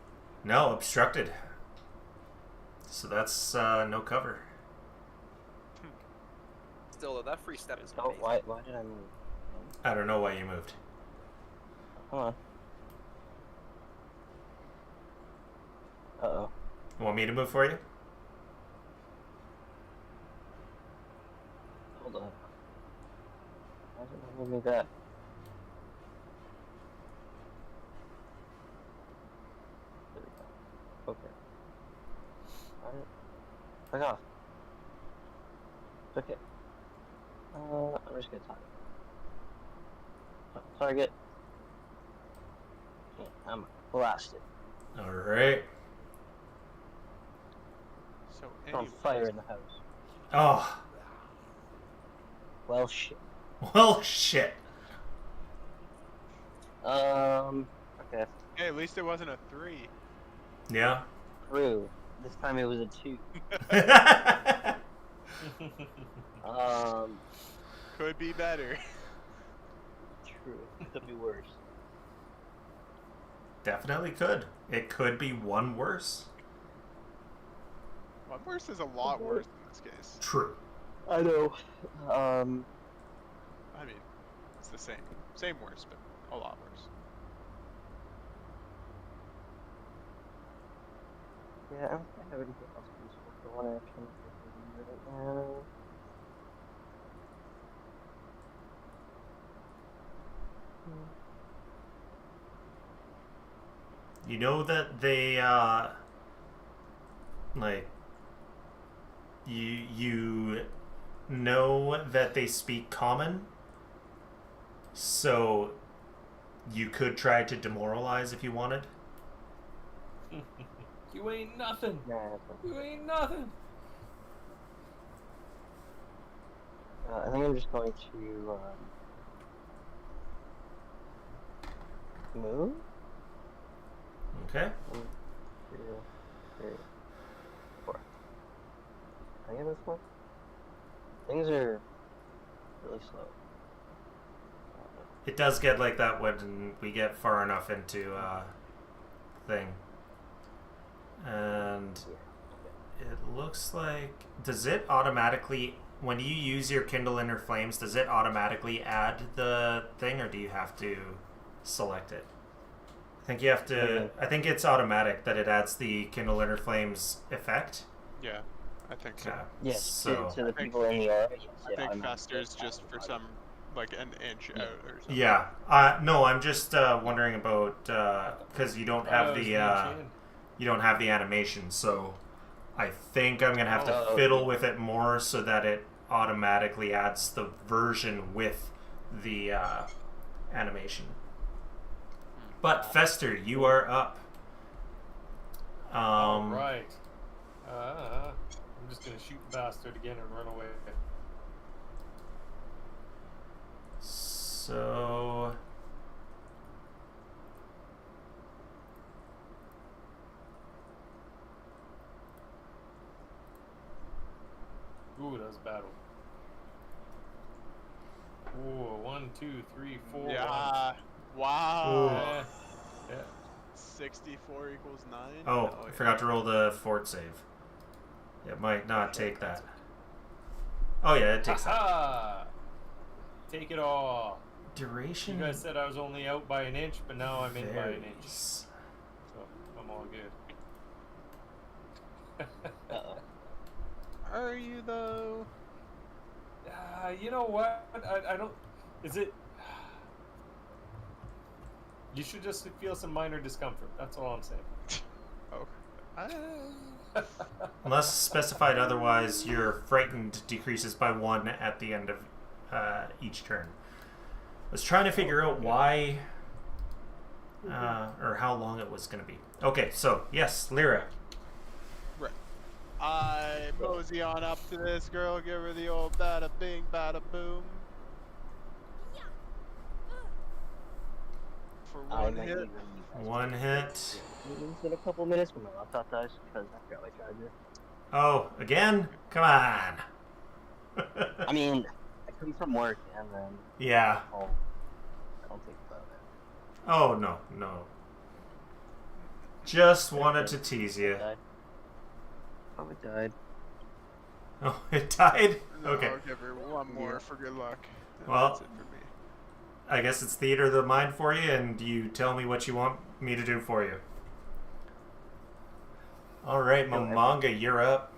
No, obstructed. So that's no cover. Still, though, that free step is Oh, amazing. why did I move? I don't know why you moved. Come on. Uh-oh. Want me to move for you? Hold on. Why did I move me back? There we go. Okay. Alright. Back off. It's okay. I'm just gonna talk. Target. Okay, I'm blasted. Alright. So On anyway, fire in the house. Oh. Well, shit. Well, shit. Okay. hey, at least it wasn't a 3. Yeah. True. This time it was a 2. Could be better. True. Could be worse. Definitely could. It could be one worse. One worse is a lot worse in this case. True. I know. I mean, it's the same worse, but a lot worse. Yeah, I don't think I have anything else useful for one action right now. You know that they, like, you know that they speak common, so you could try to demoralize if you wanted. You ain't nothing. Nah, You ain't nothing. I think I'm just going to move. Okay. 1, 2, 3, 4. Can I get this one? Things are really slow. It does get like that when we get far enough into thing. And it looks like... Does it automatically... When you use your Kindle Inner Flames, does it automatically add the thing, or do you have to select it? I think you have to... I think it's automatic that it adds the Kindle Inner Flames effect. Yeah, I think so. Okay. Yes, So... to the people in the area. I think Fester's just for some, like an inch out or something. Yeah. No, I'm just wondering about... Because you don't have the... you don't have the animation, so I think I'm going to have to fiddle with it more so that it automatically adds the version with the animation. But Fester, you are up. Alright. I'm just gonna shoot the bastard again and run away. So... Ooh, that was a bad one. Ooh, 1, 2, 3, 4. Yeah. Wow. Yeah. Yeah. 64 equals 9. Oh, Hell I yeah. forgot to roll the fort save. It might not take that. Oh yeah, it takes that. Aha! Take it all. Duration... You guys said I was only out by an inch, but now I'm in by an inch. varies. So I'm all good. Uh-oh. Are you though? You know what? I don't. Is it? You should just feel some minor discomfort. That's all I'm saying. Oh. Unless specified otherwise, your frightened decreases by 1 at the end of each turn. I was trying to figure out why or how long it was going to be. Okay, so yes, Lyra. Right. I mosey on up to this girl, give her the old bada bing, bada boom. For one hit. One hit. Meetings in a couple minutes when my laptop dies because I forgot my charger. Oh, again? Come on. I mean, I come from work and then Yeah. I'll think about it. Oh, no, no. Just wanted to tease you. Died. Oh, it died. Oh, it died? No, Okay. I'll give her one more for good luck. And Well, that's it for me. I guess it's theater of the mind for you, and you tell me what you want me to do for you. Alright, Momonga, you're up.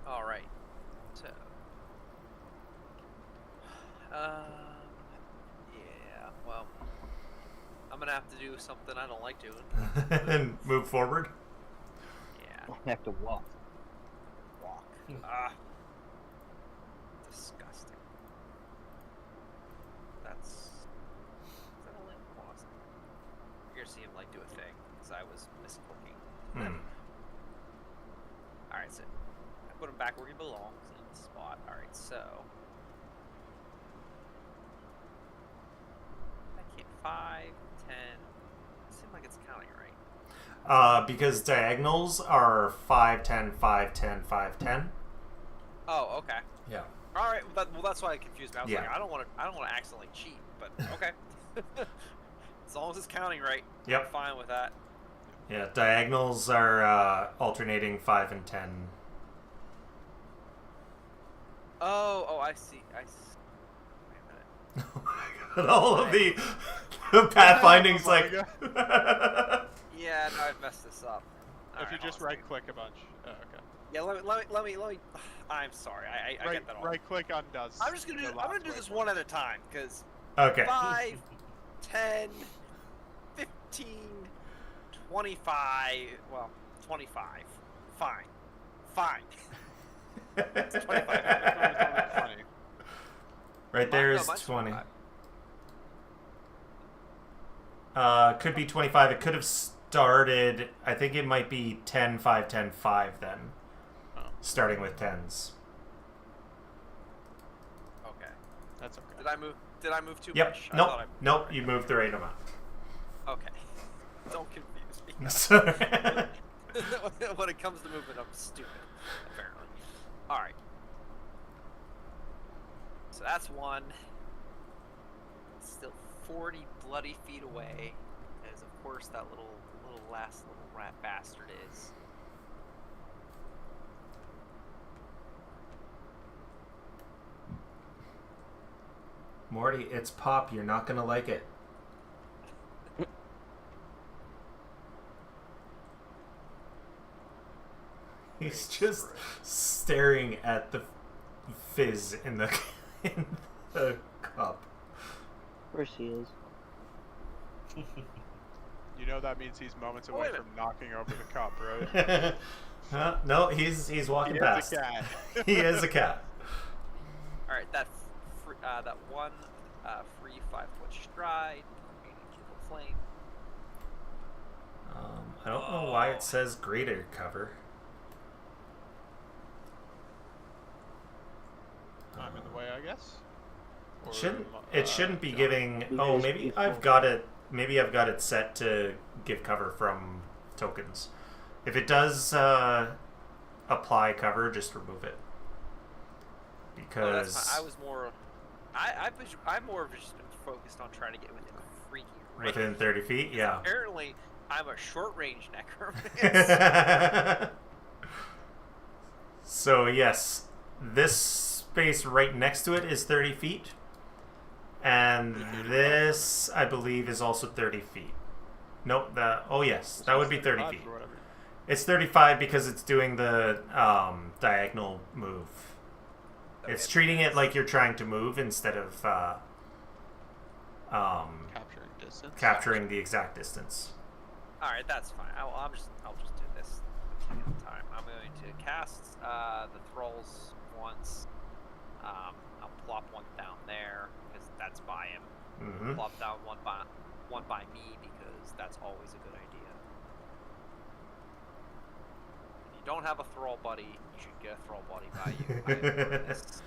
All right. So, yeah. Well, I'm gonna have to do something I don't like doing. And move forward. Yeah. I have to walk. Walk. Disgusting. That's. Is that a limp pause? You're gonna see him like do a thing because I was misclicking. Hmm. All right, so I put him back where he belongs in the spot. All right, so I can't 5, 10. It seems like it's counting right. Because diagonals are 5, 10, 5, 10, 5, 10. Oh, okay. Yeah. All right. Well, that's why it confused me. I was Yeah. like, I don't want to accidentally cheat, but okay. As long as it's counting right, Yep. I'm fine with that. Yeah, diagonals are alternating 5 and 10. Oh, I see. Wait a minute. Oh my god, all of the pathfinding's Oh my like... Yeah, no, I've messed this up. All If you right, just hold on a right click a bunch. Oh, okay. Yeah, let me. I'm sorry. I get that all. Right click undoes. I'm just gonna do. I'm gonna do this one at a time because Okay. 5, 10, 15, 25. Well, 25. Fine. It's 25. Funny. Right there No, is mine's 20. 25. Could be 25. It could have started... I think it might be 10, 5, 10, 5 then. Oh. Starting with 10s. Okay. That's okay. Did I move too Yep. much? I Nope. thought Nope. You moved the right amount. Okay. Don't confuse me. Sorry. When it comes to movement, I'm stupid. Apparently. All right. So that's one. Still 40 bloody feet away, as of course that little last little rat bastard is. Morty, it's Pop. You're not gonna like it. He's just staring at the fizz in the in the cup. Of course he is. You know that means he's moments away Wait a from knocking over the cup, right? No, he's walking He past. is a cat. He is a cat. All right, that one free 5-foot stride, kindle flame. I don't know why it says greater cover. I'm in the way, I guess. Or, It shouldn't be John? giving. Oh, maybe I've got it. Maybe I've got it set to give cover from tokens. If it does apply cover, just remove it. Oh, that's Because fine. I was more. I'm more of just focused on trying to get within a freaky range. within 30 feet, yeah. Apparently, I'm a short range necromancer. So yes, this space right next to it is 30 feet. And this, I believe, is also 30 feet. Nope, oh yes, that would be 30 feet. Or whatever. It's 35 because it's doing the diagonal move. It's treating it like you're trying to move instead of Capturing distance. capturing the exact distance. All right, that's fine. I'll just do this at a time. I'm going to cast the thralls once. I'll plop one down there because that's by him. Mm-hmm. Plop down one by me because that's always a good idea. If you don't have a thrall buddy, you should get a thrall buddy by you. I've learned this,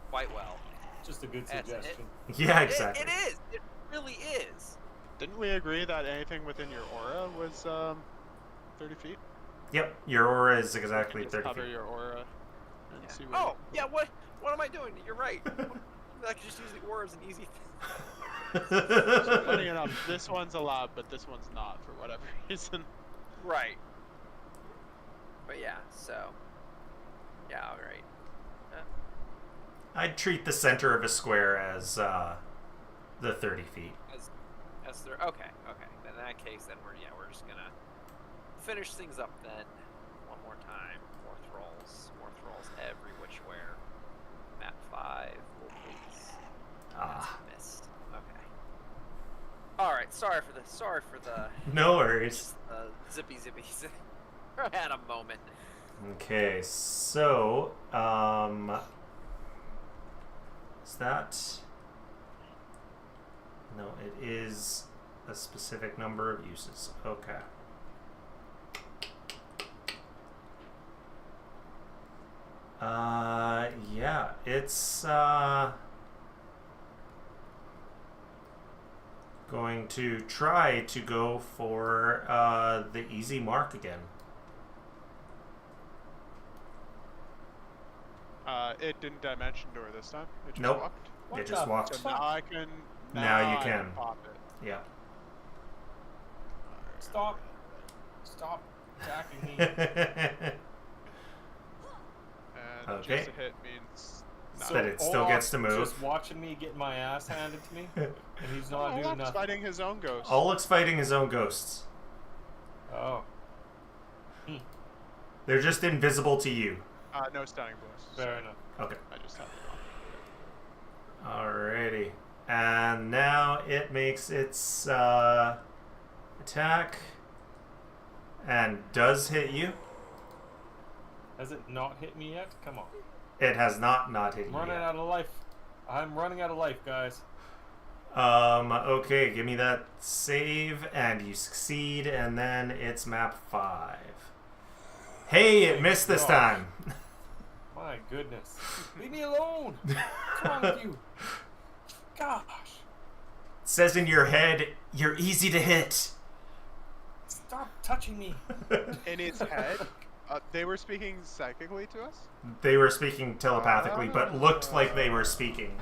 quite well. Just a good suggestion. Yeah, exactly. It is. It really is. Didn't we agree that anything within your aura was 30 feet? Yep, your aura is exactly Just 30 cover feet. your aura and Yeah. see where. Oh, yeah. What am I doing? You're right. I could just use the aura as an easy thing. Funny enough, this one's allowed, but this one's not for whatever reason. Right. But yeah, so. Yeah, alright. I'd treat the center of a square as the 30 feet. As there. Okay. Then in that case, then we're just gonna finish things up then. One more time. More thralls every which where. Map 5. Oh, please. Missed. Okay. All right. Sorry for the. No worries. Zippy. I had a moment. Okay, so is that? No, it is a specific number of uses. Okay. Yeah, it's going to try to go for the easy mark again. It didn't dimension door this time. It just Nope. walked. It just walked. So now I can. Now you I can. pop it. Yeah. Stop attacking me. And Okay. just a hit means. So that it still gets to move. Just watching me get my ass handed to me, and he's not doing Olaf's nothing. fighting his own ghost. Oleg's fighting his own ghosts. Oh. They're just invisible to you. No stunning blows. Fair enough. Okay. I just have it wrong. Alrighty. And now it makes its attack and does hit you. Has it not hit me yet? Come on. It has not hit I'm you running yet. out of life. I'm running out of life, guys. Okay, give me that save, and you succeed, and then it's map 5. Hey, it missed this time. My goodness. Leave me alone. What's wrong with you? Gosh. It says in your head, you're easy to hit. Stop touching me. In its head, they were speaking psychically to us? They were speaking telepathically, but looked like they were speaking.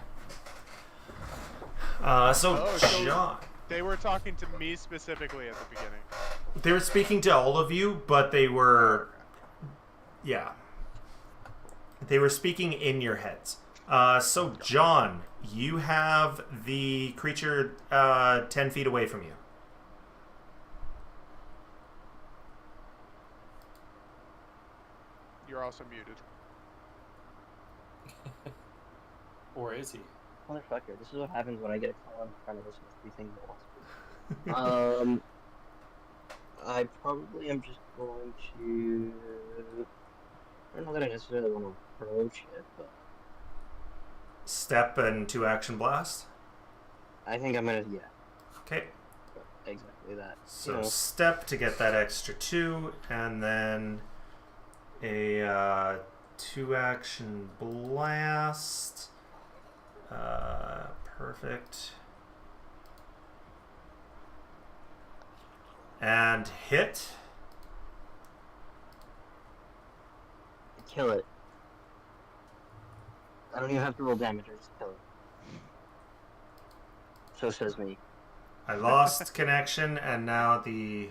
So John. They were talking to me specifically at the beginning. They were speaking to all of you, but they were... Yeah. They were speaking in your heads. So John, you have the creature 10 feet away from you. You're also muted. Or is he? Motherfucker, this is what happens when I get a call in front of this thing that wants to. I probably am just going to. I don't know that I necessarily want to approach it, but Step and 2 action blast. I think I'm gonna. Yeah, Okay. exactly that. So You know, step to get that extra 2, and then a 2 action blast. Perfect. And hit. kill it. I don't even have to roll damage. I just kill it. So says me. I lost connection, and now the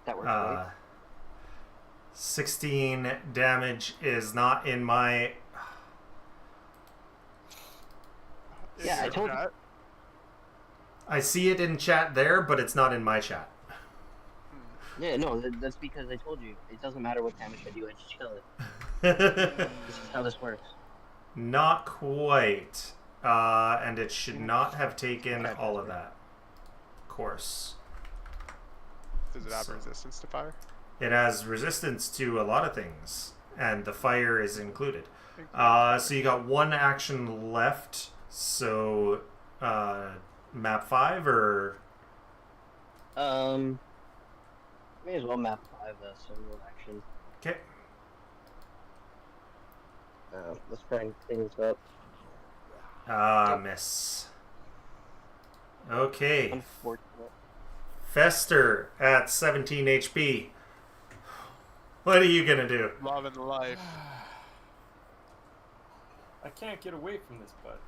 That works, right? 16 damage is not in my... Yeah, I told you. Chat? I see it in chat there, but it's not in my chat. Yeah, no, that's because I told you. It doesn't matter what damage I do, I just kill it. This is how this works. Not quite. And it should not have taken all of that. Of course. Does it have So- resistance to fire? It has resistance to a lot of things, and the fire is included. So you got one action left. So, map 5 or May as well map 5 so no action. okay. Let's try and clean this up. Miss. Okay, Unfortunate. Fester at 17 HP. What are you gonna do? Loving life. I can't get away from this, bud.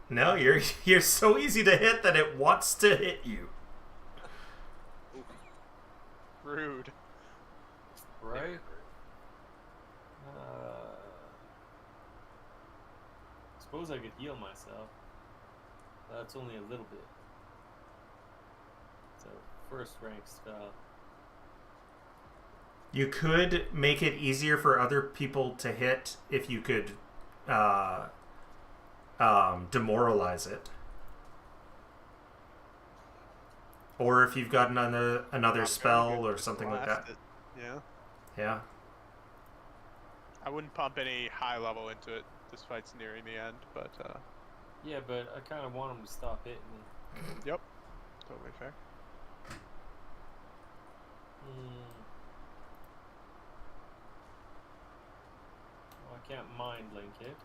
No, you're so easy to hit that it wants to hit you. Rude. Right? Suppose I could heal myself. That's only a little bit. So, first rank spell. You could make it easier for other people to hit if you could demoralize it. Or if you've got another spell or something like that. Blast it. Yeah. Yeah. I wouldn't pump any high level into it. This fight's nearing the end, but Yeah, but I kind of want him to stop hitting me. yep, totally fair. Well, I can't mind link it.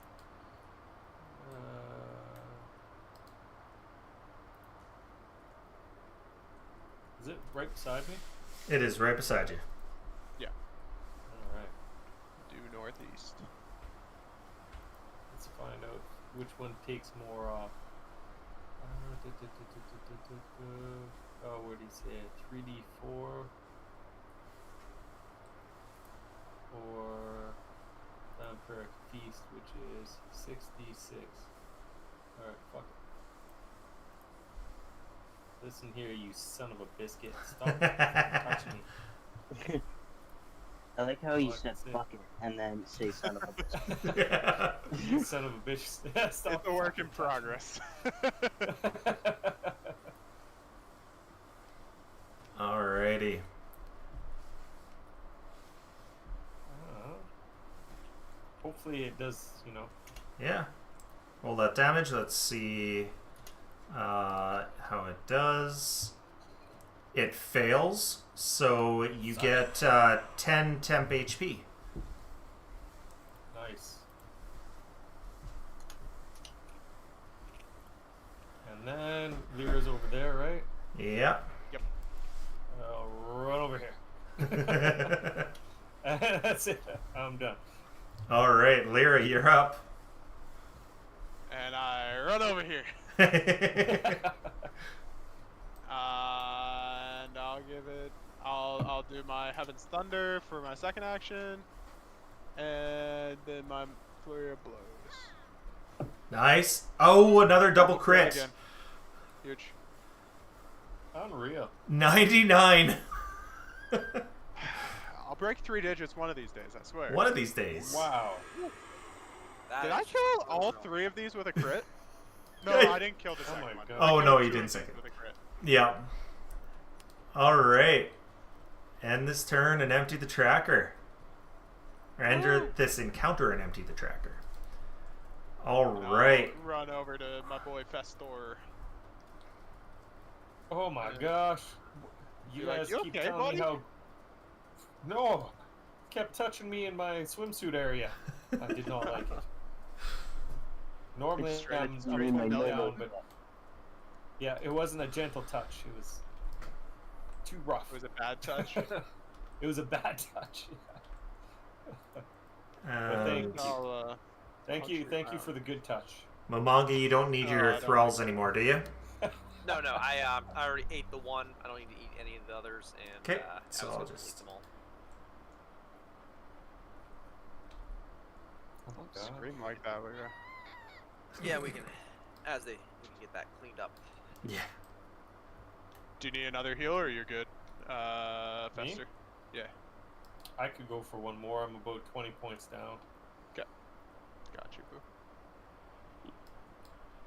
Is it right beside me? It is right beside you. Alright. Due northeast. Let's find out which one takes more off. Oh, what did he say? 3d4 or Vampiric Feast, which is 6d6. Alright, fuck it. Listen here, you son of a biscuit. Stop touching me. I like how you Oh, I said can see. fuck it and then say son of a bitch. You son of a bitch. Stop It's a work in fucking touching me. progress. Alrighty. Hopefully it does, you know. Yeah. Roll that damage. Let's see how it does. It fails, so you get 10 temp HP. Nice. And then Lyra's over there, right? Yeah. I'll run over here. That's it. I'm done. All right, Lyra, you're up. And I run over here. And I'll give it. I'll do my Heaven's Thunder for my second action, and then my Flurry of Blows. Nice. Oh, another double crit. Again. Huge. Unreal. 99. I'll break 3 digits one of these days. I swear. One of these days. Wow. That Did I is kill all brutal. 3 of these with a crit? No, Yeah. I didn't kill the Oh second my one. God. I Oh, killed no, 2 you of didn't these second. with a crit. Yeah. All right. End this turn and empty the tracker. Or enter this encounter and empty the tracker. All And I'll right. run over to my boy Festor. Oh my gosh. You You're like, guys "You keep okay, telling buddy?" me how... No! Kept touching me in my swimsuit area. I did not like it. Normally I'm Extreme, totally no, down, no. but... Yeah, it wasn't a gentle touch. It was too rough. It was a bad touch. It was a bad touch. But thank I'll, Thank Punch you, you thank you out. for the good touch. Momonga, you don't need Oh, your I don't thralls like that. anymore, do you? No, I already ate the one. I don't need to eat any of the others, and 'Kay, I so was I'll gonna just- eat them all. Oh, God. scream like that, Lyra. Yeah, we can get that cleaned up. Yeah. Do you need another heal or you're good? Me? Fester? Yeah, I could go for one more. I'm about 20 points down. got you,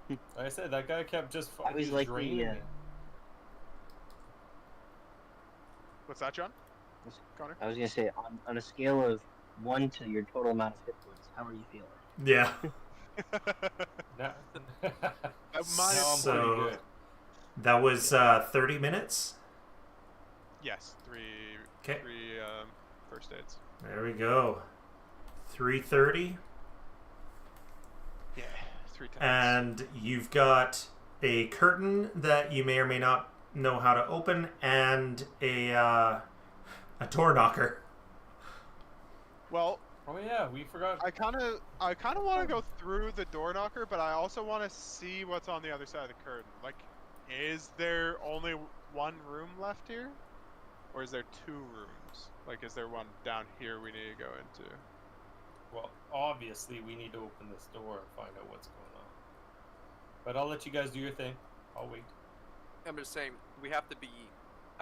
boo. Like I said, that guy kept just I was like the, draining me. What's that, John? Connor? I was gonna say on a scale of 1 to your total amount of hit points, how are you feeling? Yeah. Now, Mine I'm pretty good. That was 30 minutes. Yes, three first aids. There we go. 3:30. Yeah, 3 times. And you've got a curtain that you may or may not know how to open, and a door knocker. Well, Oh yeah, we forgot. I kind of want to go through the door knocker, but I also want to see what's on the other side of the curtain. Like, is there only one room left here, or is there 2 rooms? Like, is there one down here we need to go into? Well, obviously we need to open this door and find out what's going on. But I'll let you guys do your thing. I'll wait. I'm just saying we have to be.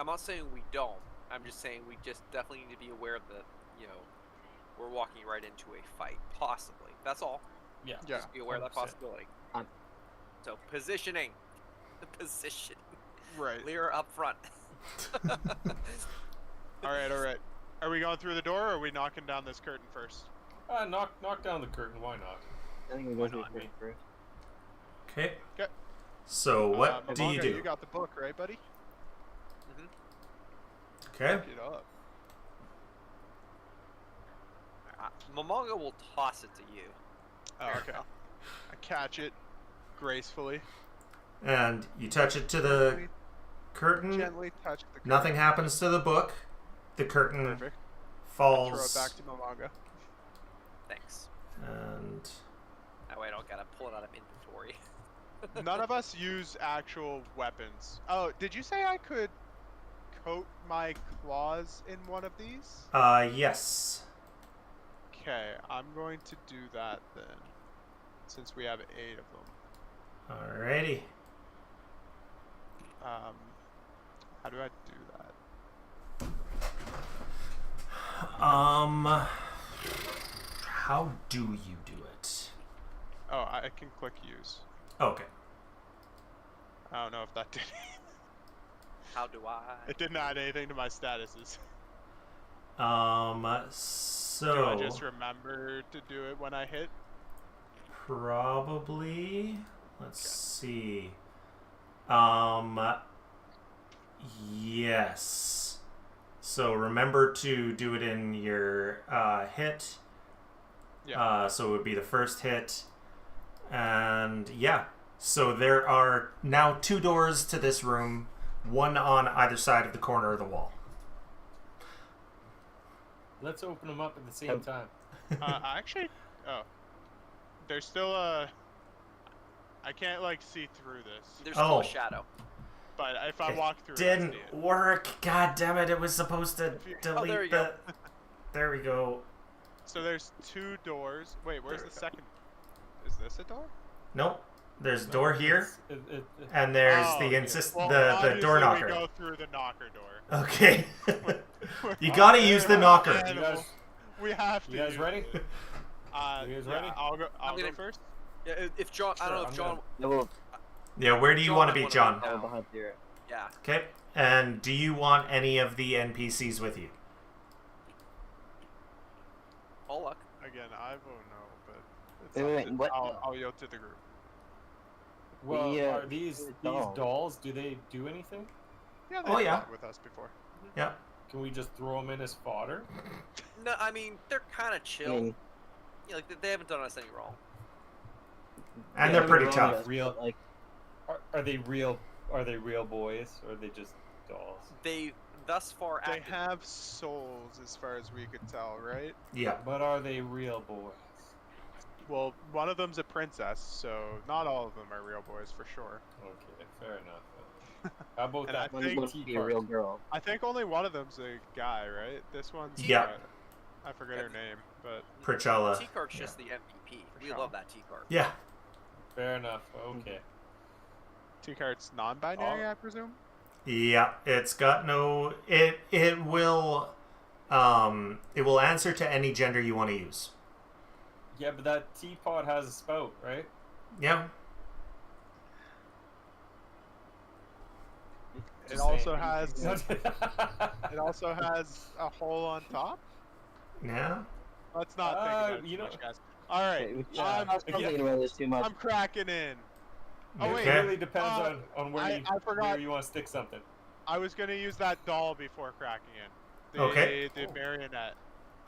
I'm not saying we don't. I'm just saying we just definitely need to be aware that we're walking right into a fight, possibly. That's all. Yeah. Yeah. Just be aware of that 100%. possibility. So positioning, Right. Lear up front. All right. Are we going through the door, or are we knocking down this curtain first? Knock down the curtain. Why not? I think we're going not? to be first. Okay. Okay. So what do you Mamanga, do? You got the book, right, buddy? Okay. Pick it up. Momonga will toss it to you. Oh, okay. I catch it gracefully. And you touch it to the curtain. Gently touch the curtain. Nothing happens to the book. The curtain Perfect. falls. Throw it back to Mamanga. Thanks. And That way I don't gotta pull it out of inventory. None of us use actual weapons. Oh, did you say I could coat my claws in one of these? yes. Okay, I'm going to do that then, since we have 8 of them. Alrighty. How do I do that? How do you do it? Oh, I can click use. Okay. I don't know if that did. How do I? It didn't add anything to my statuses. So Do I just remember to do it when I hit? probably. Let's see. Yes. So remember to do it in your hit. Yeah. So it would be the first hit. And yeah. So there are now 2 doors to this room, one on either side of the corner of the wall. Let's open them up at the same time. Actually, there's still a. I can't like see through this, There's still a shadow. but if I walk through, Didn't it, I see it. work. God damn it! It was supposed to delete there you the. go. There we go. So there's 2 doors. Wait, where's There the we go. second? Is this a door? Nope. There's a door here, It- and there's Oh, the okay. insist Well, the obviously door knocker. We go through the knocker door. Okay. We're You all gotta use the knocker. You animals. guys, We have to. you guys use ready? it. You guys Yeah, ready? I'll go. I'll go gonna- first. Yeah, if John, I don't know Sure, if John. No, well, Yeah. Where do you John want to might be, wanna John? be I'll down. behind there. Yeah. Okay. And do you want any of the NPCs with you? All luck. Again, I won't know, but it's Wait, up wait, to- what? I'll yield to the group. Well, The, are these doll. dolls? Do they do anything? Yeah, Oh, they've yeah. fought with us before. Yeah. Can we just throw them in as fodder? No, I mean they're kind of chill. I mean, Yeah, like they haven't done us any wrong. And Yeah, they're pretty they're tough. all real. like, Are they real? Are they real boys, or are they just dolls? They thus far They acted. have souls, as far as we could tell, right? Yeah. But are they real boys? Well, one of them's a princess, so not all of them are real boys for sure. Okay, fair enough. How about And I that one's think- supposed to be a real girl. I think only one of them's a guy, right? This one's Yeah. I forget her name, but Pritchella. T-Card's just the MVP. We sure. love that T-Card. Yeah. Fair enough. Okay. T-Card's non-binary, Oh. I presume. Yeah. It's got no. It will. It will answer to any gender you want to use. Yeah, but that teapot has a spout, right? Yeah. It Just also saying. has. It also has a hole on top. Yeah. Let's not think about it too much, guys. All right, Okay, Yeah. I'm thinking about this too much. I'm cracking in. Oh wait, It really depends on where I forgot. where you want to stick something. I was gonna use that doll before cracking in. Okay. The marionette.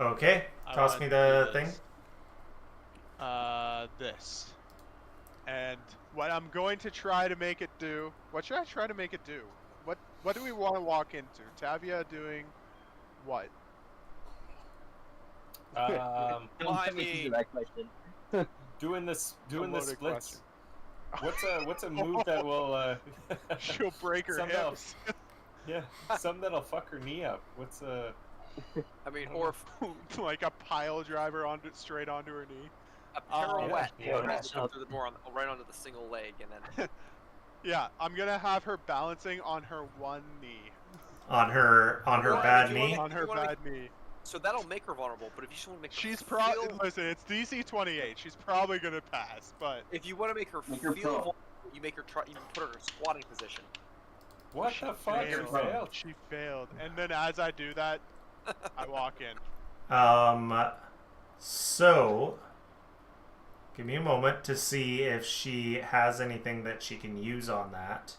Okay. I Toss wanna me do the thing. this. This. And what I'm going to try to make it do. What should I try to make it do? What do we want to walk into? Tavia doing what? Well, I mean- that question. Doing the loaded splits. What's a move that will She'll break her Some hips. yeah, some that'll fuck her knee up. What's I mean, or Like a pile driver straight onto her knee. a pirouette. yeah. Or just go through the more right onto the single leg, and then Yeah, I'm gonna have her balancing on her one knee. On her Well, bad if you knee. wanna- On her you wanna bad knee. so that'll make her vulnerable. But if you just want to make her She's feel, listen, it's DC 28. She's probably gonna pass, but if you want to make her Make her feel prone. vulnerable, you make her try. You put her in a squatting position. what the fuck? You failed. She failed. And then as I do that, I walk in. So give me a moment to see if she has anything that she can use on that.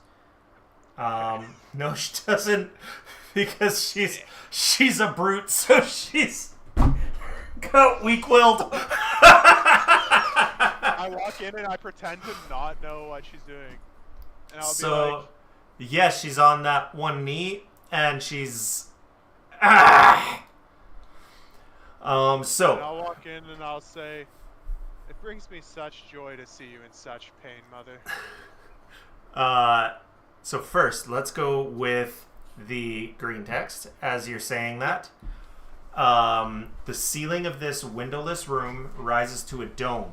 No, she doesn't, because she's a brute, so she's got weak-willed. I walk in and I pretend to not know what she's doing. And I'll be So, like, yes, she's on that one knee, and she's. Ah! and So, I'll walk in and I'll say, "It brings me such joy to see you in such pain, mother." so first, let's go with the green text as you're saying that. The ceiling of this windowless room rises to a dome.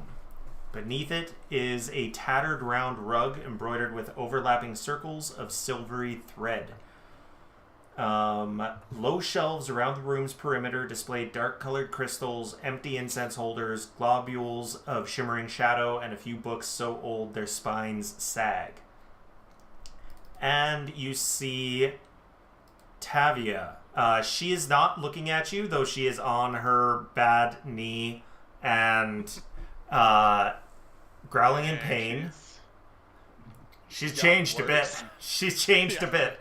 Beneath it is a tattered round rug embroidered with overlapping circles of silvery thread. Low shelves around the room's perimeter display dark-colored crystals, empty incense holders, globules of shimmering shadow, and a few books so old their spines sag. And you see Tavia. She is not looking at you, though she is on her bad knee and growling in pain. She's changed a bit. worse. She's changed a bit.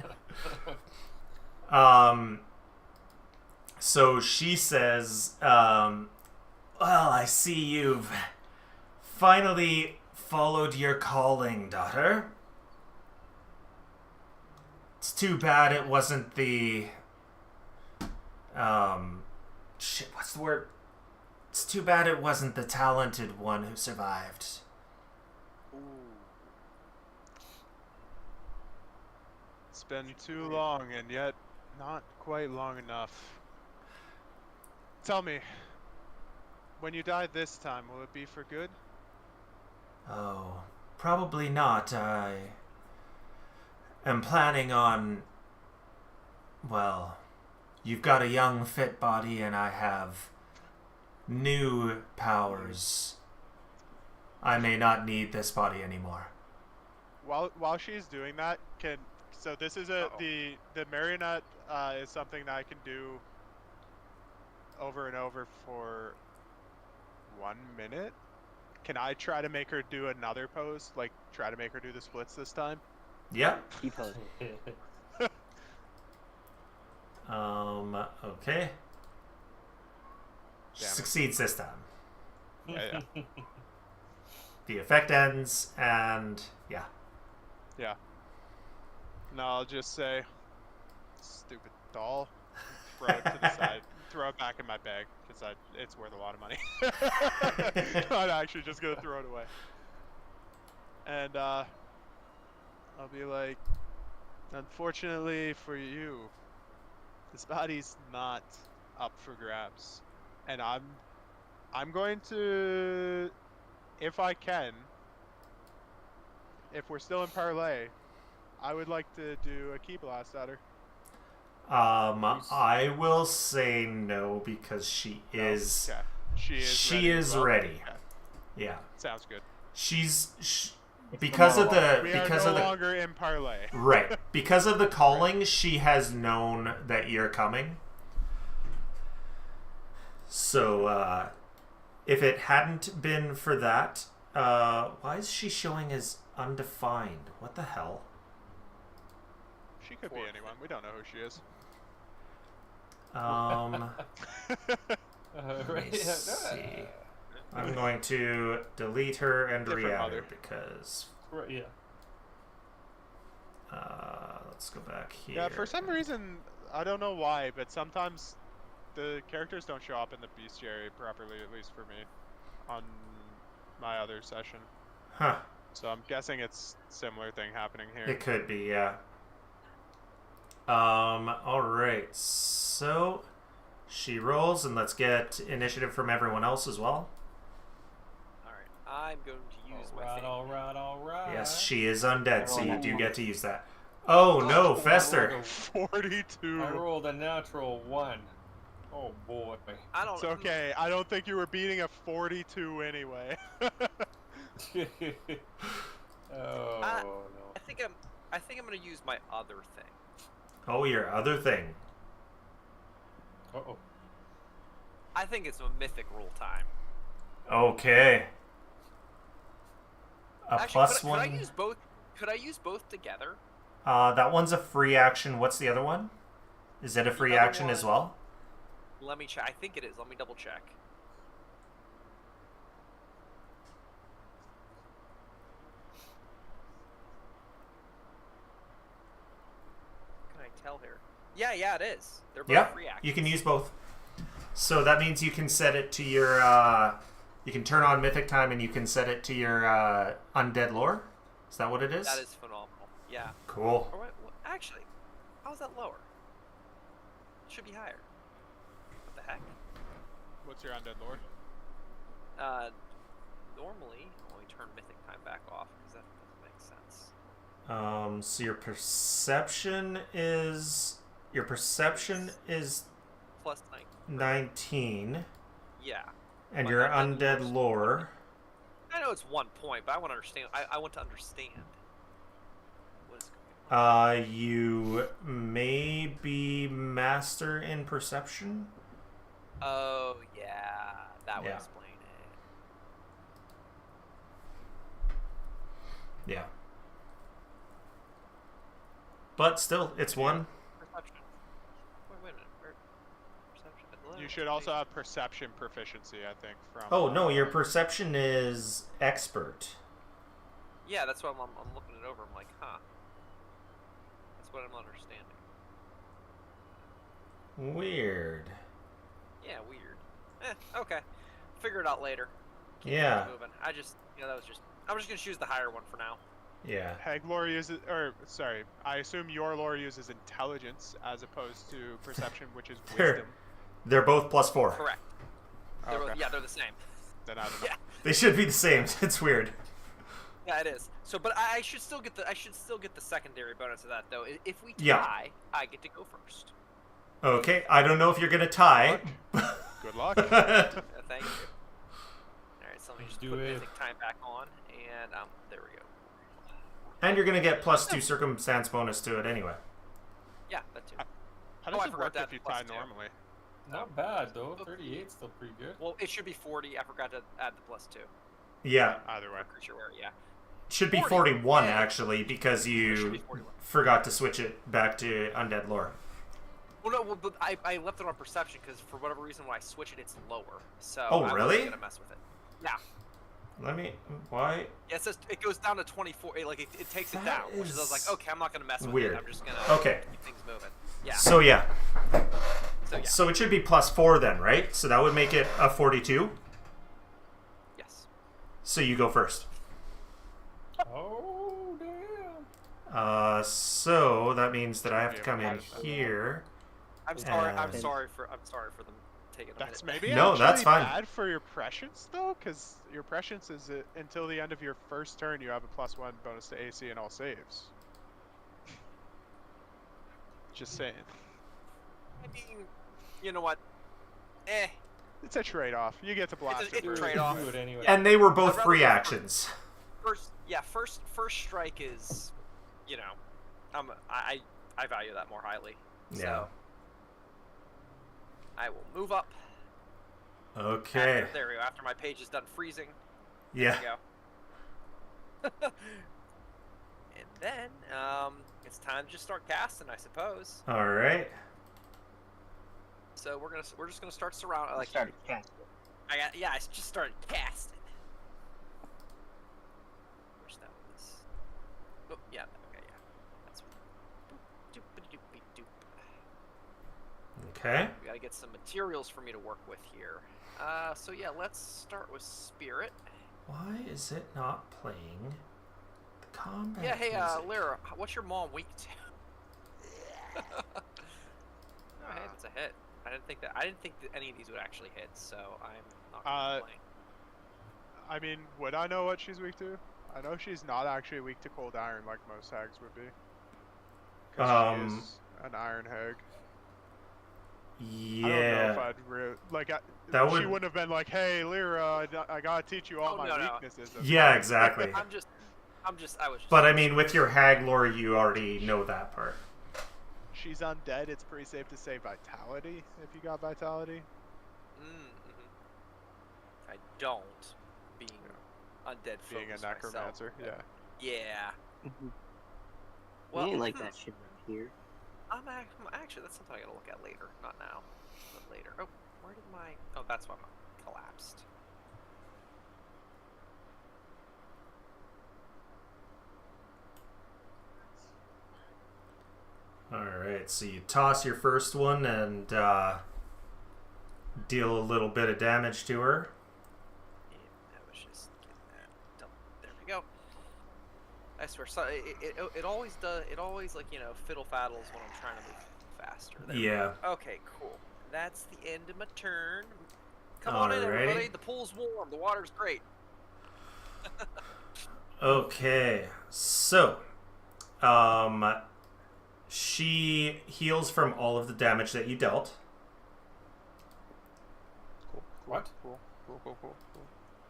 So she says, well, I see you've finally followed your calling, daughter. It's too bad it wasn't the... Shit, what's the word? It's too bad it wasn't the talented one who survived. It's been too long, and yet not quite long enough. Tell me, when you die this time, will it be for good? Oh, probably not. I am planning on... Well, you've got a young, fit body, and I have new powers. I may not need this body anymore. While she's doing that, so this is the marionette is something that I can do over and over for 1 minute. Can I try to make her do another pose? Like, try to make her do the splits this time? Yeah. Keep posing. Okay. She Damn it. succeeds this time. Yeah. The effect ends, and yeah. Yeah. No, I'll just say, stupid doll. Throw it to the side. Throw it back in my bag, because it's worth a lot of money. I'm actually just going to throw it away. And I'll be like, unfortunately for you, this body's not up for grabs. And I'm going to, if I can, if we're still in parlay, I would like to do a key blast at her. I will say no because she is. Okay. She is. She ready as is well? ready. Okay. Yeah. Sounds good. She's because of the We because are of no the longer in parlay. right because of the calling, she has known that you're coming. So if it hadn't been for that, why is she showing as undefined? What the hell? She could be anyone. We don't know who she is. Let me see. I'm going to delete her and Different re-add mother. her because. Right, yeah. Let's go back here. Yeah, for some reason, I don't know why, but sometimes the characters don't show up in the bestiary properly, at least for me, on my other session. Huh. So I'm guessing it's similar thing happening here. It could be, yeah. Alright, so she rolls, and let's get initiative from everyone else as well. Alright, I'm going to use my thing. Alright. Yes, she is undead, so you do get to use that. Oh no, Fester! 42. I rolled a natural 1. Oh boy. I don't It's okay. I don't think you were beating a 42 anyway. Oh no. I think I'm gonna use my other thing. Oh, your other thing. Uh-oh. I think it's a mythic rule time. Okay. Actually, plus could one. I use both? Could I use both together? That one's a free action. What's the other one? Is it a free other action as one- well? Let me check. I think it is. Let me double check. Can I tell here? Yeah, it is. They're both Yeah, free actions. you can use both. So that means you can set it to your. You can turn on Mythic Time, and you can set it to your undead lore. Is that what it is? That is phenomenal. Yeah. Cool. Or what, actually, how is that lower? It should be higher. What the heck? What's your undead lord? Normally, when we turn Mythic Time back off, because that doesn't make sense. So your perception is Plus 9. 19, Yeah. and My your undead undead lore's- lore. I know it's 1 point, but I want to understand. I want to understand what is going on. You may be master in perception. Oh yeah, that would Yeah. explain it. Yeah. But still, it's one. Perception. Wait a minute. Perception. You should also have perception proficiency, I think. From. Oh no, your perception is expert. Yeah, that's what I'm looking it over. I'm like, huh. That's what I'm understanding. Weird. Yeah, weird. Okay. Figure it out later. Keep Yeah. things moving. I'm just gonna choose the higher one for now. Yeah. Heg lore uses, or sorry, I assume your lore uses intelligence as opposed to perception, which is wisdom. They're both +4. Correct. Okay. They're the same. Then I don't know. Yeah. They should be the same. It's weird. Yeah, it is. So, but I should still get the secondary bonus of that though. If we tie, Yeah. I get to go first. Okay, I don't know if you're gonna tie. Good luck. Thank you. All right, so let me just Do put it. Mythic Time back on, and there we go. And you're gonna get +2 circumstance bonus to it anyway. Yeah, that too. How Oh, does I it forgot work that if you plus tie 2. normally? Not bad though. 38 's still pretty good. Well, it should be 40. I forgot to add the +2. Yeah, Either way. Creature wear, yeah. should be 40. 41 Yeah. actually because It should you be 41. forgot to switch it back to undead lore. Well, no, but I left it on perception because for whatever reason when I switch it, it's lower. So Oh, I really? wasn't gonna mess with it. Yeah. Let me. Why? Yeah, it says it goes down to 24. It takes it That down, which is I was like, is okay, I'm not gonna mess with weird. it. I'm just gonna Okay. keep things moving. Yeah. So yeah. So yeah. So it should be +4 then, right? So that would make it a 42. Yes. So you go first. Oh damn. So that means that I have to Yeah, come in right. here. I'm sorry. I'm And- sorry for them taking a That's minute. maybe No, actually that's fine. bad for your prescience though, because your prescience is until the end of your first turn you have a +1 bonus to AC and all saves. Just saying. I mean, you know what? It's a trade-off. You get to blast It's it. a first. trade-off. Do it anyway. And they were both I'd rather free go first. actions. first strike is, you know, I value that more highly. Yeah. So I will move up. Okay. There we go. After my page is done freezing. Yeah. There we go. And then it's time to just start casting, I suppose. All right. So we're just gonna start surrounding. Like Started casting. I just started casting. Where's that was? Oh yeah, okay, yeah. That's doop. Okay. We gotta get some materials for me to work with here. So yeah, let's start with spirit. Why is it not playing the combat? Yeah, hey, music? Lyra, what's your mom weak to? Oh, hey, that's a hit. I didn't think that any of these would actually hit, so I'm not gonna complain. I mean, would I know what she's weak to? I know she's not actually weak to cold iron like most hags would be. Because she is an iron hag. Yeah. I don't know if I'd she wouldn't have been like, "Hey, Lyra, I gotta teach you all my weaknesses." Yeah, exactly. I was just. But I mean, with your hag lore, you already know that part. She's undead. It's pretty safe to say vitality if you got vitality. I don't, being undead. Being a necromancer, myself. Yeah. Well, we ain't like that shit around here. I'm actually, that's something I gotta look at later. Not now, but later. Oh, where did my? Oh, that's why I'm collapsed. Alright, so you toss your first one and deal a little bit of damage to her. Yeah, I was just getting that done. There we go. I swear, so it always does. It always, like, you know, fiddle faddles when I'm trying to move faster. There Yeah. Okay, cool. That's the end of my turn. Come on in, everybody. The pool's warm. The water's great. Okay, so she heals from all of the damage that you dealt. Cool. What? Cool.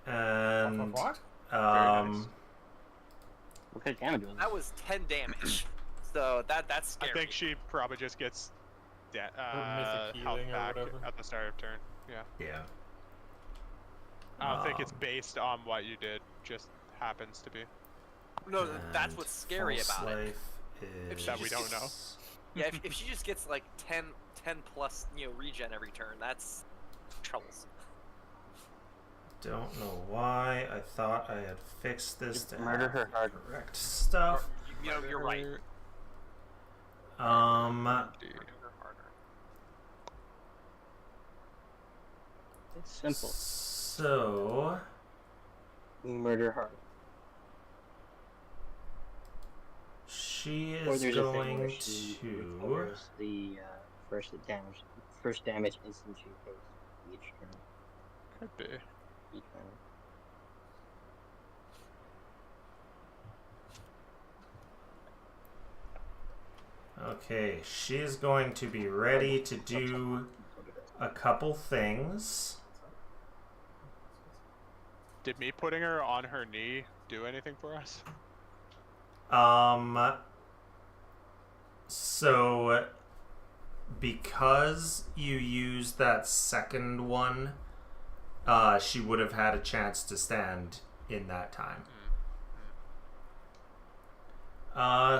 And What? Nice. What kind of damage was That was 10 damage. So that's scary. I think she probably just gets Mythic health healing or back whatever. at the start of turn. Yeah. yeah. I don't think it's based on what you did. Just happens to be. No, that's what's scary about it. Is... That we don't know. Yeah, if she just gets like 10 plus, you know, regen every turn, that's troublesome. Don't know why. I thought I had fixed this to Murder have her hard. correct stuff. You know, you're right. It's simple. So Murder hard. she Or is there's a thing going where she to. recovers the first damage instant she takes each turn. Could be. Each turn. Okay, she is going to be ready to do a couple things. Did me putting her on her knee do anything for us? So because you used that second one, she would have had a chance to stand in that time.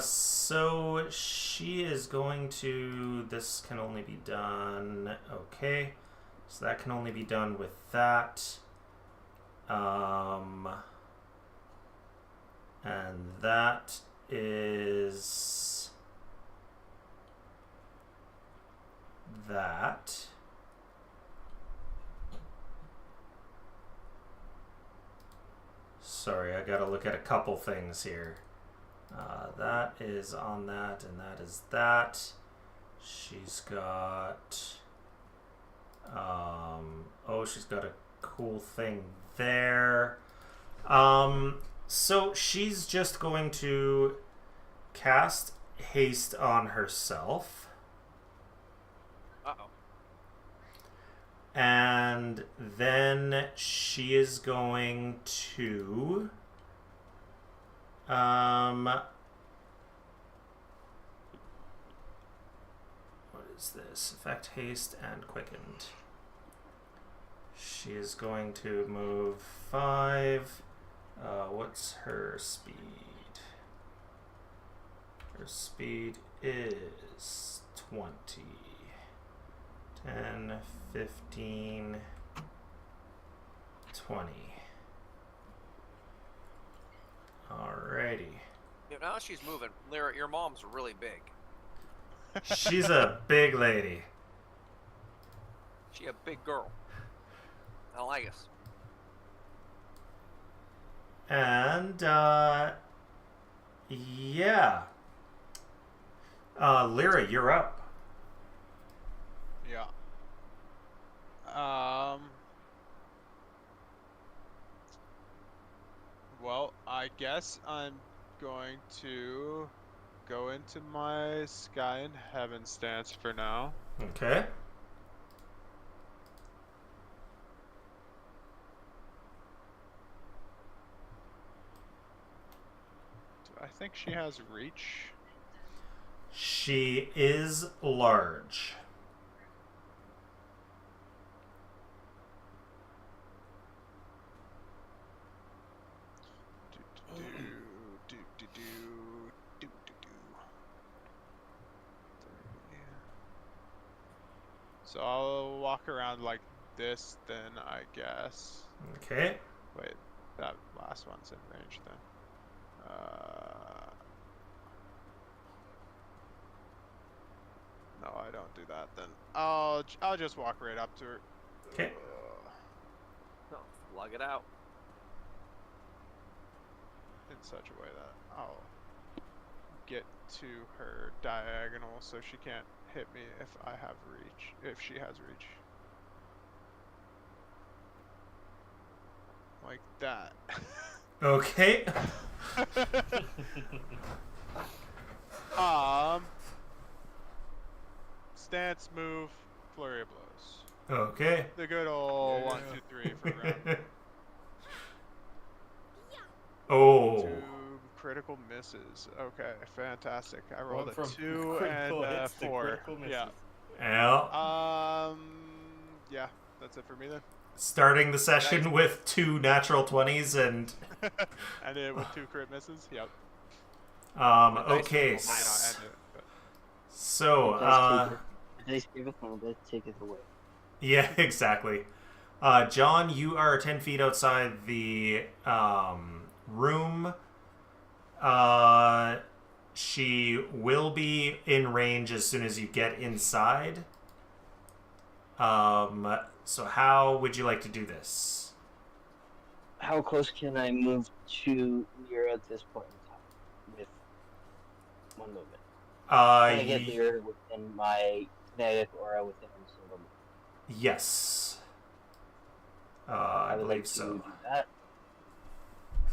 So she is going to, this can only be done, okay, so that can only be done with that, and that is that. Sorry, I gotta look at a couple things here. That is on that, and that is that. She's got... oh, she's got a cool thing there. So she's just going to cast haste on herself. Uh-oh. And then she is going to... What is this? Effect, haste, and quickened. She is going to move 5. What's her speed? Her speed is 20. 10, 15, 20. Alrighty. Yeah, now she's moving. Lyra, your mom's really big. She's a big lady. She a big girl. I like us. And, yeah. Lyra, you're up. Yeah. Well, I guess I'm going to go into my Sky and Heaven stance for now. Okay. I think she has reach. She is large. So I'll walk around like this then, I guess. Okay. Wait, that last one's in range then. No, I don't do that then. I'll just walk right up to her. Okay. No, lug it out. In such a way that I'll get to her diagonal so she can't hit me if I have reach, if she has reach. Like that. Okay. Stance, move, flurry of blows. Okay. The good old 1, 2, 3 for round. Oh. 2 critical misses. Okay, fantastic. I rolled Went a from 2 critical and a hits to 4. critical misses. Yeah. Well, Yeah, that's it for me then. starting the session with 2 natural 20s and And it with 2 crit misses. Yep. okay. Might not end it, but... So, The dice giveth and the dice taketh away. yeah, exactly. John, you are 10 feet outside the room. She will be in range as soon as you get inside. So how would you like to do this? How close can I move to Lyra at this point in time with one movement? Can I get Lyra within my kinetic aura within a single movement? Yes. I would believe like to so. do that.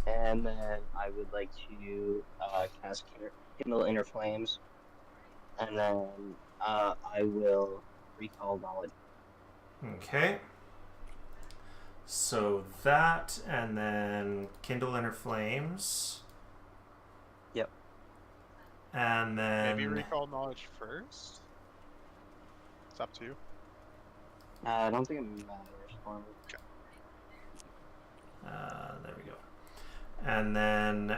And then I would like to cast Kindle Inner Flames. And then I will recall knowledge. Okay. So that, and then Kindle Inner Flames. Yep. And then... Maybe recall knowledge first? It's up to you. I don't think it matters for me. There we go. And then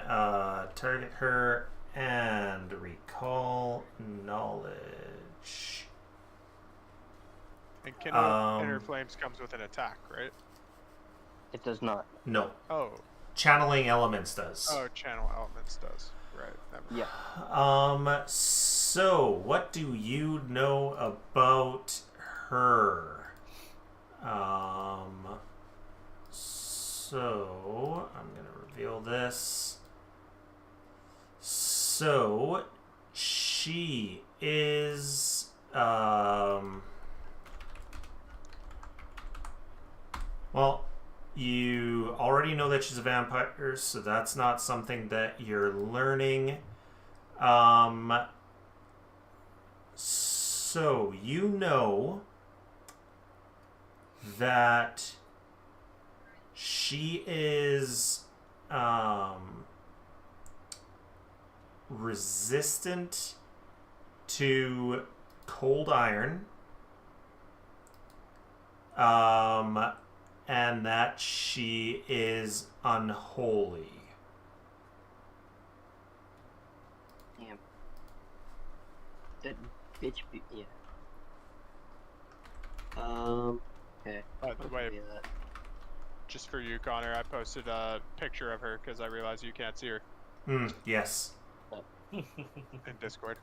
target her and recall knowledge. And Kindle Inner Flames comes with an attack, right? It does not. No. Oh. Channeling Elements does. Oh, Channel Elements does. Right. Never mind. Yeah. So, what do you know about her? So, I'm going to reveal this. So, she is, well, you already know that she's a vampire, so that's not something that you're learning. So, you know that she is resistant to cold iron. And that she is unholy. Damn. That bitch be yeah. Okay. By the way, do that. just for you, Connor, I posted a picture of her because I realize you can't see her Yes. in Discord.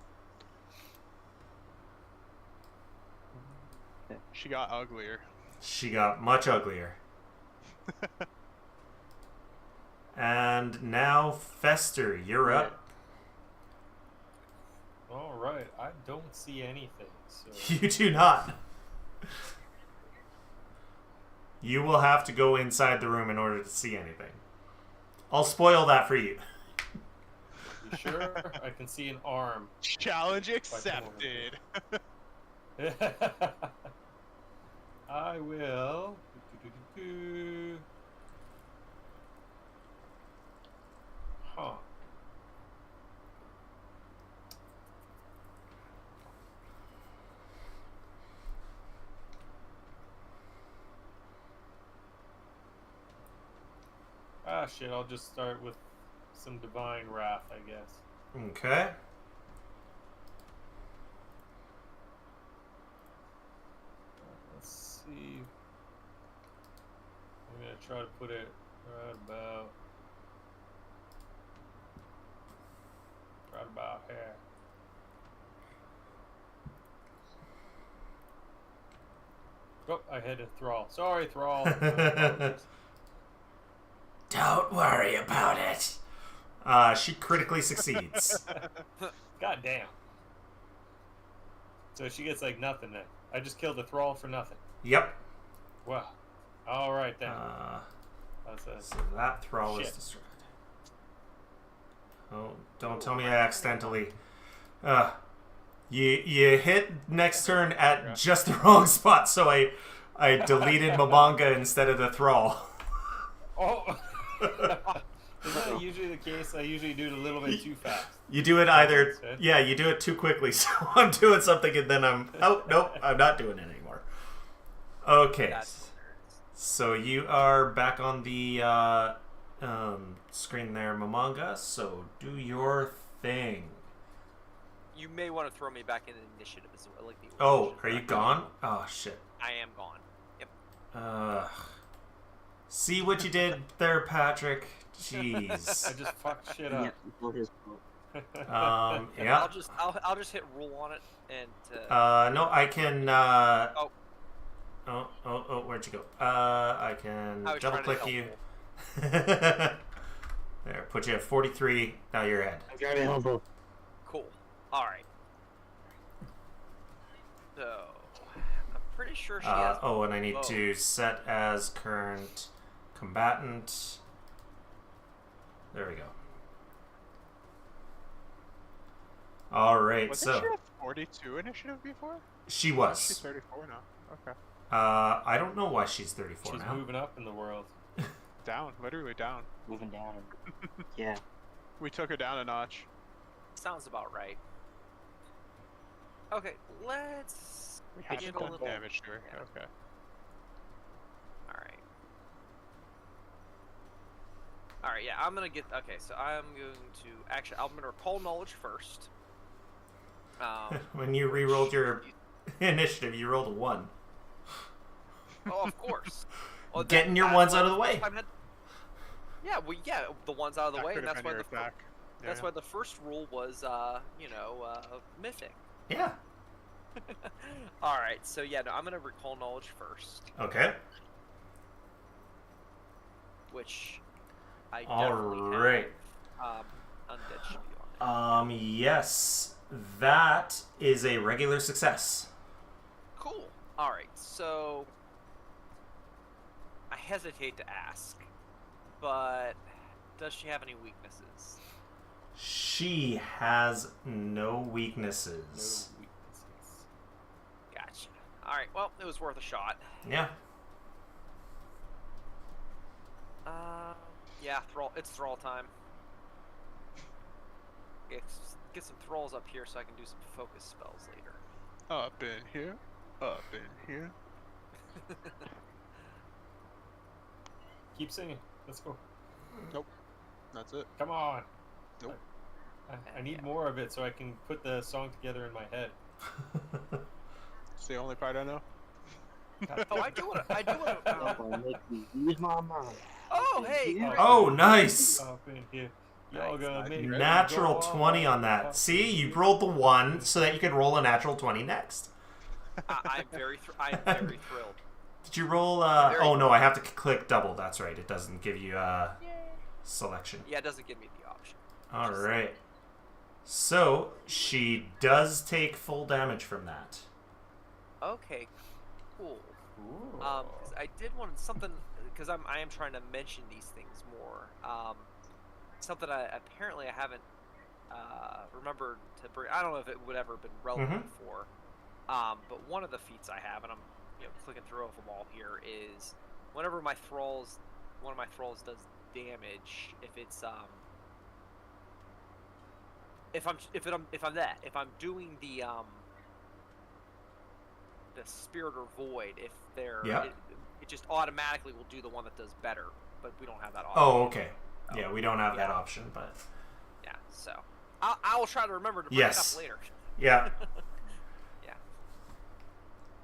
Okay. She got uglier. She got much uglier. And now, Fester, you're up. All right, I don't see anything. So You do not. You will have to go inside the room in order to see anything. I'll spoil that for you. you sure? I can see an arm. Challenge accepted. I will. Huh. Ah, shit, I'll just start with some Divine Wrath, I guess. Okay. Let's see. I'm gonna try to put it right about here. Oh, I hit a Thrall. Sorry, Thrall. Don't worry about it. She critically succeeds. God damn. So she gets like nothing then. I just killed a Thrall for nothing. Yep. Wow. All right then. So that thrall is Shit. destroyed. Oh, don't tell me I accidentally. You hit next turn at just the wrong spot, so I deleted Mabanga instead of the thrall. Oh. Is that usually the case? I usually do it a little bit too fast. You do it either, yeah, you do it too quickly. So I'm doing something and then nope, I'm not doing it anymore. Okay. So you are back on the screen there, Mamanga. So do your thing. You may want to throw me back in initiative as well. Like the Oh, initiative are you back. gone? Oh shit. I am gone. Yep. See what you did there, Patrick. Jeez. I just fucked shit Yeah, up. it's all his fault. Yeah. I'll just hit roll on it and. No, I can. Oh. Oh, where'd you go? I can I was double trying to click be you. There, put you at 43. Now you're ahead. I'm trying to be helpful. Cool. All right. So I'm pretty sure she has. Oh, and I need bow. to set as current combatant. There we go. All right, Wasn't so she at 42 initiative before? she She's was. 34 now. Okay. I don't know why she's 34 She's now. moving up in the world. Down, literally down. Moving down. Yeah. We took her down a notch. Sounds about right. Okay, let's. We Get haven't a done little- damage to her. yeah. Okay. All right. All right. Yeah, I'm gonna get. Okay, so I'm going to actually. I'm gonna recall knowledge first. When you re-rolled your initiative, you rolled a 1. Oh, of course. Well, Getting your that's ones why out of the way. first time had- Yeah, well, yeah, the ones out of the That way, could and have that's been why your the attack. that's Yeah. why the first rule was, mythic. Yeah. All right, so yeah, no, I'm gonna recall knowledge first, Okay. which I All definitely right. have. Undead should be on it. Yes. That is a regular success. Cool. All right, so I hesitate to ask, but does she have any weaknesses? She has no No weaknesses. weaknesses. Gotcha. All right, well, it was worth a shot. Yeah. Yeah, Thrall. It's Thrall time. get some thralls up here so I can do some focus spells later. Up in here. Up in here. Keep singing. Let's go. Nope. That's it. Come on. Nope. I need more of it so I can put the song together in my head. It's the only part I know. Oh, I do want to. Don't make me lose my mind. Oh, hey. Oh, nice. Up in here. Y'all Nice, gonna nice. make me Natural go 20 on that. See, you rolled the 1 so that you could roll a natural 20 next. I'm very thrilled. Did you roll? Oh no, I have to click double. That's right. It doesn't give you selection. Yeah, it doesn't give me the option. All right. So she does take full damage from that. Okay, cool. Ooh. 'Cause I did want something because I am trying to mention these things more. Something I haven't remembered to bring. I don't know if it would ever been relevant before. But one of the feats I have, and I'm clicking through them all here, is whenever one of my thralls does damage, if I'm doing the spirit or void, if they're it just automatically will do the one that does better, but we don't have that option. Oh, okay. Yeah, we don't have that option, but yeah. So I will try to remember to bring it up later. Yeah. Yeah.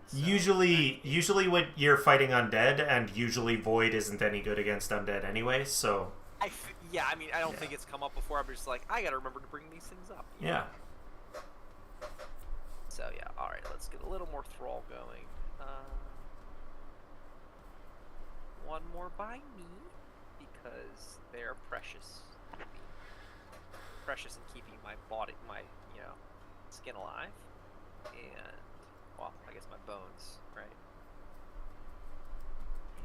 So, Usually when you're fighting undead, and usually void isn't any good against undead anyway, so I don't think it's come up before. I'm just like, I gotta remember to bring these things up. yeah. So yeah, all right, let's get a little more thrall going. One more by me because they're precious to me. Precious in keeping my body, my skin alive, and well, I guess my bones, right?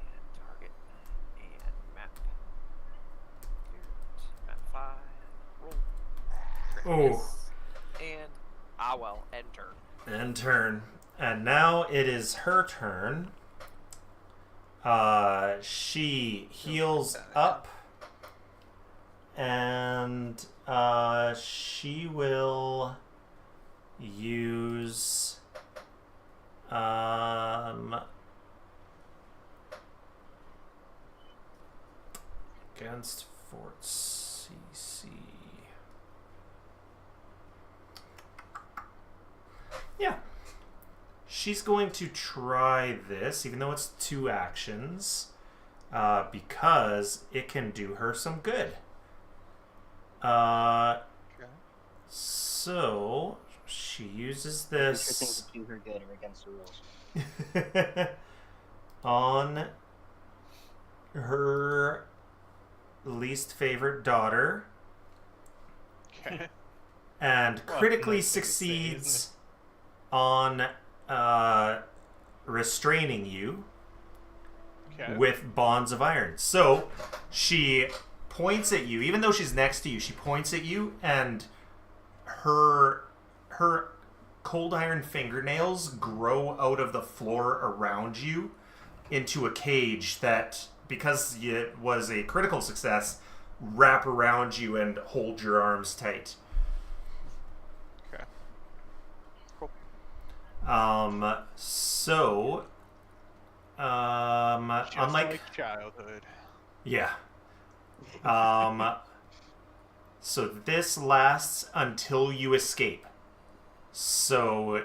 And target and map. Map 5. Roll. Oh. And end turn. End turn. And now it is her turn. She heals up, and she will use against Fort CC. Yeah. She's going to try this, even though it's 2 actions, because it can do her some good. So she uses this Things that do her good are against the rules. on her least favorite daughter, Okay. and critically succeeds on restraining you with bonds of iron. So she points at you, even though she's next to you. She points at you, and her cold iron fingernails grow out of the floor around you into a cage that, because it was a critical success, wrap around you and hold your arms tight. Okay. Cool. So, Just unlike like childhood. yeah, so this lasts until you escape. So,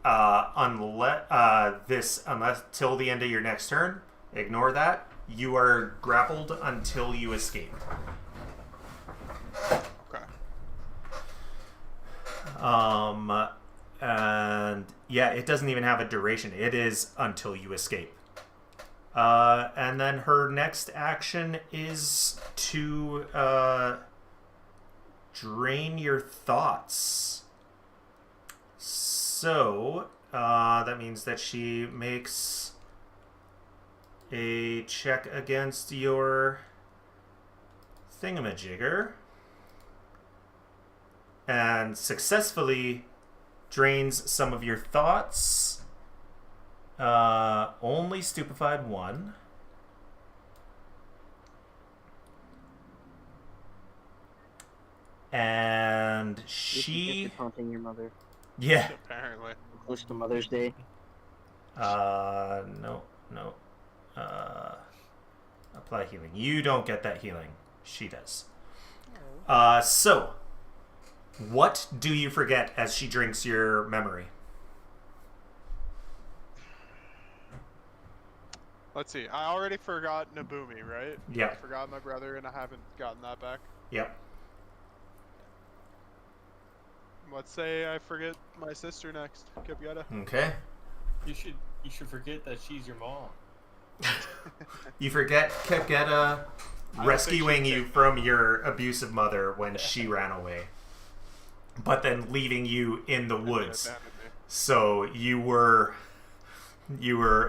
unless till the end of your next turn, ignore that. You are grappled until you escape. Okay. And yeah, it doesn't even have a duration. It is until you escape. And then her next action is to drain your thoughts. So that means that she makes a check against your thingamajigger and successfully drains some of your thoughts. Only stupefied 1. And and You're she, taunting your mother. yeah, Apparently. Close to Mother's Day. no, apply healing. You don't get that healing. She does. So, what do you forget as she drinks your memory? Let's see. I already forgot Nabumi, right? Yeah. I forgot my brother, and I haven't gotten that back. Yep. Let's say I forget my sister next. Kipgeta. Okay. You should forget that she's your mom. You forget Kepgeta rescuing she'd you take from your abusive mother when she ran away, but then leaving you in the woods. Abandoned me. So you were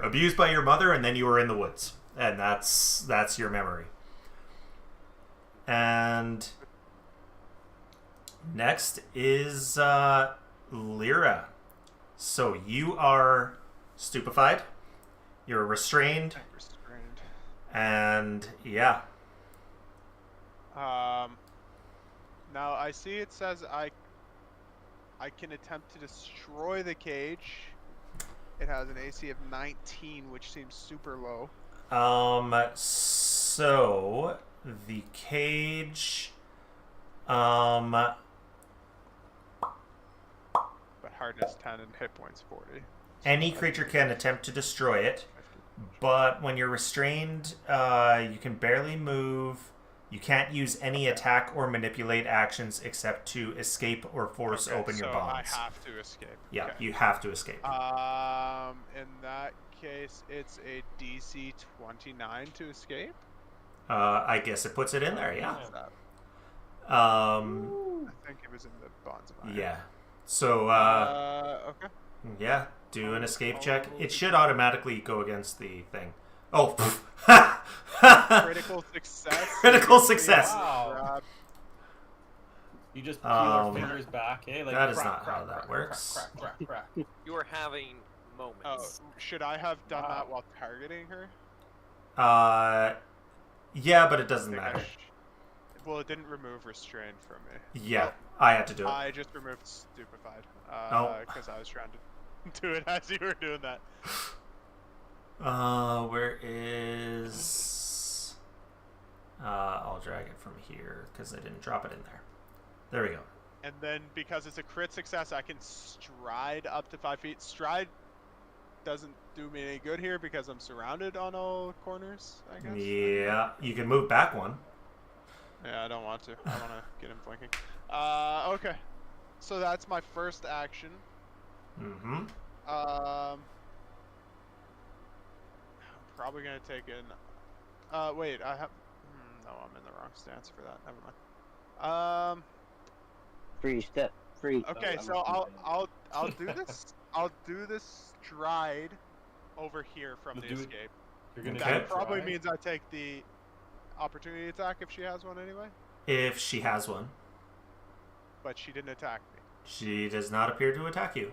abused by your mother, and then you were in the woods, and that's your memory. And next is Lyra. So you are stupefied, you're restrained, I'm restrained. and yeah. Now I see it says I can attempt to destroy the cage. It has an AC of 19, which seems super low. So the cage, But hardness 10 and hit points 40. any creature can attempt to destroy it, but when you're restrained, you can barely move. You can't use any attack or manipulate actions except to escape or force open your bonds. I have to escape. Yeah, Okay. you have to escape. In that case, it's a DC 29 to escape. I guess it puts it in there, yeah. What's that? Um, I think it was in the bonds of iron. yeah. So, Okay. yeah, do an escape check. It should automatically go against the thing. Oh, Critical success. Critical success. Wow. You just peel Um, her fingers back, eh? Like that is crack, not crack, how that crack, works. Crack, crack, crack, crack. You are having Oh, moments. should I have done Wow. that while targeting her? Yeah, but it doesn't Think I matter. Well, it didn't remove restraint from me. Yeah, I had to do it. I just removed stupefied. Oh. Because I was trying to do it as you were doing that. Where is... I'll drag it from here, because I didn't drop it in there. There we go. And then because it's a crit success, I can stride up to 5 feet. Stride doesn't do me any good here because I'm surrounded on all corners, I guess. Yeah, you can move back one. Yeah, I don't want to. I want to get him flanking. Okay. So that's my first action. Mm-hmm. I'm probably gonna take an. Wait, I have. No, I'm in the wrong stance for that. Never mind. Free step. Free. Okay, Oh, so I'll do this. I'll do this stride over here from You'll the do it- escape. You're gonna Okay. That probably try. means I take the opportunity attack if she has one anyway. If she has one. But she didn't attack me. She does not appear to attack you.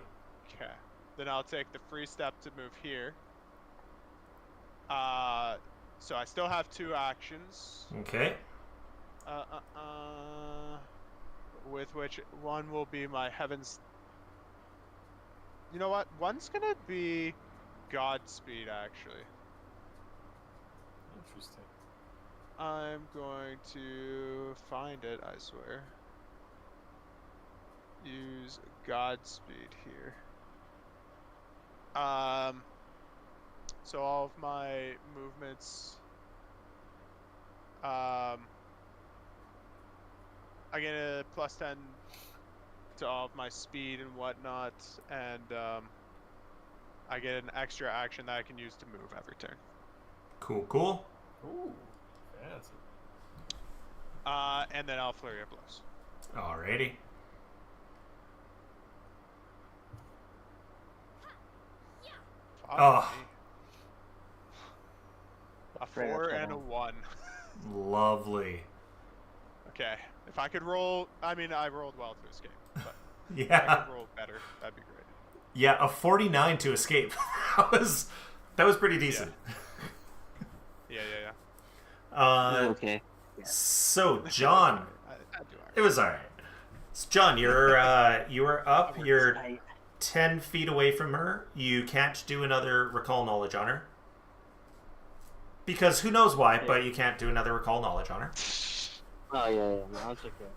Okay. Then I'll take the free step to move here. So I still have 2 actions. Okay. With which one will be my heavens. You know what? One's gonna be Godspeed, actually. Interesting. I'm going to find it, I swear. Use Godspeed here. So all of my movements, I get a +10 to all of my speed and whatnot, and I get an extra action that I can use to move every turn. Cool, cool. Ooh, fancy. And then I'll flurry of blows. Alrighty. Fuck Oh. me. A Afraid 4 that's and a what 1. Lovely. Okay. If I could roll, I mean, I rolled well to escape, but if I Yeah. could roll better, that'd be great. Yeah, a 49 to escape. that was pretty decent. Yeah. okay. So, John, I do alright. it was alright. So John, you are up. Upwards. You're 10 feet away from her. You can't do another recall knowledge on her. Because who knows why, but you can't do another recall knowledge on her. Oh, yeah, no, that's okay.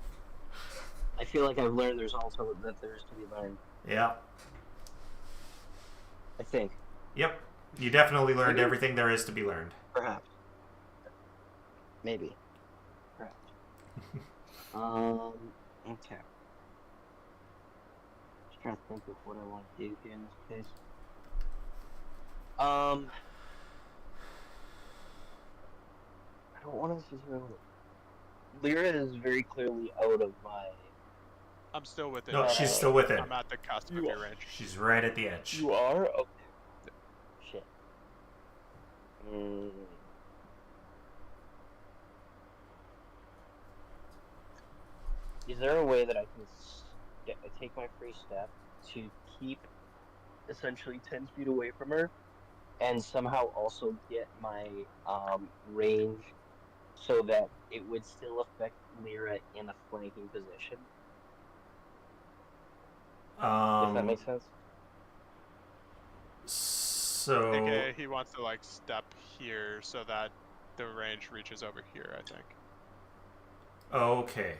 I feel like I've learned there's also that there's to be learned. Yeah. I think. Yep. You definitely learned everything there is to be learned. Perhaps. Maybe. Perhaps. Okay. Just trying to think of what I want to do here in this case. I don't want to necessarily. Lyra is very clearly out of my. I'm still with it. No, she's still with it. I'm at the cusp of your range. She's right at the edge. You are? Okay. Shit. Is there a way that I can take my free step to keep essentially 10 feet away from her and somehow also get my range so that it would still affect Lyra in a flanking position? If that makes sense? So... Okay, he wants to, like, step here so that the range reaches over here, I think. Okay.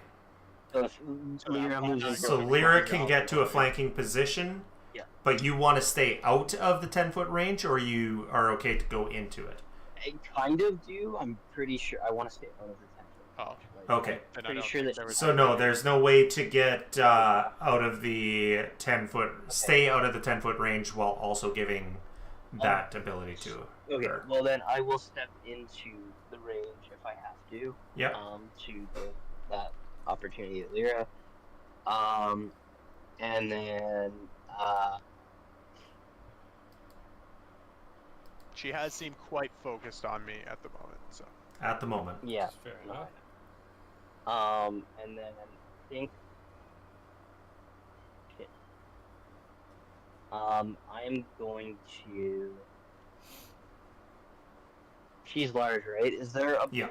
So if Lyra moves into So Lyra can get to a flanking position, yeah. But you want to stay out of the 10-foot range, or you are okay to go into it? I kind of do. I'm pretty sure I want to stay out of the 10 foot. Oh. Okay. I'm pretty sure that. So no, there's no way to get out of the 10-foot, stay out of the 10-foot range while also giving that ability to Okay, her. well then I will step into the range if I have to. Yep. To give that opportunity at Lyra. And then she has seemed quite focused on me at the moment, so. At the moment. yeah. Fair enough. And then I think I'm going to. She's large, right? Is there a Yeah.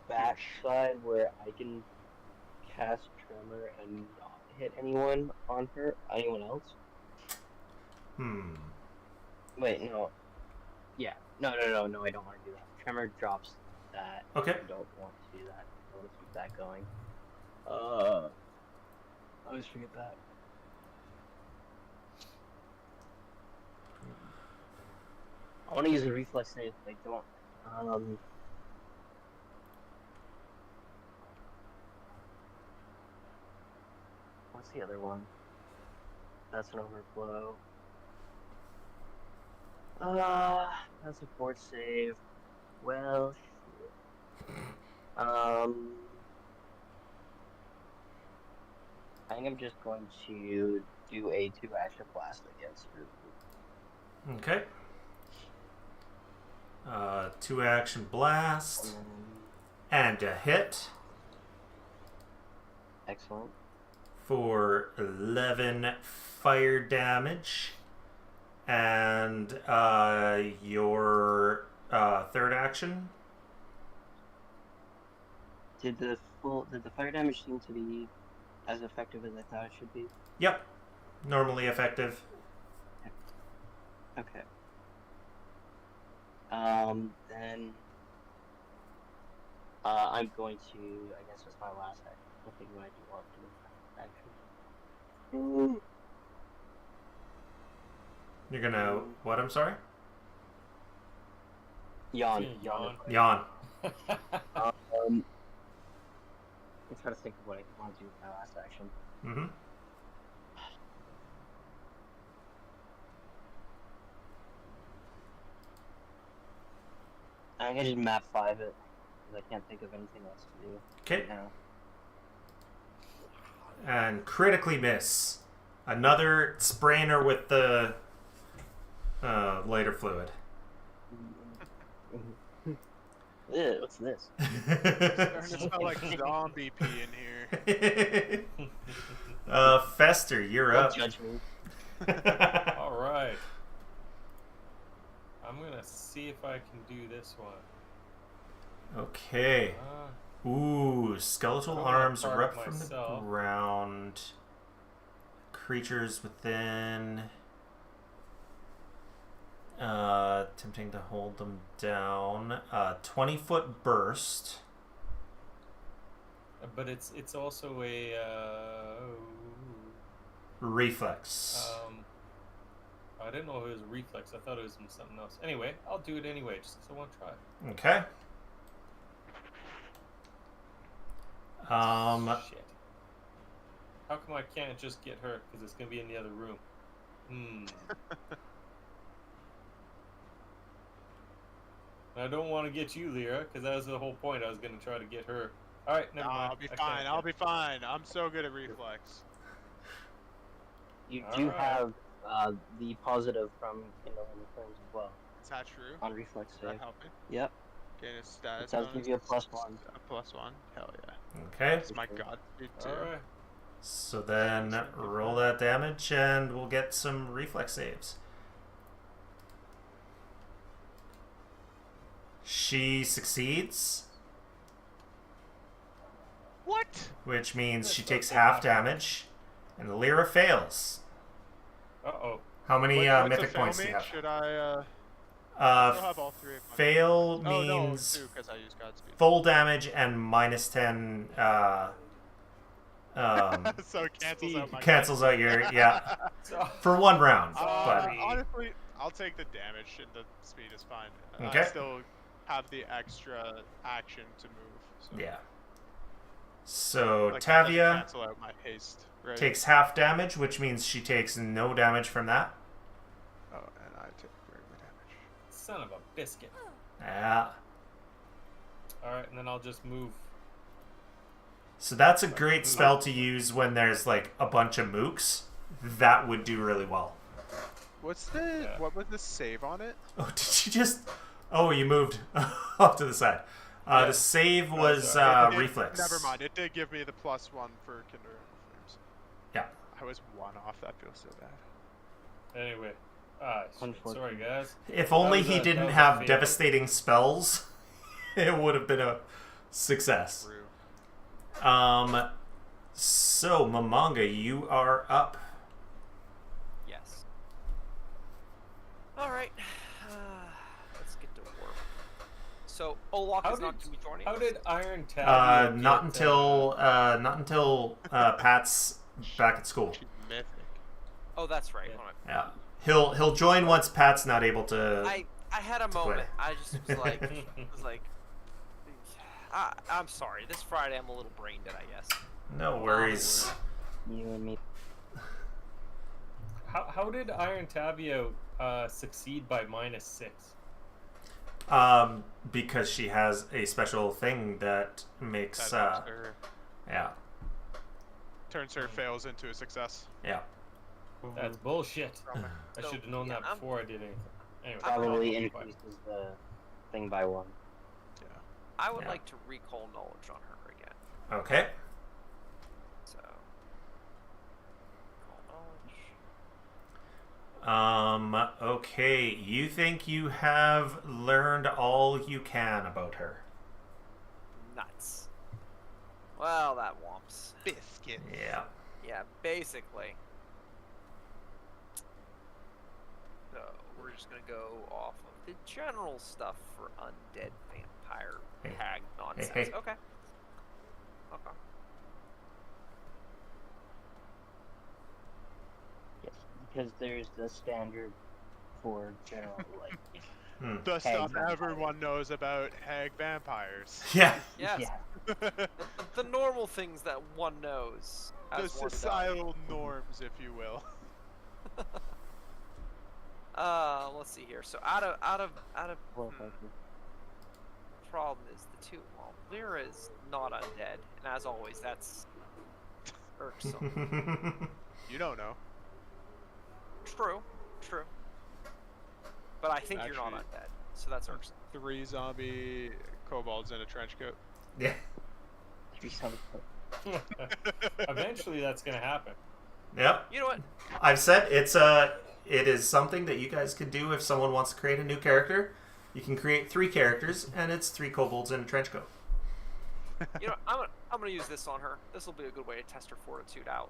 back side where I can cast Tremor and not hit anyone on her? Anyone else? Wait, no. Yeah. No, I don't want to do that. Tremor drops that. Okay. I don't want to do that. I want to keep that going. I always forget that. I want to use a reflex save, like, don't. What's the other one? That's an overflow. That's a fort save. Well, shit. I think I'm just going to do a 2-action blast against her. Okay. 2-action blast. And a hit. Excellent. For 11 fire damage. And your third action. Did the fire damage seem to be as effective as I thought it should be? Yep. Normally effective. Okay. Then I'm going to. I guess that's my last action. I think what I do want to do action. You're gonna what? I'm sorry. Yawn. Yawn. I'm trying to think of what I want to do with my last action. Mm-hmm. I'm gonna just map 5 it because I can't think of anything else to do. Okay. Right now. And critically miss. Another spraying her with the lighter fluid. Ew, what's this? Starting to smell like zombie pee in here. Fester, you're Don't up. judge me. All right. I'm gonna see if I can do this one. Okay. Ooh, skeletal I don't wanna arms park erupt from the myself. ground. Creatures within. Attempting to hold them down. 20-foot burst. But it's also a Reflex. I didn't know it was a reflex. I thought it was something else. Anyway, I'll do it anyway, just because I want to try. Okay. Shit. How come I can't just get her? Because it's gonna be in the other room. I don't want to get you, Lyra, because that was the whole point. I was gonna try to get her. All right, never mind. I'll be fine. I'll be fine. I'm so good at reflex. You All do right. have the positive from Kindle and the Flames as well Is that true? on reflex Does that save. help me? Yep. Gain a status It does give you a bonus. +1. A +1? Hell yeah. Okay. It's my god speed too. All right. So then roll that damage and we'll get some reflex saves. She succeeds, What? which means she That's takes not half good. damage, and Lyra fails. Uh-oh. How many What's a mythic fail points do you mean? have? Should I still have all three of my... Fail Oh no, means 2 because I used Godspeed. full damage and minus 10 So it cancels out my... cancels out your So, for one round. But Honestly, I'll take the damage and the speed is fine. Okay. I still have the extra action to move. So. yeah. So Like, it doesn't Tavia cancel out my haste, right? takes half damage, which means she takes no damage from that. Oh, and I take regular damage. son of a biscuit. Yeah. All right, and then I'll just move. So that's a great spell to use when there's like a bunch of mooks. That would do really well. What's the... Yeah. What was the save on it? Oh, did you just... Oh, you moved off to the side. Yeah. The save was sorry. reflex. Never mind, it did give me the +1 for Kindle Flames. Yeah. I was 1 off, that feels so bad. Anyway. Shit. Unfortunate. Sorry, guys. If only was he a- didn't that was a have fail. devastating spells, it would have been a success. True. So, Mamanga, you are up. Yes. All right. Let's get to work. So Olak How is not did- going to be joining How us. did Iron Tabby Not until Pat's back at school. She's mythic. Oh, that's right. Yeah. Hold Yeah. He'll join once Pat's not able to. on. I had a play. moment. I just was like, I'm sorry. This Friday I'm a little brain dead, I guess. No worries. You and me. How did Iron Tabio succeed by -6? Because she has a special thing that makes. That turns her, Yeah. turns her fails into a success. Yeah. That's bullshit. I So, should have known yeah, that I'm- before I did anything. Anyway, Probably I'll be fine. increases the thing by 1. Yeah. I would Yeah. like to recall knowledge on her again. Okay. So, recall knowledge. Okay. You think you have learned all you can about her? Nuts. Well, that whomps. Biscuit. Yeah. Yeah, basically. So we're just gonna go off of the general stuff for undead vampire Hey. hag nonsense. Hey. Okay. Okay. Yes, because there's the standard for general, like, Hmm. The Hag stuff vampire. everyone knows about hag vampires. Yeah. Yes. yeah. The normal things that one knows. The As one does. societal norms, if you will. Let's see here. So out of Well, thank you. problem is the two. Well, Lyra is not undead, and as always, that's irksome. You don't know. True. But I think you're not Actually- undead, so that's irksome. 3 zombie kobolds in a trench coat. Yeah. Three sounds good. Eventually, that's gonna happen. Yep. You know what? I've said it is something that you guys could do if someone wants to create a new character. You can create 3 characters, and it's 3 kobolds in a trench coat. You know, I'm gonna use this on her. This will be a good way to test her fortitude out.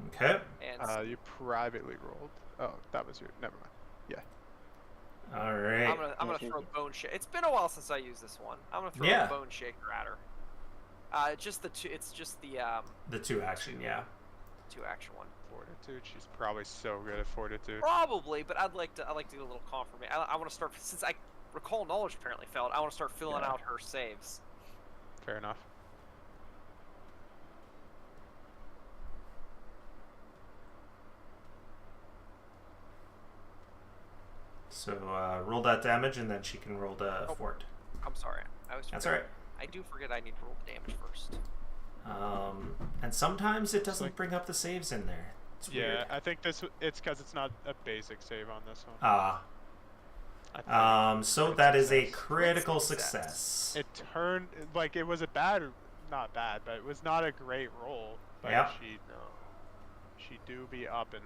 Okay. And You privately rolled. Oh, that was your. Never mind. Yeah. All right. I'm gonna throw a bone shaker. It's been a while since I used this one. I'm gonna throw Yeah. a bone shaker at her. Just the two. It's just the 2 action, yeah. 2 action one. Fortitude. She's probably so good at fortitude. Probably, but I'd like to get a little confirmation. I want to start, since I recall knowledge apparently failed. I want to start filling out her saves. Fair enough. So roll that damage, and then she can roll the fort. I'm sorry. That's all right. I do forget I need to roll the damage first. And sometimes it doesn't bring up the saves in there. It's weird. I think it's because it's not a basic save on this one. So that is a critical success. It turned like it was not bad, but it was not a great roll. But Yep. she do be up in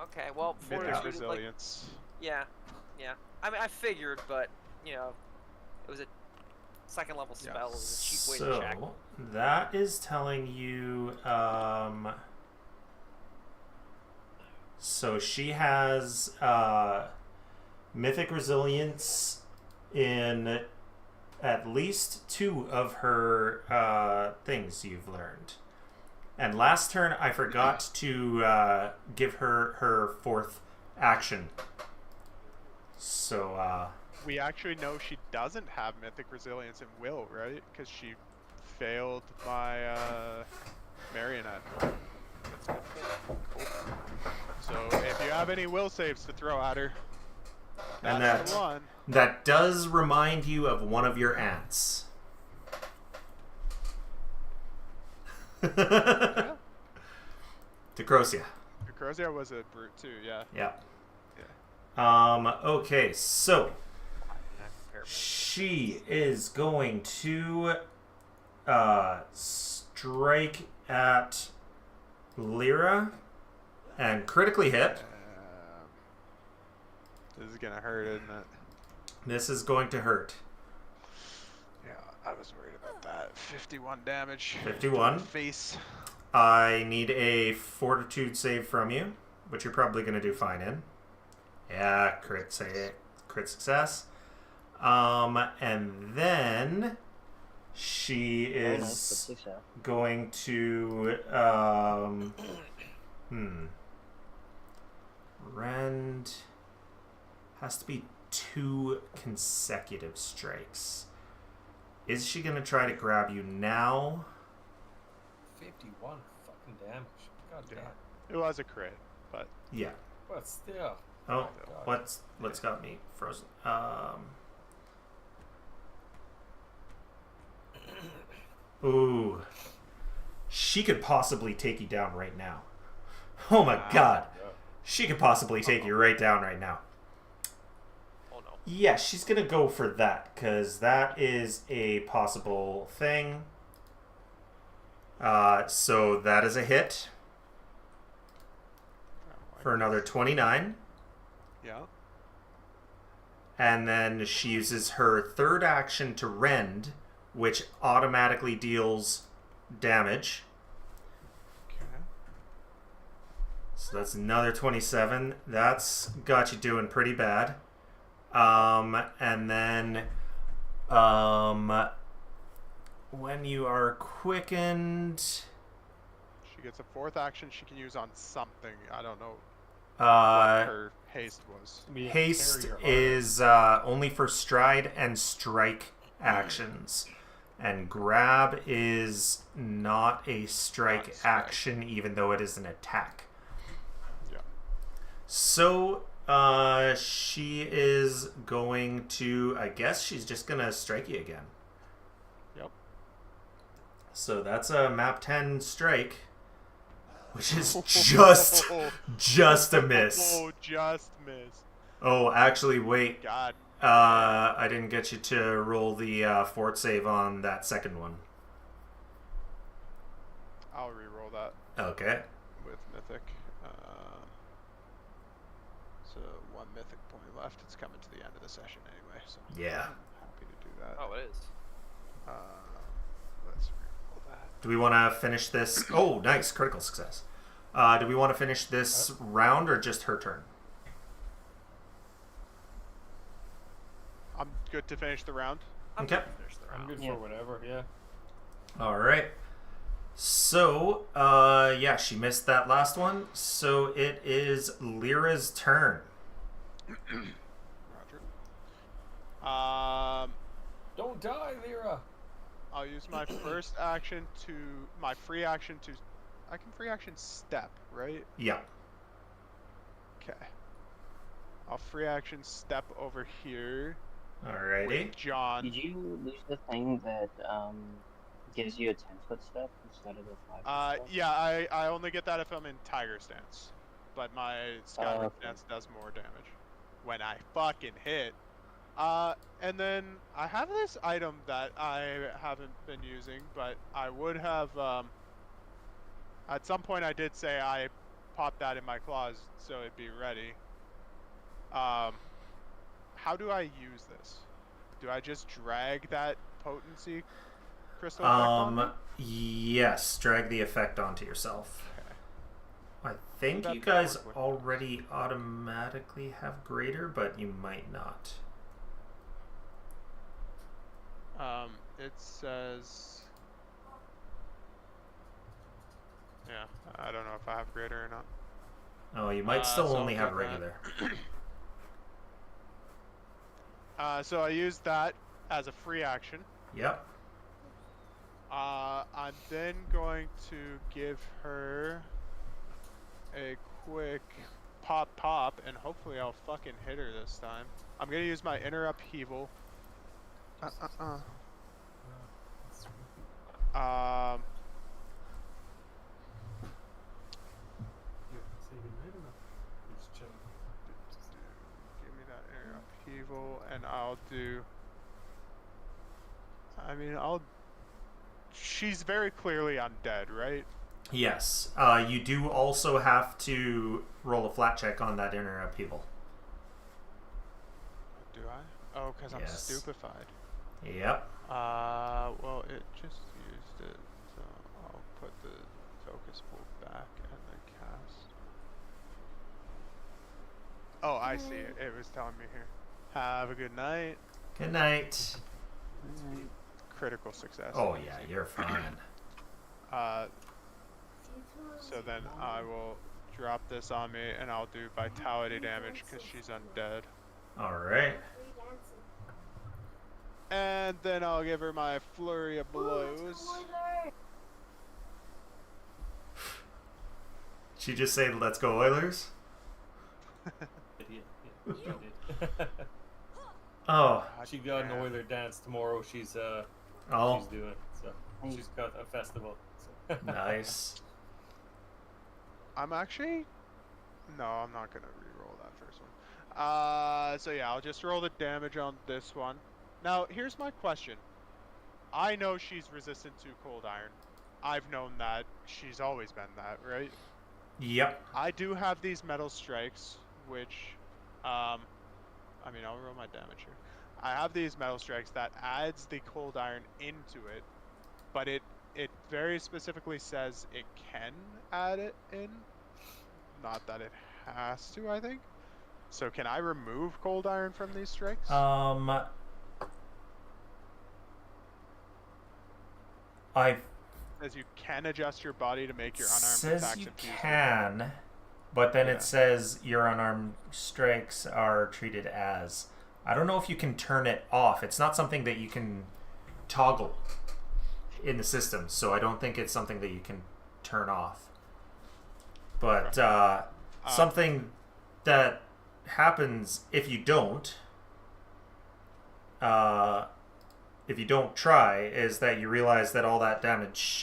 Okay, well, mythic fortitude, resilience. yeah. I mean, I figured, but it was a 2nd level spell. It was a cheap way to check. So that is telling you. So she has mythic resilience in at least 2 of her things you've learned. And last turn, I forgot to give her her 4th action. So We actually know she doesn't have mythic resilience in will, right? Because she failed my marionette. So if you have any will saves to throw at her, and that's the one. that does remind you of one of your ants. Yeah. Decrosia. Decrosia was a brute too, yeah. Yeah. Yeah. Okay, so she is going to strike at Lyra and critically hit. This is gonna hurt, isn't it? This is going to hurt. Yeah, I was worried about that. 51 damage. 51. Face. I need a fortitude save from you, which you're probably going to do fine in. Yeah, crit success. And then she is going to rend has to be 2 consecutive strikes. Is she going to try to grab you now? 51 fucking damage. God damn. It was a crit, but Yeah. But still. Oh, what's got me frozen? Ooh. She could possibly take you down right now. Oh my god. She could possibly take you right down right now. Oh no. Yeah, she's gonna go for that, because that is a possible thing. So that is a hit for another 29. yeah. And then she uses her 3rd action to rend, which automatically deals damage. Okay. So that's another 27. That's got you doing pretty bad. And then when you are quickened, She gets a 4th action she can use on something. I don't know what her haste was. haste is only for stride and strike actions. And grab is not a strike action, even though it is an attack. Yeah. So she is going to, I guess she's just going to strike you again. Yep. So that's a map 10 strike, which is just a miss. Oh, just miss. Oh, actually, wait. God. I didn't get you to roll the fort save on that second one. I'll re-roll that Okay. with Mythic. So 1 Mythic point left. It's coming to the end of the session anyway, so Yeah. I'm happy to do that. Oh, it is. Let's Do we want to finish this? Oh, nice. Critical success. Do we want to finish this round or just her turn? I'm good to finish the round. Okay. I'm good for whatever, yeah. All right. So, yeah, she missed that last one. So it is Lyra's turn. Roger. Don't die, Lyra. I'll use my first action to my free action to. I can free action step, right? Yeah. Okay. I'll free action step over here. Alrighty. With John. Did you lose the thing that gives you a 10-foot step instead of a 5-foot step? Yeah, I only get that if I'm in Tiger Stance. But my Skyrim Stance does more damage. When I fucking hit. And then I have this item that I haven't been using, but I would have, at some point I did say I popped that in my claws so it'd be ready. How do I use this? Do I just drag that potency crystal effect on me? Yes, drag the effect onto yourself. Okay. I think you guys already automatically have greater, but you might not. It says... Yeah, I don't know if I have greater or not. Oh, you might still so only I'll have do that. regular. So I used that as a free action. Yep. I'm then going to give her a quick pop, and hopefully I'll fucking hit her this time. I'm gonna use my inner upheaval. Give me that inner upheaval, and I'll do. I mean, she's very clearly undead, right? Yes. You do also have to roll a flat check on that inner upheaval. Do I? Oh, because I'm Yes. stupefied. Yep. Well, it just used it, so I'll put the focus pull back and then cast. Oh, I see it. It was telling me here. Have a good night. Good night. Critical success. Oh, yeah, you're fine. So then I will drop this on me, and I'll do vitality damage because she's undead. Alright. And then I'll give her my flurry of blows. She just say, "Let's go, Oilers"? Idiot. Yeah, she did. Oh. She got an Oiler dance tomorrow. She's doing, so she's got a festival. So. Nice. I'm actually... No, I'm not going to re-roll that first one. So yeah, I'll just roll the damage on this one. Now, here's my question. I know she's resistant to cold iron. I've known that. She's always been that, right? Yep. I do have these metal strikes, which... I mean, I'll roll my damage here. I have these metal strikes that adds the cold iron into it, but it very specifically says it can add it in. Not that it has to, I think. So can I remove cold iron from these strikes? It says you can adjust your body to make your unarmed attacks says you infused. can, but then Yeah. it says your unarmed strikes are treated as. I don't know if you can turn it off. It's not something that you can toggle in the system, so I don't think it's something that you can turn off. But something that happens if you don't try is that you realize that all that damage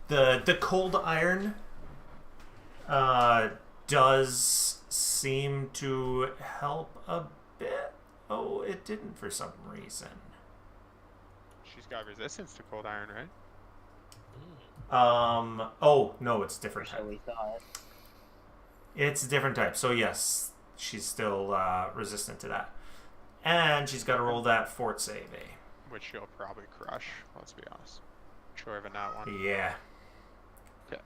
the cold iron does seem to help a bit. Oh, it didn't for some reason. She's got resistance to cold iron, right? Oh no, it's different type. So we thought. It's a different type. So yes, she's still resistant to that. And she's got to roll that fort save. which she'll probably crush. Let's be honest. Sure of a nat one. Yeah. Okay.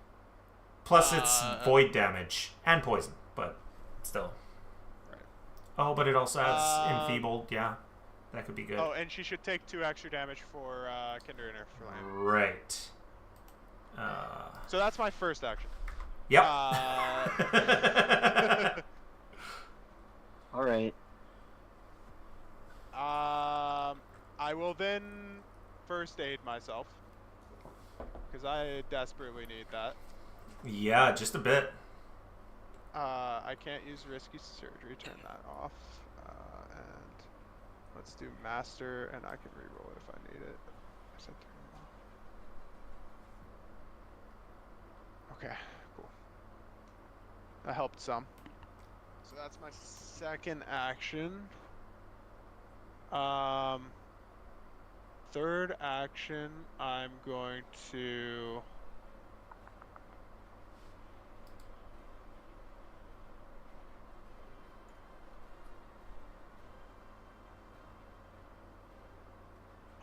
Plus, it's void damage and poison, but still. Right. Oh, but it also has enfeebled. Yeah, that could be good. Oh, and she should take 2 extra damage for Kinder Inner Flame. Right. So that's my first action. Yep. All right. I will then first aid myself because I desperately need that. Yeah, just a bit. I can't use risky surgery. Turn that off. And let's do master, and I can reroll it if I need it. I said turn it off. Okay, cool. That helped some. So that's my second action. Third action, I'm going to...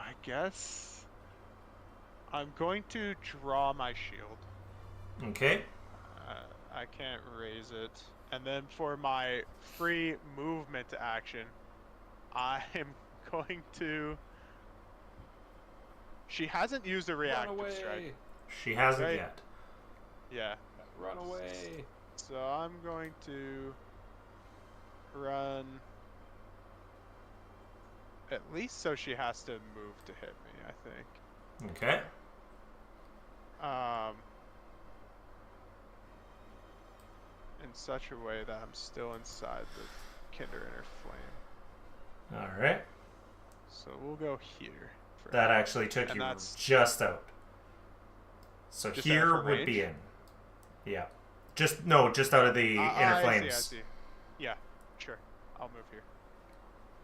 I guess I'm going to draw my shield. Okay. I can't raise it. And then for my free movement action, I'm going to... She hasn't used a reactive strike. She hasn't Right. yet. Yeah. Run away. So I'm going to run at least so she has to move to hit me, I think. Okay. In such a way that I'm still inside the Kinder Inner Flame. All right. So we'll go here. For That actually took And you that's- just out. So Just here out for would be range? in. Yeah. Just out of the inner I flames. see. Yeah, sure. I'll move here.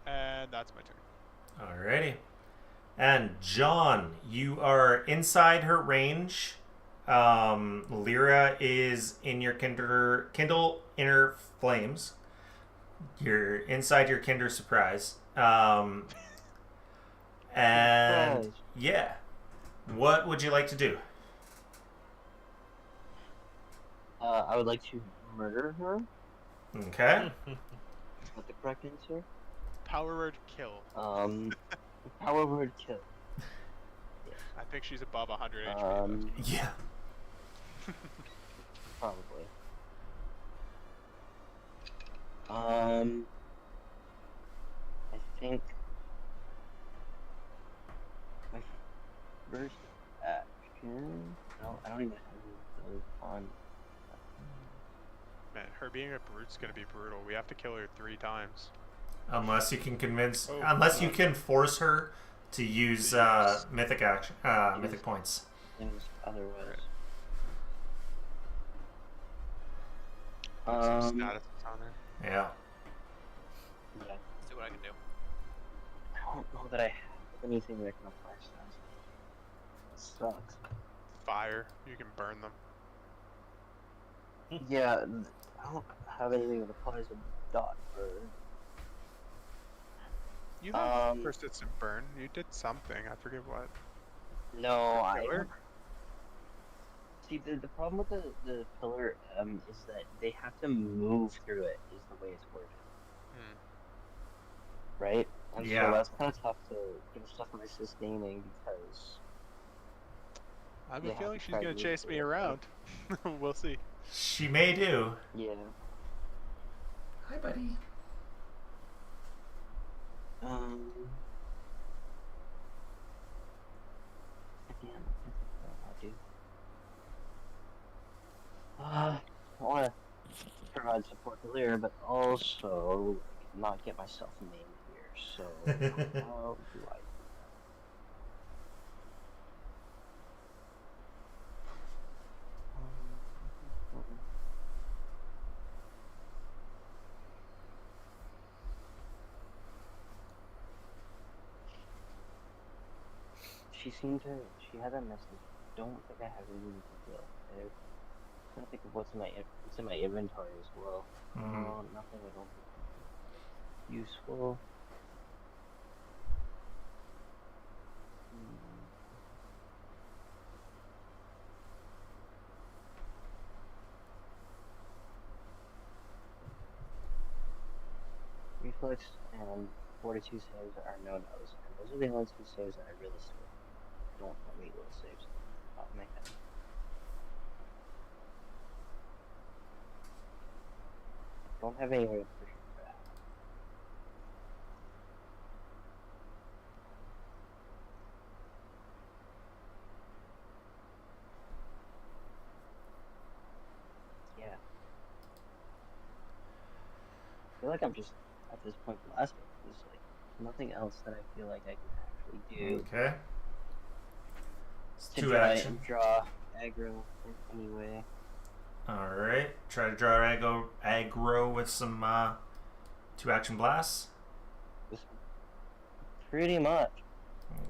And that's my turn. Alrighty. And John, you are inside her range. Lyra is in your Kindle Inner Flames. You're inside your Kinder Surprise. And Surprise. yeah. What would you like to do? I would like to murder her. Okay. What the correct answer? Power word kill. Power word kill. I think she's above 100 HP. Yeah. Probably. I think my first action. No, I don't even have any on. Man, her being a brute's gonna be brutal. We have to kill her 3 times. Unless you can convince, Oh, unless you can force her to use mythic action, mythic points. Things otherwise. Put some status on her. Yeah. Yeah. Let's see what I can do. I don't know that I have anything that can apply stats. That sucks. Fire, you can burn them. Yeah, I don't have anything that applies to dot burn. You have persistent burn. You did something. I forget what. No, Pillar? See, the problem with the pillar is that they have to move through it, is the way it's worded. Right? And Yeah. so that's kind of tough to give stuff my sustaining because... I have Yeah, a feeling she's try to gonna move chase through me it. around. We'll see. She may do. Yeah. Hi, buddy. Again, I want to provide support to Lyra, but also not get myself named here. So how do I? She had a message. Don't think I have anything to do. I'm trying to think of what's in my inventory as well. Mhm. Nothing I don't think useful. reflex and fortitude saves are no-nos, and those are the only two saves that I really still don't have any little saves off the top of my head. Don't have any way of pushing for that. Yeah. I feel like I'm just at this point blasting. There's like nothing else that I feel like I can actually do. Okay. It's To 2 try action. and draw aggro in any way. Alright. Try to draw aggro with some 2 action blasts. Pretty much.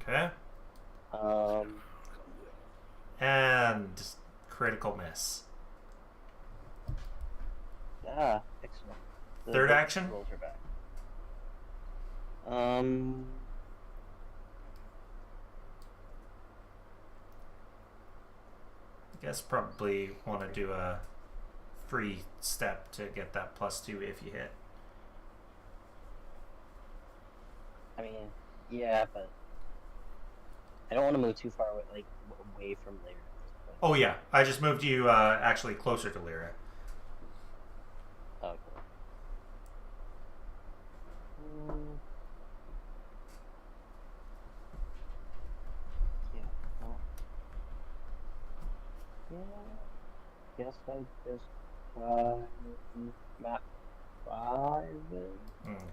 Okay. And critical miss. Yeah, excellent. The Third action? rolls are back. I guess probably want to do a free step to get that +2 if you hit. I mean, yeah, but I don't want to move too far away, like away from Lyra at this point. Oh yeah, I just moved you actually closer to Lyra. Oh, cool. Yeah. Well, yeah. Guess I just try map 5.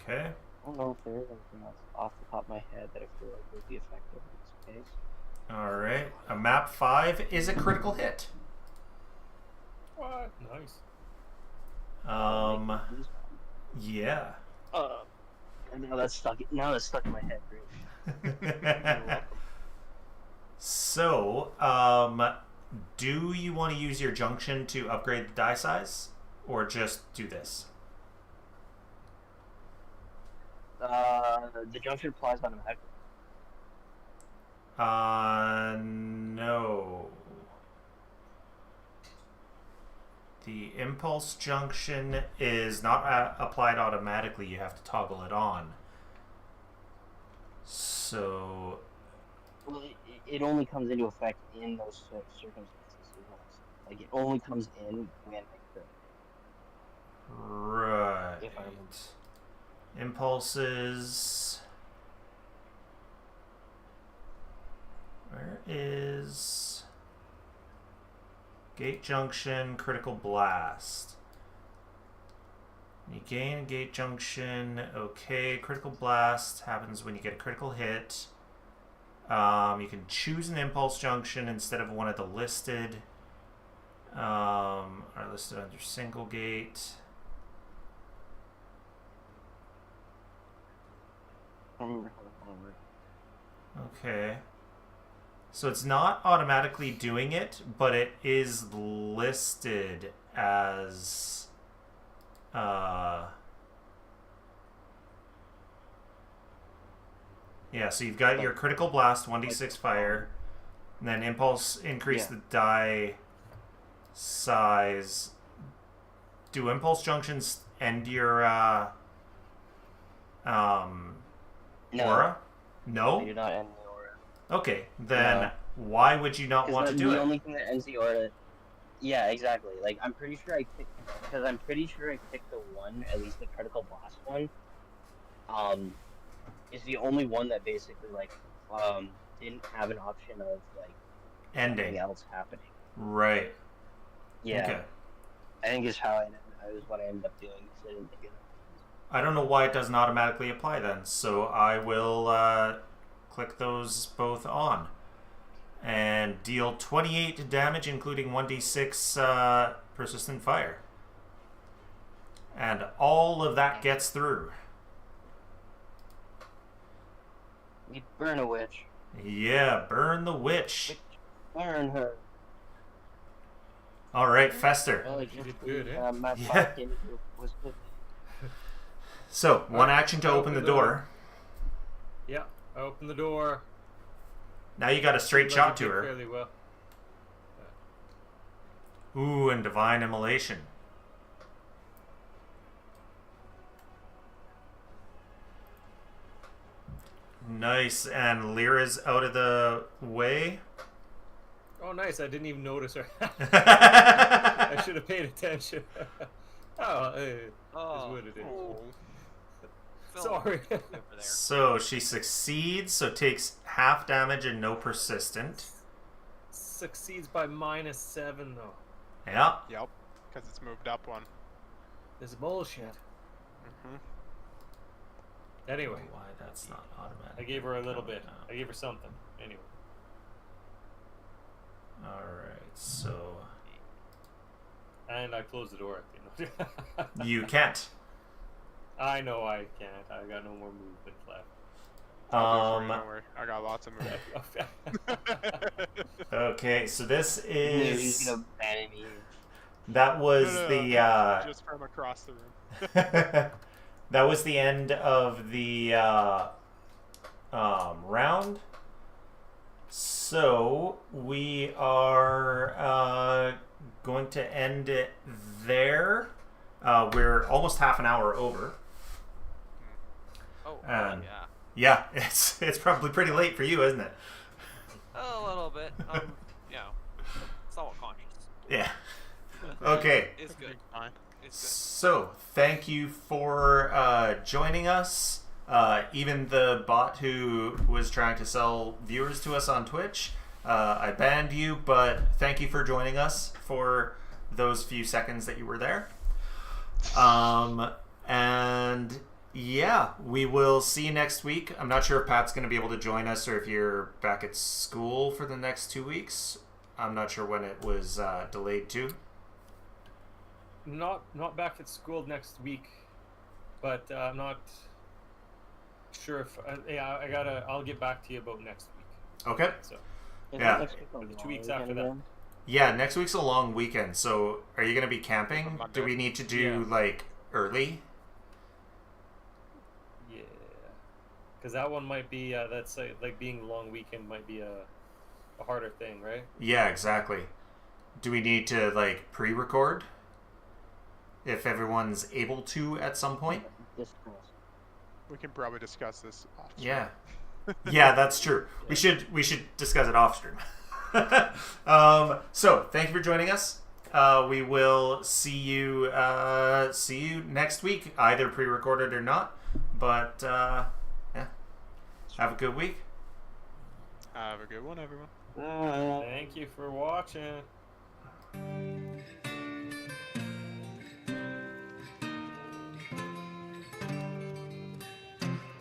Okay. I don't know if there is anything else off the top of my head that I feel like would be effective in this case. Alright. A map 5 is a critical hit. What? Nice. Yeah. And now that's stuck. Now that's stuck in my head. Great. So, do you want to use your junction to upgrade the die size, or just do this? The junction applies automatically. No. The impulse junction is not applied automatically. You have to toggle it on. So... Well, it only comes into effect in those circumstances. Like, it only comes in when I crit. Right. If I remember. Impulses... Where is... Gate junction, critical blast. You gain a gate junction. Okay, critical blast happens when you get a critical hit. You can choose an impulse junction instead of one of the listed. Are listed under single gate. I don't remember how that works. Okay. So it's not automatically doing it, but it is listed as yeah, so you've got your critical blast, 1d6 fire, and then impulse increase the die size. Do impulse junctions end your aura? No? They do not end the aura. Okay, then why would you not want to do the it? only thing that ends the aura. Yeah, exactly. Like, I'm pretty sure I picked, because I'm pretty sure I picked the one, at least the critical blast one. Is the only one that basically like didn't have an option of like Ending. something else happening. Right. Yeah. Okay. I think is how I was what I ended up doing. Because I didn't think of it. I don't know why it doesn't automatically apply then, so I will click those both on. And deal 28 damage, including 1d6 persistent fire. And all of that gets through. We burn a witch. Yeah, burn the witch. Burn her. Alright, Fester. Well, like, You did good, eh? my Yeah. pocket was good. So, one Alright, action to open the door. Yeah, I open the door. Now you got a straight Does shot it to do her. fairly well. Ooh, and Divine Immolation. Nice. And Lyra's out of the way. Oh, nice. I didn't even notice her. I should have paid attention. Is what it is. Sorry. So she succeeds, so takes half damage and no persistent. Succeeds by -7, though. Yeah. Yep, because it's moved up one. This is bullshit. Anyway. Why that's not automatic. I gave her a little bit. I gave her something. Anyway. Alright, so... And I closed the door. You can't. I know I can't. I got no more movement left. Don't worry. I got lots of movement. Okay, so this He's is... gonna ban me. That was No, just from across the room. That was the end of the round. So we are going to end it there. We're almost half an hour over. Oh, yeah. yeah. Yeah, it's probably pretty late for you, isn't it? A little bit. You know, somewhat conscious. Yeah. Okay. It's good. Fine. It's good. So, thank you for joining us. Even the bot who was trying to sell viewers to us on Twitch, I banned you, but thank you for joining us for those few seconds that you were there. And yeah, we will see you next week. I'm not sure if Pat's going to be able to join us or if you're back at school for the next 2 weeks. I'm not sure when it was delayed to. Not back at school next week, but I'm not sure if I'll get back to you about next week. Okay. So Yeah. Next week on 2 weeks the after that. weekend Yeah, next week's a long weekend. So, are you going to be camping? Monday. Do we need to do Yeah. like early? Yeah, because that one might be that's like being a long weekend might be a harder thing, right? Yeah, exactly. Do we need to like pre-record if everyone's able to at some point? Discuss. We can probably discuss this off stream. Yeah. Yeah, that's true. We should discuss it off stream. So thank you for joining us. We will see you next week, either pre-recorded or not. But yeah, have a good week. Have a good one, everyone. Thank you for watching.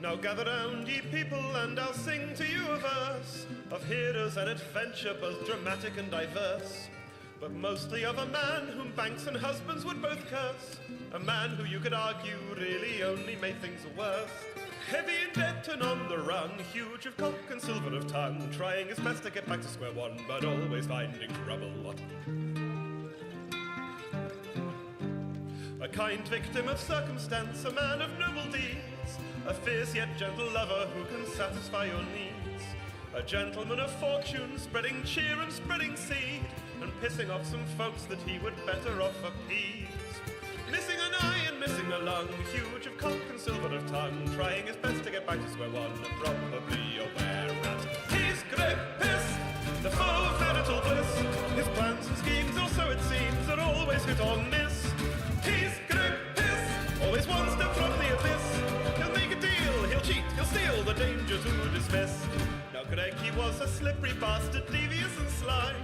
Now gather round, ye people, and I'll sing to you a verse of heroes and adventure, both dramatic and diverse, but mostly of a man whom banks and husbands would both curse, a man who you could argue really only made things worse. Heavy in debt and on the run, huge of cock and silver of tongue, trying his best to get back to square one, but always finding trouble. A kind victim of circumstance, a man of noble deeds, a fierce yet gentle lover who can satisfy your needs, a gentleman of fortune, spreading cheer and spreading seed, and pissing off some folks that he would better off appease. Missing an eye and missing a lung, huge of cock and silver of tongue, trying his best to get back to square one, and probably aware that he's Grippis, the foe of marital bliss. His plans and schemes, or so it seems, are always hit or miss. He's Grippis, always one step from the abyss. He'll make a deal, he'll cheat, he'll steal, the danger to dismiss. Now Greg, he was a slippery bastard, devious and sly,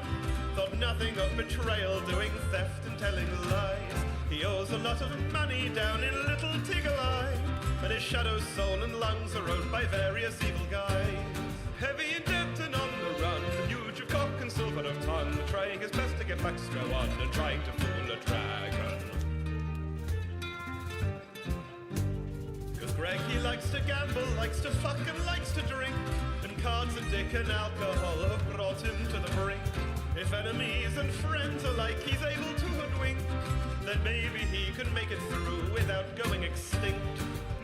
thought nothing of betrayal, doing theft and telling lies. He owes a lot of money down in Little Tiggle-Eye, and his shadow, soul and lungs are owned by various evil guys. Heavy in debt and on the run, huge of cock and silver of tongue, trying his best to get back to square one, and trying to fool a dragon. Cause Greg, he likes to gamble, likes to fuck and likes to drink, and cards and dick and alcohol have brought him to the brink. If enemies and friends alike he's able to hoodwink, then maybe he can make it through without going extinct.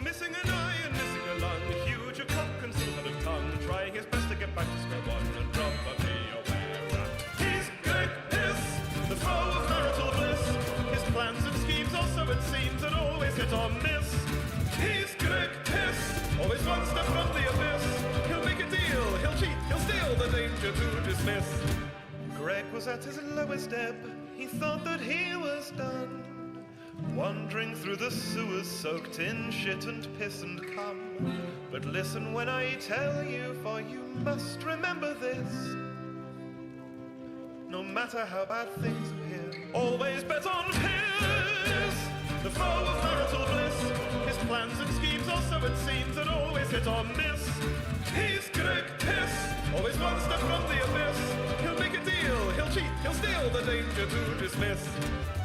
Missing an eye and missing a lung, huge of cock and silver of tongue, trying his best to get back to square one, and probably aware that he's Grippis, the foe of marital bliss. His plans and schemes, also it seems, that always hit or miss. He's Grippis, always one step from the abyss. dismiss. Greg was at his lowest ebb, he thought that he was done. Wandering through the sewers soaked in shit and piss and cum. But listen when I tell you, for you must remember this. No matter how bad things appear, always bet on Piss, the foe of marital bliss. His plans and schemes are so it seems that always hit or miss. He's Greg Piss, always one step from the abyss. He'll make a deal, he'll cheat, he'll steal, the danger to dismiss.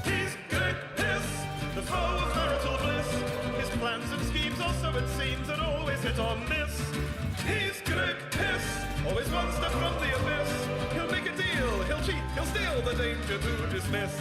He's Greg Piss, the foe of marital bliss. His plans and schemes are so it seems that always hit or miss. He's Greg Piss, always one step from the abyss. He'll make a deal, he'll cheat, he'll steal, the danger to dismiss.